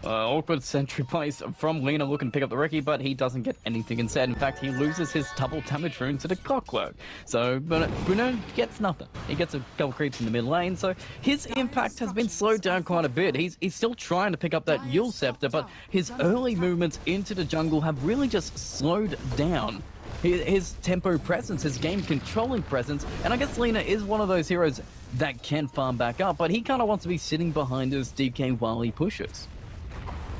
Awkward sentry place from Lina looking to pick up the Ricky, but he doesn't get anything instead. In fact, he loses his double damage rune to the clockwork. So Bruno gets nothing. He gets a couple creeps in the mid lane, so his impact has been slowed down quite a bit. He's still trying to pick up that Yule Scepter, but his early movements into the jungle have really just slowed down his tempo presence, his game controlling presence, and I guess Lina is one of those heroes that can farm back up, but he kind of wants to be sitting behind his DK while he pushes.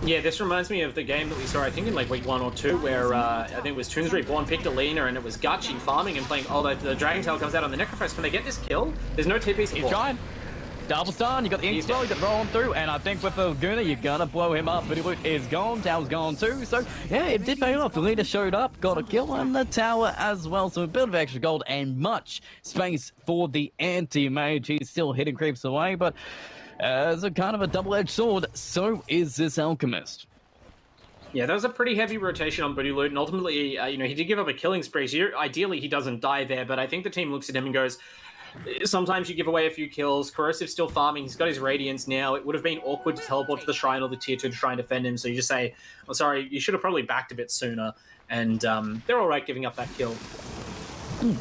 Yeah, this reminds me of the game that we saw, I think, in like week 1 or 2, where I think it was Toons Reborn picked a Lina, and it was Gucci farming and playing. Oh, the Dragon Tail comes out on the Necrophos. Can they get this kill? There's no TP support. He's trying. Double stun, you got the ink spell, you got rolling through, and I think with the Laguna, you're gonna blow him up. But Loot is gone, Tower's gone too, so yeah, it did pay off. The leader showed up, got a kill, and the tower as well, so a bit of extra gold and much space for the anti-mage. He's still hitting creeps away, but as a kind of a double-edged sword, so is this Alchemist. Yeah, that was a pretty heavy rotation on Booty Loot, and ultimately, he did give up a killing spree, so ideally he doesn't die there, but I think the team looks at him and goes, sometimes you give away a few kills. Corrosive's still farming. He's got his Radiance now. It would have been awkward to teleport to the Shrine or the Tier 2 to try and defend him, so you just say, oh, sorry, you should have probably backed a bit sooner, and they're all right giving up that kill.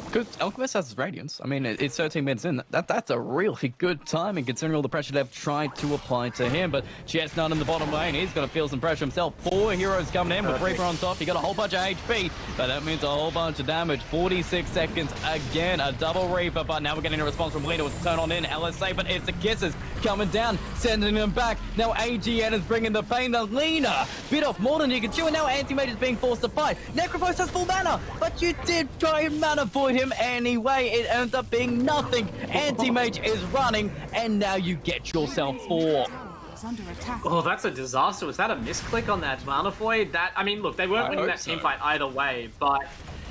Because Alchemist has Radiance. I mean, it's 13 minutes in. That's a really good timing considering all the pressure they've tried to apply to him. But Chestnut in the bottom lane, he's going to feel some pressure himself. 4 heroes coming in with Reaper on top. He got a whole bunch of HP, but that means a whole bunch of damage. 46 seconds again, a double Reaper, but now we're getting a response from Lina with the turn on in. LSA, but it's the Kisses coming down, sending them back. Now AGN is bringing the pain. The Lina bit off more than you can chew, and now Anti-Mage is being forced to fight. Necrophos has full mana, but you did try and mana void him anyway. It ends up being nothing. Anti-Mage is running, and now you get yourself 4. Oh, that's a disaster. Was that a misclick on that mana void? I mean, look, they weren't winning that team fight either way, but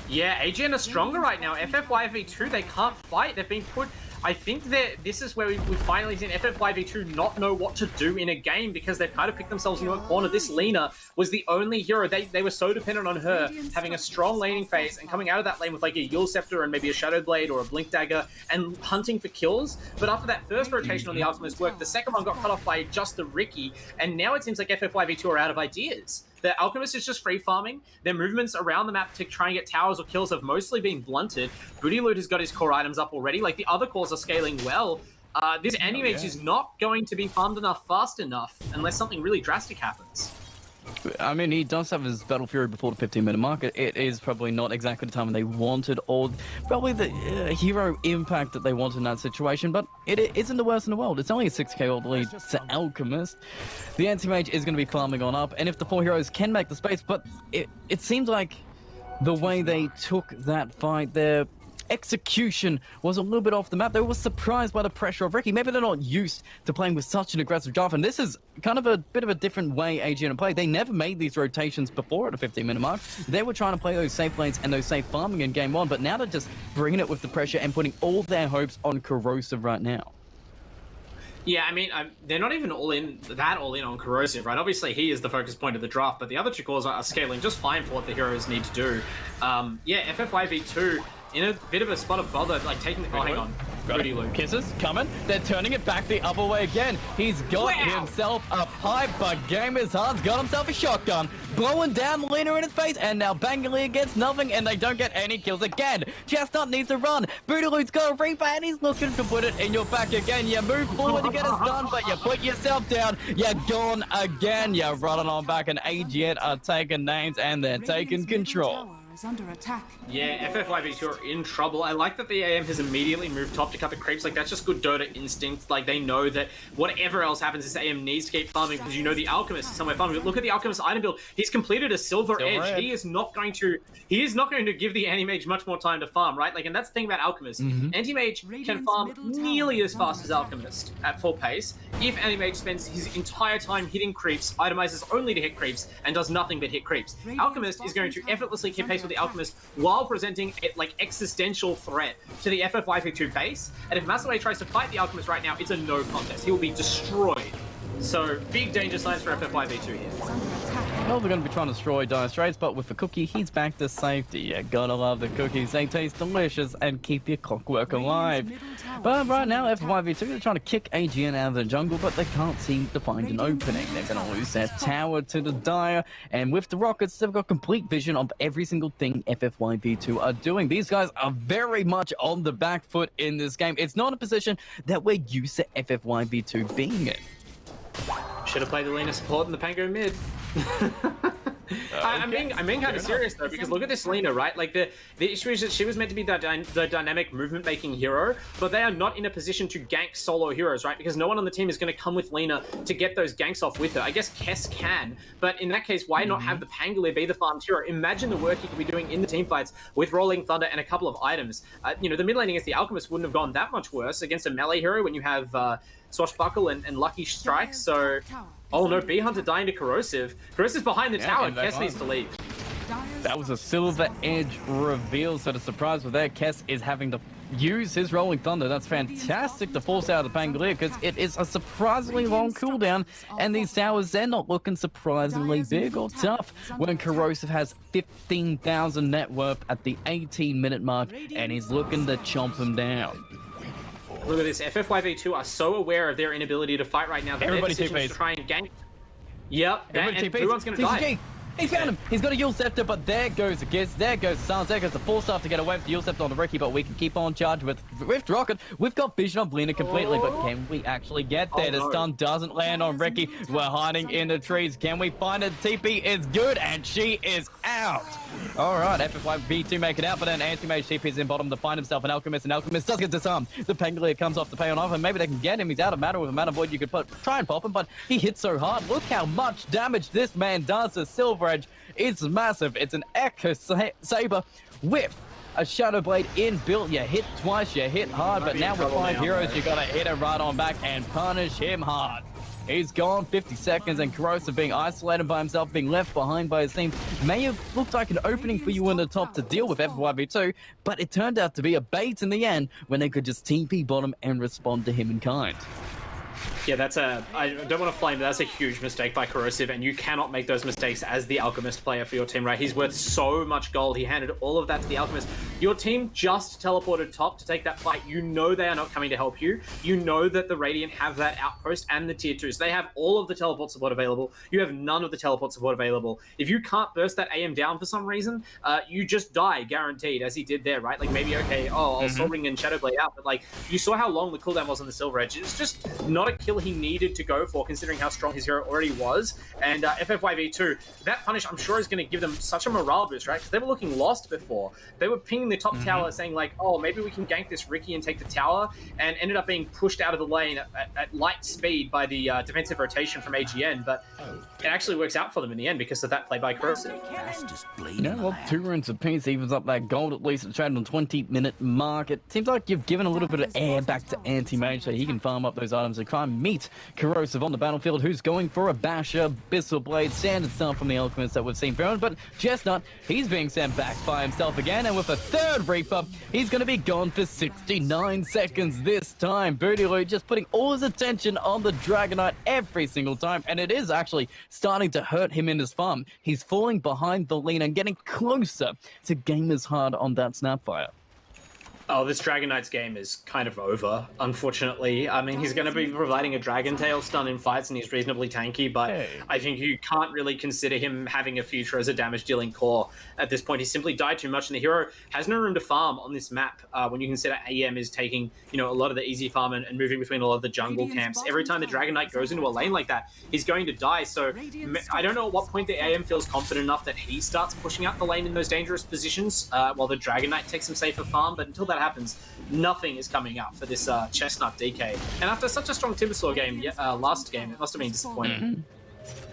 yeah, AGN are stronger right now. FF5v2, they can't fight. They've been put... I think that this is where we've finally seen FF5v2 not know what to do in a game because they've kind of picked themselves into a corner. This Lina was the only hero. They were so dependent on her having a strong laning phase and coming out of that lane with like a Yule Scepter and maybe a Shadow Blade or a Blink Dagger and hunting for kills. But after that first rotation on the Alchemist worked, the second one got cut off by just the Riki, and now it seems like FF5v2 are out of ideas. The Alchemist is just free farming. Their movements around the map to try and get towers or kills have mostly been blunted. Booty Loot has got his core items up already. Like, the other cores are scaling well. This Anti-Mage is not going to be farmed enough fast enough unless something really drastic happens. I mean, he does have his Battle Fury before the 15-minute mark. It is probably not exactly the time they wanted, or probably the hero impact that they wanted in that situation, but it isn't the worst in the world. It's only a 6k old lead to Alchemist. The Anti-Mage is going to be farming on up, and if the 4 heroes can make the space, but it seems like the way they took that fight, their execution was a little bit off the map. They were surprised by the pressure of Riki. Maybe they're not used to playing with such an aggressive draft, and this is kind of a bit of a different way AGN play. They never made these rotations before at the 15-minute mark. They were trying to play those safe lanes and those safe farming in game 1, but now they're just bringing it with the pressure and putting all their hopes on Corrosive right now. Yeah, I mean, they're not even all in on Corrosive, right? Obviously, he is the focus point of the draft, but the other 2 cores are scaling just fine for what the heroes need to do. Yeah, FF5v2 in a bit of a spot of bother, like taking the... Oh, hang on. Booty Loot. Kisses coming. They're turning it back the other way again. He's got himself a pipe, but Game is Hard's got himself a shotgun. Blowing down the Lina in his face, and now Bangalore gets nothing, and they don't get any kills again. Chestnut needs to run. Booty Loot's got a Reaper, and he's looking to put it in your back again. You move forward to get a stun, but you put yourself down. You're gone again. You're running on back, and AGN are taking names, and they're taking control. Is under attack. Yeah, FF5v2 are in trouble. I like that the AM has immediately moved top to cut the creeps. Like, that's just good Dota instinct. Like, they know that whatever else happens, this AM needs to keep farming because you know the Alchemist is somewhere farming. But look at the Alchemist item build. He's completed a Silver Edge. He is not going to give the Anti-Mage much more time to farm, right? Like, and that's the thing about Alchemist. Anti-Mage can farm nearly as fast as Alchemist at full pace if Anti-Mage spends his entire time hitting creeps, itemizes only to hit creeps, and does nothing but hit creeps. Alchemist is going to effortlessly keep pace with the Alchemist while presenting a existential threat to the FF5v2 base, and if Massaway tries to fight the Alchemist right now, it's a no contest. He will be destroyed. So, big danger signs for FF5v2 here. Well, they're going to be trying to destroy Dire Straits, but with the cookie, he's back to safety. You gotta love the cookies. They taste delicious and keep your clockwork alive. But right now, FF5v2, they're trying to kick AGN out of the jungle, but they can't seem to find an opening. They're going to lose their tower to the Dire, and with the Rockets, they've got complete vision of every single thing FF5v2 are doing. These guys are very much on the back foot in this game. It's not a position that we're used to FF5v2 being in. Should have played the Lina support in the Pango mid. I'm being kind of serious though, because look at this Lina, right? Like the issue is that she was meant to be the dynamic movement making hero, but they are not in a position to gank solo heroes, right? Because no one on the team is going to come with Lina to get those ganks off with her. I guess Kess can, but in that case, why not have the Pangolier be the farmed hero? Imagine the work he could be doing in the team fights with Rolling Thunder and a couple of items. You know, the mid lane against the Alchemist wouldn't have gone that much worse against a melee hero when you have Swashbuckle and Lucky Strike. So, oh no, Bee Hunter dying to Corrosive. Corrosive's behind the tower. Kess needs to leave. That was a Silver Edge reveal, so the surprise with that, Kess is having to use his Rolling Thunder. That's fantastic to force out of the Pangolier, because it is a surprisingly long cooldown, and these towers, they're not looking surprisingly big or tough when Corrosive has 15,000 net worth at the 18-minute mark, and he's looking to chomp him down. Look at this. FFYV2 are so aware of their inability to fight right now that Everybody their decision is to try and gank. Yep, and everyone's going to TCG. die. He found him. He's got a Yule Scepter, but there goes the Giz, there goes the Suns, there goes the 4-star to get away with the Yule Scepter on the Ricky, but we can keep on charge with Rift Rocket. We've got vision on Lina completely, but can we actually get there? The stun doesn't land on Ricky. We're hiding in the trees. Can we find it? TP is good, and she is out. All right, FFYV2 make it out, but then Anti-Mage TP is in bottom to find himself an Alchemist, and Alchemist does get disarmed. The Pangolier comes off to pay on off, and maybe they can get him. He's out of mana with a Mana Void. You could try and pop him, but he hits so hard. Look how much damage this man does to Silver Edge. It's massive. It's an Echo Saber with a Shadow Blade inbuilt. You hit twice, you hit hard, but now with 5 heroes, you gotta hit him right on back and punish him hard. He's gone 50 seconds, and Corrosive being isolated by himself, being left behind by his team, may have looked like an opening for you in the top to deal with FYV2, but it turned out to be a bait in the end when they could just TP bottom and respond to him in kind. Yeah, I don't want to flame, but that's a huge mistake by Corrosive, and you cannot make those mistakes as the Alchemist player for your team, right? He's worth so much gold. He handed all of that to the Alchemist. Your team just teleported top to take that fight. You know they are not coming to help you. You know that the Radiant have that outpost and the tier 2s. They have all of the teleport support available. You have none of the teleport support available. If you can't burst that AM down for some reason, you just die, guaranteed, as he did there, right? Like maybe, okay, I'll Soul Ring and Shadow Blade out, but like, you saw how long the cooldown was on the Silver Edge. It's just not a kill he needed to go for, considering how strong his hero already was. And FFYV2, that punish, I'm sure, is going to give them such a morale boost, right? Because they were looking lost before. They were pinging the top tower saying like, oh, maybe we can gank this Ricky and take the tower, and ended up being pushed out of the lane at light speed by the defensive rotation from AGN, but it actually works out for them in the end because of that play by Corrosive. Yeah, well, 2 runes apiece evens up that gold, at least at the trade on 20-minute mark. It seems like you've given a little bit of air back to Anti-Mage so he can farm up those items and try and meet Corrosive on the battlefield, who's going for a Basher, Bissell Blade, standard stuff from the Alchemist that we've seen thrown, but Chestnut, he's being sent back by himself again, and with a 3rd Reaper, he's going to be gone for 69 seconds this time. Booty Loot just putting all his attention on the Dragonite every single time, and it is actually starting to hurt him in his farm. He's falling behind the lean and getting closer to Gamers Hard on that Snapfire. Oh, this Dragon Knight's game is kind of over, unfortunately. I mean, he's going to be providing a Dragon Tail stun in fights, and he's reasonably tanky, but I think you can't really consider him having a future as a damage-dealing core at this point. He simply died too much, and the hero has no room to farm on this map when you consider AM is taking, you know, a lot of the easy farm and moving between a lot of the jungle camps. Every time the Dragon Knight goes into a lane like that, he's going to die. So I don't know at what point the AM feels confident enough that he starts pushing out the lane in those dangerous positions while the Dragon Knight takes some safer farm, but until that happens, nothing is coming up for this Chestnut DK. And after such a strong Timbersaw game last game, it must have been disappointing.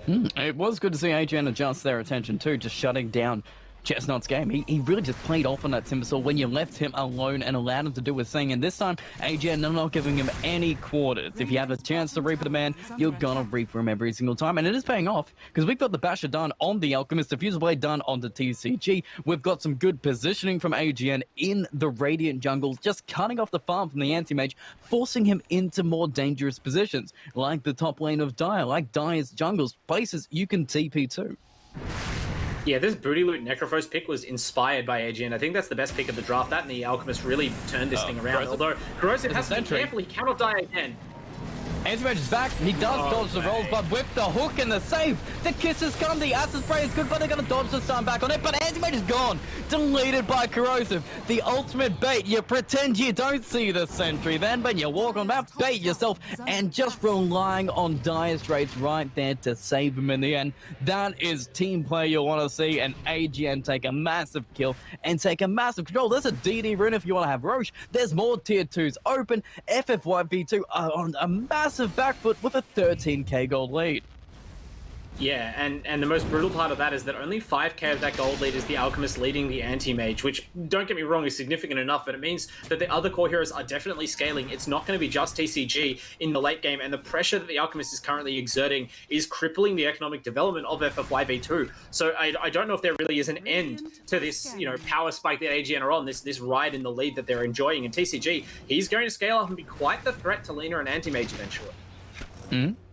It was good to see AGN adjust their attention too, just shutting down Chestnut's game. He really just played off on that Timbersaw when you left him alone and allowed him to do his thing. And this time, AGN are not giving him any quarters. If you have a chance to Reaper the man, you're gonna Reaper him every single time. And it is paying off, because we've got the Basher done on the Alchemist, Diffuser Blade done on the TCG. We've got some good positioning from AGN in the Radiant jungle, just cutting off the farm from the Anti-Mage, forcing him into more dangerous positions, like the top lane of Dire, like Dire's jungles, places you can TP to. Yeah, this Booty Loot Necrophos pick was inspired by AGN. I think that's the best pick of the draft. That and the Alchemist really turned this thing around. Although Corrosive has to be careful, he cannot die again. Anti-Mage is back. He does dodge the rolls, but with the hook and the save, the kisses come. The acid spray is good, but they're going to dodge the stun back on it. But Anti-Mage is gone. Deleted by Corrosive. The ultimate bait. You pretend you don't see the sentry then, but you walk on that, bait yourself, and just relying on Dire Straits right there to save him in the end. That is team play you'll want to see, and AGN take a massive kill and take a massive control. There's a DD rune if you want to have Roche. There's more tier 2s open. FFYV2 are on a massive back foot with a 13k gold lead. Yeah, and the most brutal part of that is that only 5k of that gold lead is the Alchemist leading the Anti-Mage, which, don't get me wrong, is significant enough, but it means that the other core heroes are definitely scaling. It's not going to be just TCG in the late game, and the pressure that the Alchemist is currently exerting is crippling the economic development of FFYV2. So I don't know if there really is an end to this, you know, power spike that AGN are on, this ride in the lead that they're enjoying. And TCG, he's going to scale up and be quite the threat to Lina and Anti-Mage eventually.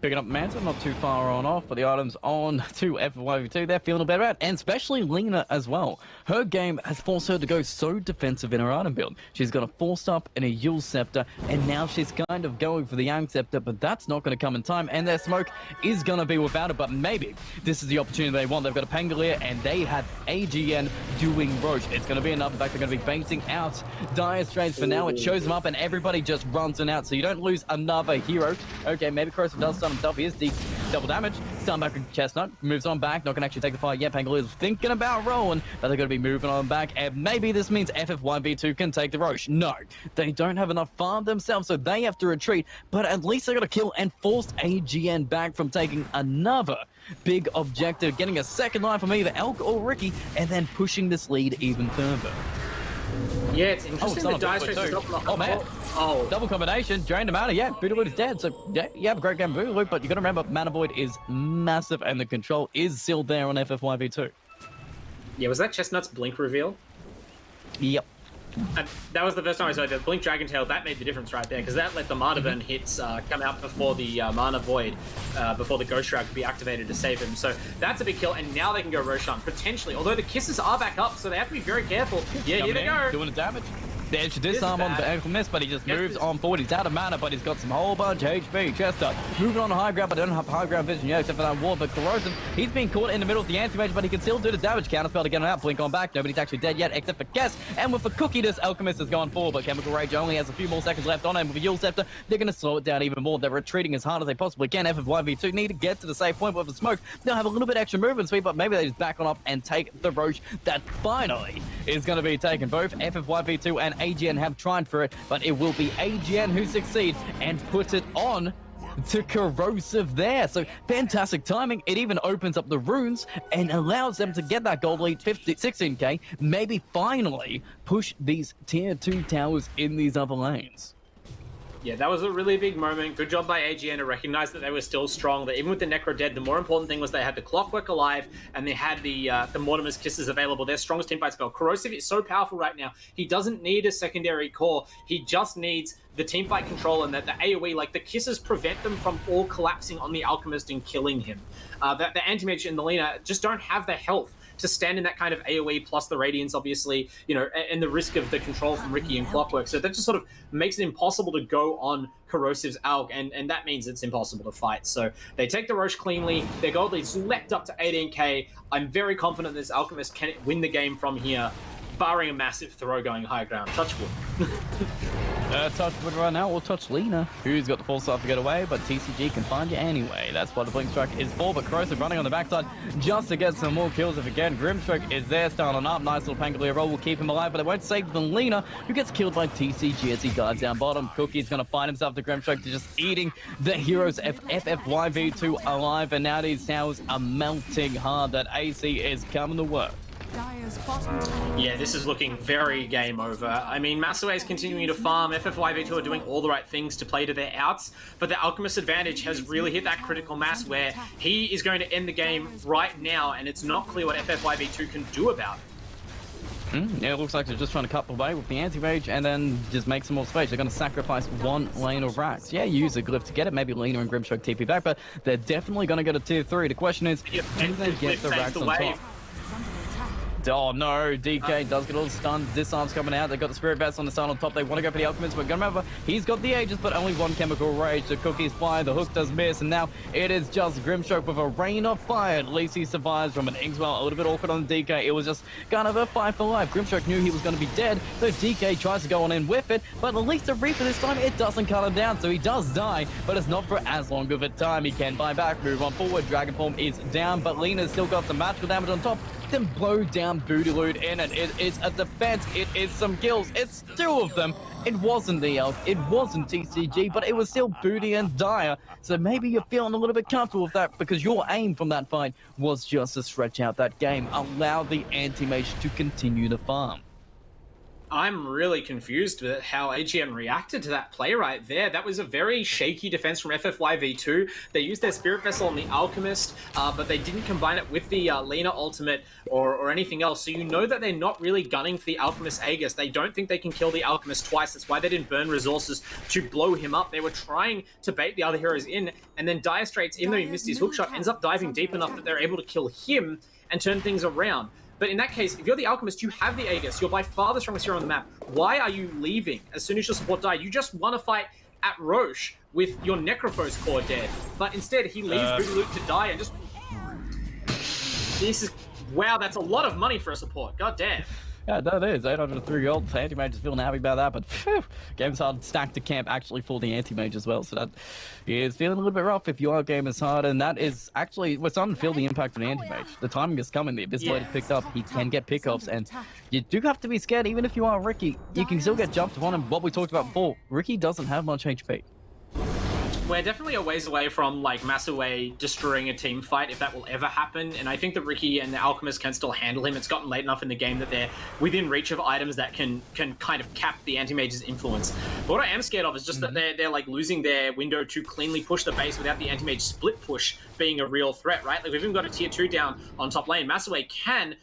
Picking up Manta, not too far on off, but the items on to FFYV2, they're feeling a bit bad, and especially Lina as well. Her game has forced her to go so defensive in her item build. She's got a Force Up and a Yule Scepter, and now she's kind of going for the Yang Scepter, but that's not going to come in time, and their smoke is going to be without it, but maybe this is the opportunity they want. They've got a Pangolier, and they have AGN doing Roche. It's going to be enough. In fact, they're going to be baiting out Dire Straits for now. It shows them up, and everybody just runs in out, so you don't lose another hero. Okay, maybe Corrosive does stun himself. He is deep, double damage. Stun back with Chestnut, moves on back, not going to actually take the fight yet. Pangolier's thinking about rolling, but they're going to be moving on back, and maybe this means FF1v2 can take the Roche. No, they don't have enough farm themselves, so they have to retreat, but at least they got to kill and force AGN back from taking another big objective, getting a second line from either Elk or Ricky, and then pushing this lead even further. Yeah, it's interesting that Dire Straits is dropping the... Oh, man. Oh. Double combination, drained him out. Yeah, Bootaloo is dead. So, yeah, you have a great game, Bootaloo, but you got to remember, Mana Void is massive, and the control is still there on FF1v2. Yeah, was that Chestnut's Blink reveal? Yep. And that was the first time I saw the Blink Dragon Tail. That made the difference right there, because that let the Mana Burn hits come out before the Mana Void, before the Ghost Shroud could be activated to save him. So that's a big kill, and now they can go Roshan, potentially. Although the kisses are back up, so they have to be very careful. Yeah, here they go. Doing the damage. The edge disarm on the Alchemist, but he just moves on forward. He's out of mana, but he's got some whole bunch of HP. Chester moving on to high ground, but they don't have high ground vision yet, except for that ward. But Corrosive, he's being caught in the middle of the Anti-Mage, but he can still do the damage. Counterspell to get him out. Blink on back. Nobody's actually dead yet, except for Guess. And with the cookie, this Alchemist has gone forward, but Chemical Rage only has a few more seconds left on him. With a Yule Scepter, they're going to slow it down even more. They're retreating as hard as they possibly can. FF1v2 need to get to the safe point with the smoke. They'll have a little bit extra movement speed, but maybe they just back on up and take the Roche that finally is going to be taken. Both FF1v2 and AGN have tried for it, but it will be AGN who succeed and put it on to Corrosive there. So fantastic timing. It even opens up the runes and allows them to get that gold lead, 16k, maybe finally push these tier 2 towers in these other lanes. Yeah, that was a really big moment. Good job by AGN to recognize that they were still strong, that even with the Necro dead, the more important thing was they had the Clockwork alive and they had the Mortimer's Kisses available, their strongest teamfight spell. Corrosive is so powerful right now. He doesn't need a secondary core. He just needs the teamfight control, and that the AoE, like the Kisses, prevent them from all collapsing on the Alchemist and killing him. The Anti-Mage and the Lina just don't have the health to stand in that kind of AoE, plus the Radiance, obviously, you know, and the risk of the control from Ricky and Clockwork. So that just sort of makes it impossible to go on Corrosive's Alch, and that means it's impossible to fight. So they take the Roche cleanly. Their gold lead's leapt up to 18k. I'm very confident this Alchemist can win the game from here, barring a massive throw going high ground. Touch wood. Touch wood right now. We'll touch Lina, who's got the full start to get away, but TCG can find you anyway. That's what the Blink Strike is for, but Corrosive running on the backside just to get some more kills. If again, Grimstroke is there, starting up. Nice little Pangolier roll will keep him alive, but it won't save the Lina, who gets killed by TCG as he dives down bottom. Cookie's going to find himself to Grimstroke to just eating the heroes of FFYV2 alive, and now these towers are melting hard. That AC is coming to work. Yeah, this is looking very game over. I mean, Masaway is continuing to farm. FFYV2 are doing all the right things to play to their outs, but the Alchemist advantage has really hit that critical mass where he is going to end the game right now, and it's not clear what FFYV2 can do about it. Yeah, it looks like they're just trying to cut away with the Anti-Mage and then just make some more space. They're going to sacrifice one lane of racks. Yeah, use a glyph to get it. Maybe Lina and Grimstroke TP back, but they're definitely going to go to tier 3. The question is, do they get the racks on top? Oh no, DK does get all stunned. Disarm's coming out. They've got the Spirit Vest on the stun on top. They want to go for the Alchemist, but remember, he's got the Aegis, but only one Chemical Rage. The Cookie's fire, the hook does miss, and now it is just Grimstroke with a rain of fire. At least he survives from an Inkswell. A little bit awkward on DK. It was just kind of a fight for life. Grimstroke knew he was going to be dead, so DK tries to go on in with it, but at least the Reaper this time, it doesn't cut him down, so he does die, but it's not for as long of a time. He can buy back, move on forward. Dragon Form is down, but Lena's still got some magical damage on top. Then blow down Booty Loot in, and it is a defense. It is some kills. It's two of them. It wasn't the Elk, it wasn't TCG, but it was still Booty and Dire. So maybe you're feeling a little bit comfortable with that because your aim from that fight was just to stretch out that game, allow the anti-mage to continue to farm. I'm really confused with how AGN reacted to that play right there. That was a very shaky defense from FFYV2. They used their Spirit Vessel on the Alchemist, but they didn't combine it with the Lena ultimate or anything else. So you know that they're not really gunning for the Alchemist Aegis. They don't think they can kill the Alchemist twice. That's why they didn't burn resources to blow him up. They were trying to bait the other heroes in, and then Dire Straits, even though he missed his hookshot, ends up diving deep enough that they're able to kill him and turn things around. But in that case, if you're the Alchemist, you have the Aegis. You're by far the strongest hero on the map. Why are you leaving as soon as your support died? You just won a fight at Roche with your Necrophos core dead. But instead, he leaves Booty Loot to die and just... This is... Wow, that's a lot of money for a support. God damn. Yeah, that is 803 gold. The anti-mage is feeling happy about that, but phew, Games Hard stacked the camp actually for the anti-mage as well, so that is feeling a little bit rough if you are Gamers Hard, and that is actually, we're starting to feel the impact of the anti-mage. The timing is coming, the Abyss Blade is picked up, he can get pickoffs, and you do have to be scared, even if you are Ricky, you can still get jumped upon him. What we talked about before, Ricky doesn't have much HP. We're definitely a ways away from, like, Massaway destroying a team fight, if that will ever happen, and I think that Ricky and the Alchemist can still handle him. It's gotten late enough in the game that they're within reach of items that can kind of cap the anti-mage's influence. But what I am scared of is just that they're like, losing their window to cleanly push the base without the anti-mage split push being a real threat, right? Like, we've even got a tier 2 down on top lane. Massaway can...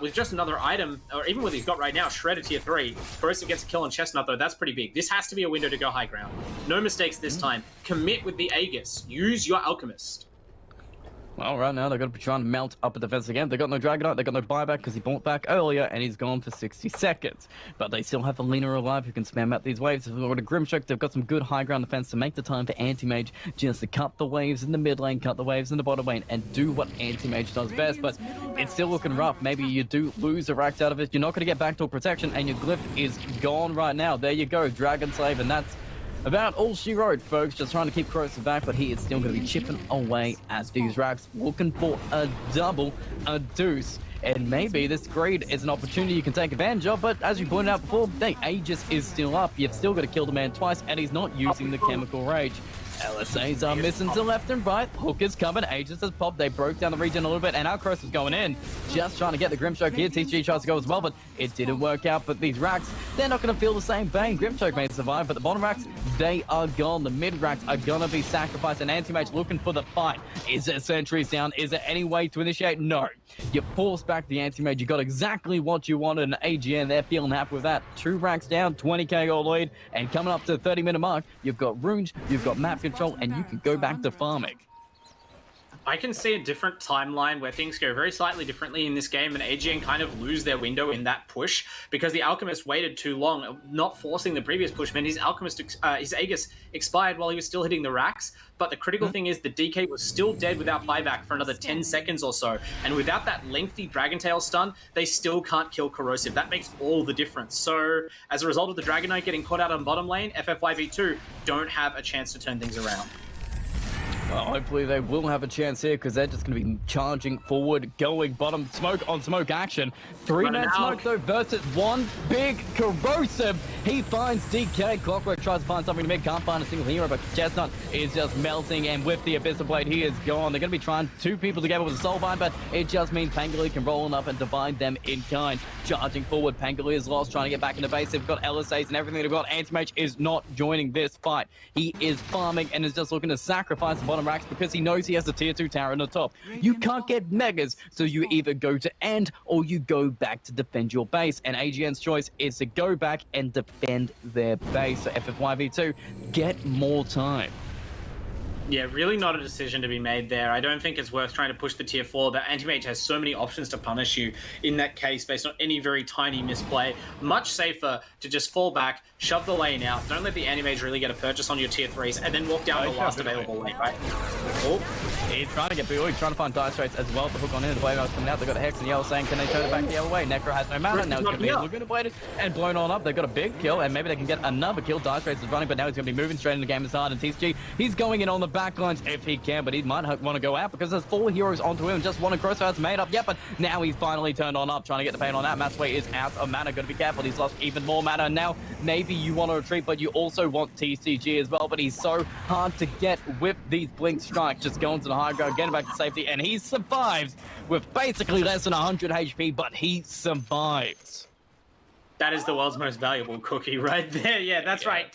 with just another item, or even what he's got right now, Shredder tier 3, Corrosive gets a kill on Chestnut, though. That's pretty big. This has to be a window to go high ground. No mistakes this time. Commit with the Aegis. Use your Alchemist. Well, right now they're going to be trying to mount up a defense again. They got no Dragonite, they got no buyback because he bought back earlier and he's gone for 60 seconds. But they still have a Lena alive who can spam out these waves. They've got a Grimstroke, they've got some good high ground defense to make the time for Anti-Mage just to cut the waves in the mid lane, cut the waves in the bottom lane, and do what Anti-Mage does best. But it's still looking rough. Maybe you do lose a Rax out of it. You're not going to get backdoor protection and your Glyph is gone right now. There you go, Dragon Slave, and that's about all she wrote, folks. Just trying to keep Corrosive back, but he is still going to be chipping away at these racks, looking for a double, a deuce. And maybe this greed is an opportunity you can take advantage of, but as you pointed out before, the Aegis is still up. You've still got to kill the man twice, and he's not using the Chemical Rage. LSAs are missing to left and right. Hook is coming. Aegis has popped. They broke down the region a little bit, and our Cross is going in. Just trying to get the Grimstroke here. TCG tries to go as well, but it didn't work out. But these racks, they're not going to feel the same pain. Grimstroke may survive, but the bottom racks, they are gone. The mid racks are going to be sacrificed. And Anti-Mage looking for the fight. Is there sentries down? Is there any way to initiate? No. You force back the Anti-Mage. You got exactly what you wanted. And AGN, they're feeling happy with that. 2 racks down, 20k gold lead, and coming up to the 30-minute mark, you've got runes, you've got map control, and you can go back to farming. I can see a different timeline where things go very slightly differently in this game, and AGN kind of lose their window in that push because the Alchemist waited too long, not forcing the previous push. Man, his Aegis expired while he was still hitting the racks. But the critical thing is the DK was still dead without buyback for another 10 seconds or so, and without that lengthy Dragon Tail stun, they still can't kill Corrosive. That makes all the difference. So as a result of the Dragonite getting caught out on bottom lane, FFYV2 don't have a chance to turn things around. Well, hopefully they will have a chance here because they're just going to be charging forward, going bottom, smoke on smoke action. 3-man smoke though versus 1 big Corrosive. He finds DK. Clockwork tries to find something to mid, can't find a single hero, but Chestnut is just melting, and with the Abyssal Blade, he is gone. They're going to be trying 2 people together with a Soulbind, but it just means Pangali can roll on up and divide them in kind. Charging forward, Pangali is lost, trying to get back into base. They've got LSAs and everything they've got. Anti-Mage is not joining this fight. He is farming and is just looking to sacrifice the bottom racks because he knows he has a tier 2 tower in the top. You can't get megas, so you either go to end or you go back to defend your base. And AGN's choice is to go back and defend their base. So FFYV2, get more time. Yeah, really not a decision to be made there. I don't think it's worth trying to push the tier 4. The anti-mage has so many options to punish you in that case based on any very tiny misplay. Much safer to just fall back, shove the lane out, don't let the anti-mage really get a purchase on your tier 3s, and then walk down the last available lane, right? Oh. He's trying to get Boo, he's trying to find Dire Straits as well. The hook on in, the Blade Mail's coming out, they've got a Hex and Yellow saying, can they turn it back the other way? Necro has no mana, now he's going to be Laguna Bladed and blown on up. They've got a big kill, and maybe they can get another kill. Dire Straits is running, but now he's going to be moving straight into game as hard, and TCG, he's going in on the back lines if he can, but he might want to go out because there's 4 heroes onto him. Just one Crossfire's made up. Yep, but now he's finally turned on up, trying to get the pain on that. Matsway is out of mana. Got to be careful. He's lost even more mana. Now, maybe you want to retreat, but you also want TCG as well. But he's so hard to get with these blink strikes. Just going to the high ground, getting back to safety, and he survives with basically less than 100 HP, but he survives. That is the world's most valuable cookie right there. Yeah, that's right.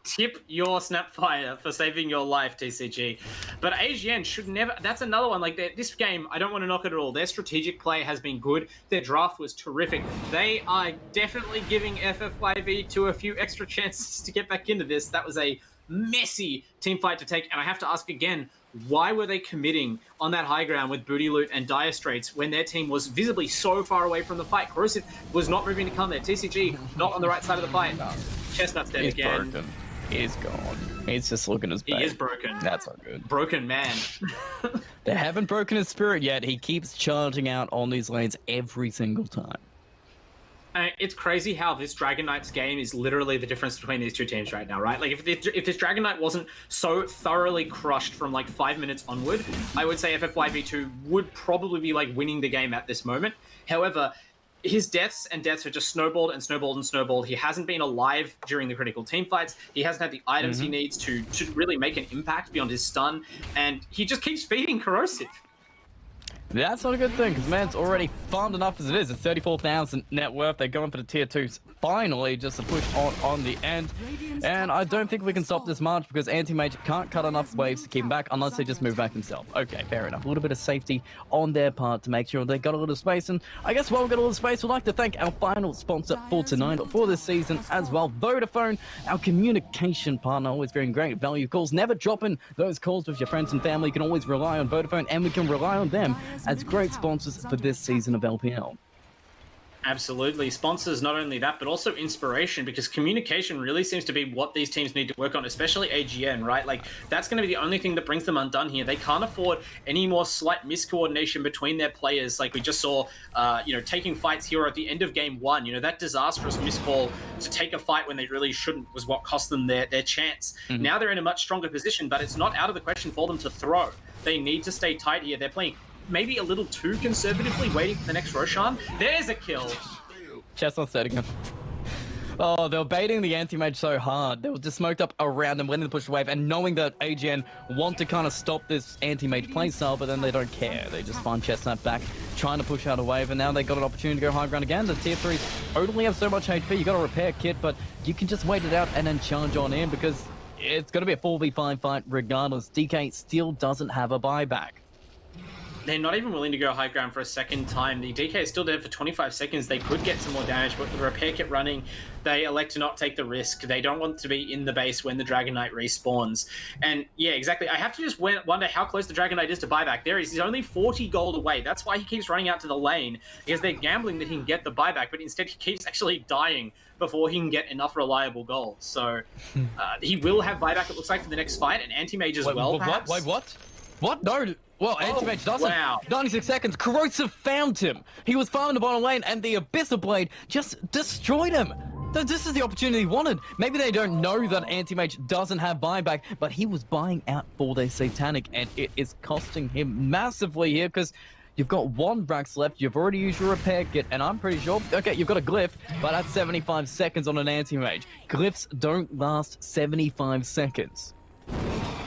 Tip your Snapfire for saving your life, TCG. But AGN should never... That's another one. Like, this game, I don't want to knock it at all. Their strategic play has been good. Their draft was terrific. They are definitely giving FFYV to a few extra chances to get back into this. That was a messy team fight to take. And I have to ask again, why were they committing on that high ground with Booty Loot and Dire Straits when their team was visibly so far away from the fight? Corrosive was not moving to come there. TCG, not on the right side of the fight. Chestnut's dead again. Broken. He's gone. He's just looking as bad. He is broken. That's not good. Broken man. They haven't broken his spirit yet. He keeps charging out on these lanes every single time. It's crazy how this Dragon Knight's game is literally the difference between these two teams right now, right? Like, if this Dragon Knight wasn't so thoroughly crushed from, like, 5 minutes onward, I would say FFYV2 would probably be, like, winning the game at this moment. However, his deaths have just snowballed and snowballed and snowballed. He hasn't been alive during the critical team fights. He hasn't had the items he needs to really make an impact beyond his stun, and he just keeps feeding Corrosive. That's not a good thing, because man's already farmed enough as it is. It's 34,000 net worth. They're going for the tier 2s finally, just to push on the end. And I don't think we can stop this march because Anti-Mage can't cut enough waves to keep him back unless they just move back themselves. Okay, fair enough. A little bit of safety on their part to make sure they got a little space. And I guess while we've got a little space, we'd like to thank our final sponsor for tonight, for this season as well, Vodafone, our communication partner, always very great value calls. Never dropping those calls with your friends and family. You can always rely on Vodafone, and we can rely on them as great sponsors for this season of LPL. Absolutely. Sponsors, not only that, but also inspiration, because communication really seems to be what these teams need to work on, especially AGN, right? Like, that's going to be the only thing that brings them undone here. They can't afford any more slight miscoordination between their players. Like we just saw, taking fights here at the end of game 1, that disastrous miscall to take a fight when they really shouldn't was what cost them their chance. Now they're in a much stronger position, but it's not out of the question for them to throw. They need to stay tight here. They're playing maybe a little too conservatively, waiting for the next Roshan. There's a kill. Chestnut's dead again. Oh, they were baiting the anti-mage so hard. They were just smoked up around them, went in the push wave, and knowing that AGN want to kind of stop this anti-mage playstyle, but then they don't care. They just find Chestnut back, trying to push out a wave, and now they got an opportunity to go high ground again. The tier 3s only have so much HP. You got a repair kit, but you can just wait it out and then charge on in, because it's going to be a 4v5 fight regardless. DK still doesn't have a buyback. They're not even willing to go high ground for a second time. The DK is still dead for 25 seconds. They could get some more damage, but with the repair kit running, they elect to not take the risk. They don't want to be in the base when the Dragon Knight respawns. And yeah, exactly. I have to just wonder how close the Dragon Knight is to buyback. He's only 40 gold away. That's why he keeps running out to the lane, because they're gambling that he can get the buyback, but instead he keeps actually dying before he can get enough reliable gold. So he will have buyback, it looks like, for the next fight, and Anti-Mage as well, perhaps. Wait, what? What? No. Well, Anti-Mage doesn't. Wow. 96 seconds. Corrosive found him. He was farming the bottom lane, and the Abyssal Blade just destroyed him. This is the opportunity he wanted. Maybe they don't know that Anti-Mage doesn't have buyback, but he was buying out for their Satanic, and it is costing him massively here, because you've got 1 Brax left, you've already used your repair kit, and I'm pretty sure, okay, you've got a glyph, but that's 75 seconds on an Anti-Mage. Glyphs don't last 75 seconds.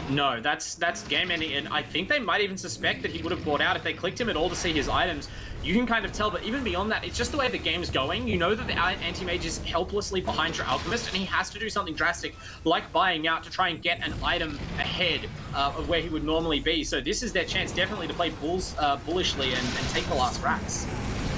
No, that's game ending, and I think they might even suspect that he would have bought out if they clicked him at all to see his items. You can kind of tell, but even beyond that, it's just the way the game's going. You know that the Anti-Mage is helplessly behind your Alchemist, and he has to do something drastic, like buying out to try and get an item ahead of where he would normally be. So this is their chance, definitely, to play bullishly and take the last racks.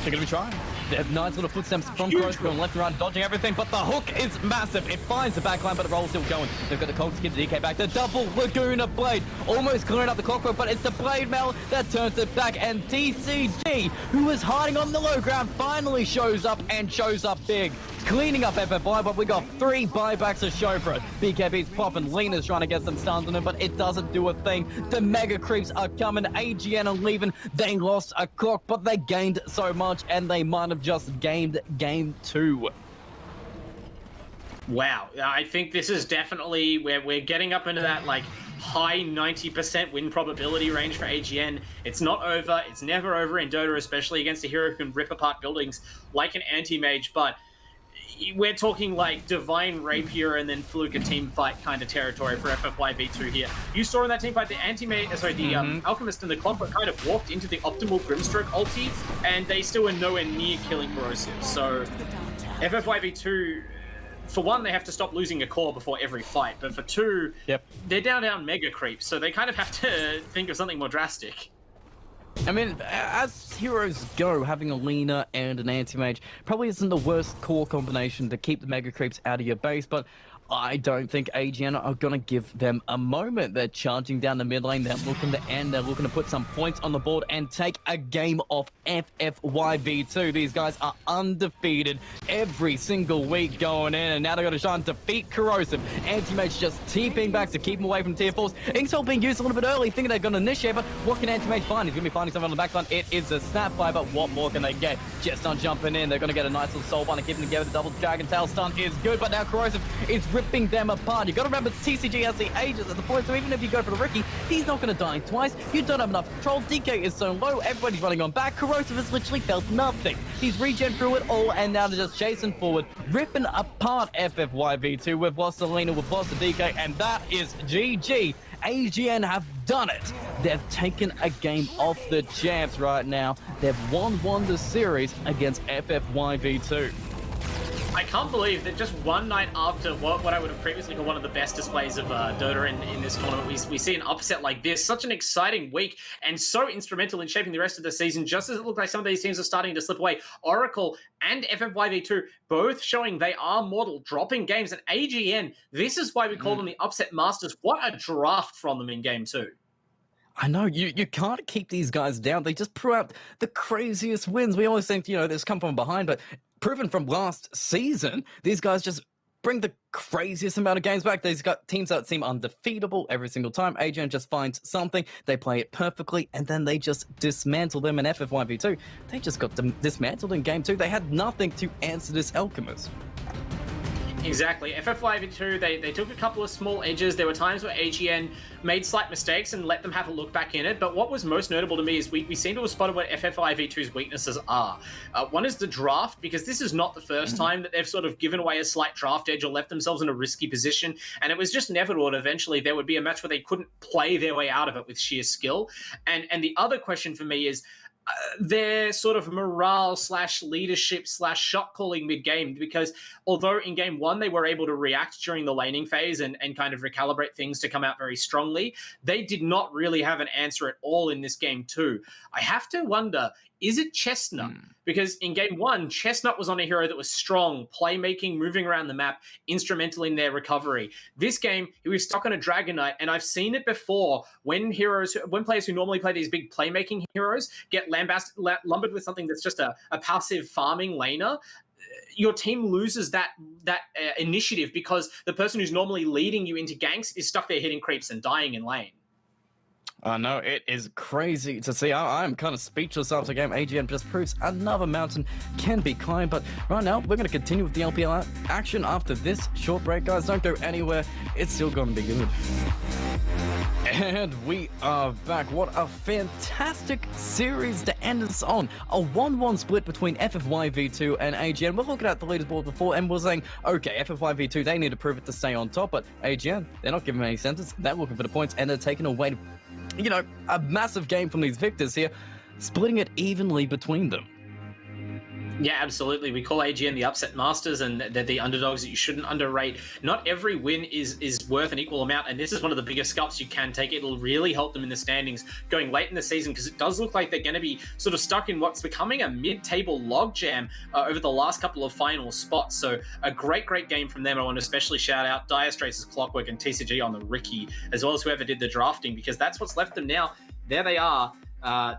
They're going to be trying. They have nice little footsteps from Cross going left and right, dodging everything, but the hook is massive. It finds the backline, but the roll's still going. They've got the Colt to give the DK back. The double Laguna Blade, almost clearing up the clockwork, but it's the Blade Mail that turns it back, and TCG, who was hiding on the low ground, finally shows up and shows up big. Cleaning up FFY, but we got 3 buybacks to show for it. BKB's popping, Lena's trying to get some stuns on him, but it doesn't do a thing. The Mega Creeps are coming, AGN are leaving. They lost a clock, but they gained so much, and they might have just gained game 2. Wow, I think this is definitely where we're getting up into that like high 90% win probability range for AGN. It's not over, it's never over in Dota, especially against a hero who can rip apart buildings like an anti-mage, but we're talking like Divine Rapier and then Fluker team fight kind of territory for FFY V2 here. You saw in that team fight the Alchemist and the Clockwork kind of walked into the optimal Grimstroke ulti, and they still were nowhere near killing Corrosive. So FFY V2, for one, they have to stop losing a core before every fight, but for two, they're down Mega Creeps, so they kind of have to think of something more drastic. I mean, as heroes go, having a Lena and an anti-mage probably isn't the worst core combination to keep the Mega Creeps out of your base, but I don't think AGN are going to give them a moment. They're charging down the mid lane, they're looking to end, they're looking to put some points on the board and take a game off FFY V2. These guys are undefeated every single week going in, and now they're going to try and defeat Corrosive. Anti-Mage just TPing back to keep him away from tier 4s. Inksoul being used a little bit early, thinking they're going to initiate, but what can Anti-Mage find? He's going to be finding something on the backline. It is a Snapfire, but what more can they get? Just not jumping in. They're going to get a nice little soul bind and keep them together. The double Dragon Tail stun is good, but now Corrosive is ripping them apart. You got to remember TCG has the ages at the point, so even if you go for the Ricky, he's not going to die twice. You don't have enough control. DK is so low, everybody's running on back. Corrosive has literally felt nothing. He's regen through it all, and now they're just chasing forward, ripping apart FFY V2. We've lost Selena, we've lost the DK, and that is GG. AGN have done it. They've taken a game off the champs right now. They've won the series against FFY V2. I can't believe that just one night after what I would have previously called one of the best displays of Dota in this tournament, we see an upset like this. Such an exciting week and so instrumental in shaping the rest of the season, just as it looked like some of these teams are starting to slip away. Oracle and FFYV2 both showing they are mortal, dropping games. And AGN, this is why we call them the upset masters. What a draft from them in game 2. I know, you can't keep these guys down. They just threw out the craziest wins. We always think, this come from behind, but proven from last season, these guys just bring the craziest amount of games back. They've got teams that seem undefeatable every single time. AGN just finds something, they play it perfectly, and then they just dismantle them in FFYV2. They just got dismantled in game 2. They had nothing to answer this Alchemist. Exactly. FFYV2, they took a couple of small edges. There were times where AGN made slight mistakes and let them have a look back in it. But what was most notable to me is we seem to have spotted what FFYV2's weaknesses are. One is the draft, because this is not the first time that they've sort of given away a slight draft edge or left themselves in a risky position. And it was just inevitable that eventually there would be a match where they couldn't play their way out of it with sheer skill. And the other question for me is, their sort of morale / leadership / shot calling mid-game, because although in game 1 they were able to react during the laning phase and kind of recalibrate things to come out very strongly, they did not really have an answer at all in this game 2. I have to wonder, is it Chestnut? Because in game 1, Chestnut was on a hero that was strong, playmaking, moving around the map, instrumental in their recovery. This game, he was stuck on a Dragon Knight, and I've seen it before when players who normally play these big playmaking heroes get lumbered with something that's just a passive farming laner. Your team loses that initiative because the person who's normally leading you into ganks is stuck there hitting creeps and dying in lane. I know, it is crazy to see. I'm kind of speechless after game. AGN just proves another mountain can be climbed. But right now, we're going to continue with the LPL action after this short break, guys. Don't go anywhere. It's still going to be good. And we are back. What a fantastic series to end us on. A 1-1 split between FFYV2 and AGN. We're looking at the leaderboard before and we're saying, okay, FFYV2, they need to prove it to stay on top. But AGN, they're not giving any incentives. They're looking for the points and they're taking away, a massive game from these victors here, splitting it evenly between them. Yeah, absolutely. We call AGN the upset masters, and they're the underdogs that you shouldn't underrate. Not every win is worth an equal amount, and this is one of the biggest scalps you can take. It'll really help them in the standings going late in the season, because it does look like they're going to be sort of stuck in what's becoming a mid-table logjam over the last couple of final spots. So a great game from them. I want to especially shout out Dire Straits' Clockwork and TCG on the Ricky, as well as whoever did the drafting, because that's what's left them now. There they are.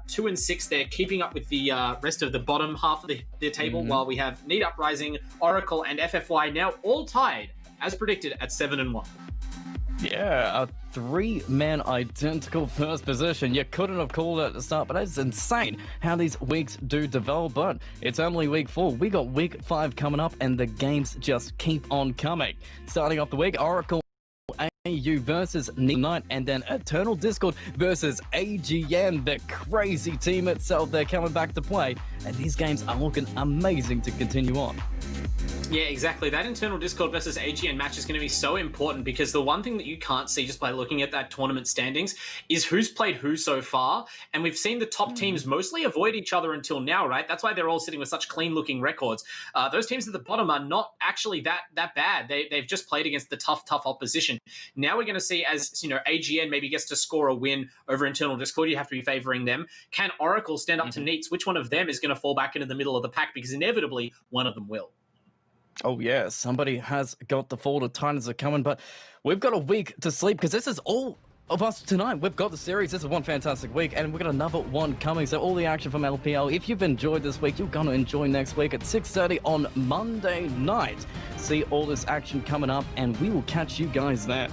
2 and 6, they're keeping up with the rest of the bottom half of the table, while we have Need Uprising, Oracle, and FFY now all tied, as predicted, at 7 and 1. Yeah, a three-man identical first position. You couldn't have called it at the start, but it's insane how these weeks do develop. But it's only week 4. We got week 5 coming up, and the games just keep on coming. Starting off the week, Oracle AU versus Knight, and then Eternal Discord versus AGN, the crazy team itself. They're coming back to play, and these games are looking amazing to continue on. Yeah, exactly. That Internal Discord versus AGN match is going to be so important, because the one thing that you can't see just by looking at that tournament standings is who's played who so far. And we've seen the top teams mostly avoid each other until now, right? That's why they're all sitting with such clean-looking records. Those teams at the bottom are not actually that bad. They've just played against the tough opposition. Now we're going to see, as you know, AGN maybe gets to score a win over Internal Discord. You have to be favoring them. Can Oracle stand up to Neats? Which one of them is going to fall back into the middle of the pack? Because inevitably, one of them will. Oh yeah, somebody has got the fall. The Titans are coming, but we've got a week to sleep, because this is all of us tonight. We've got the series. This is one fantastic week, and we've got another one coming. So all the action from LPL. If you've enjoyed this week, you're going to enjoy next week at 6:30 on Monday night. See all this action coming up, and we will catch you guys there.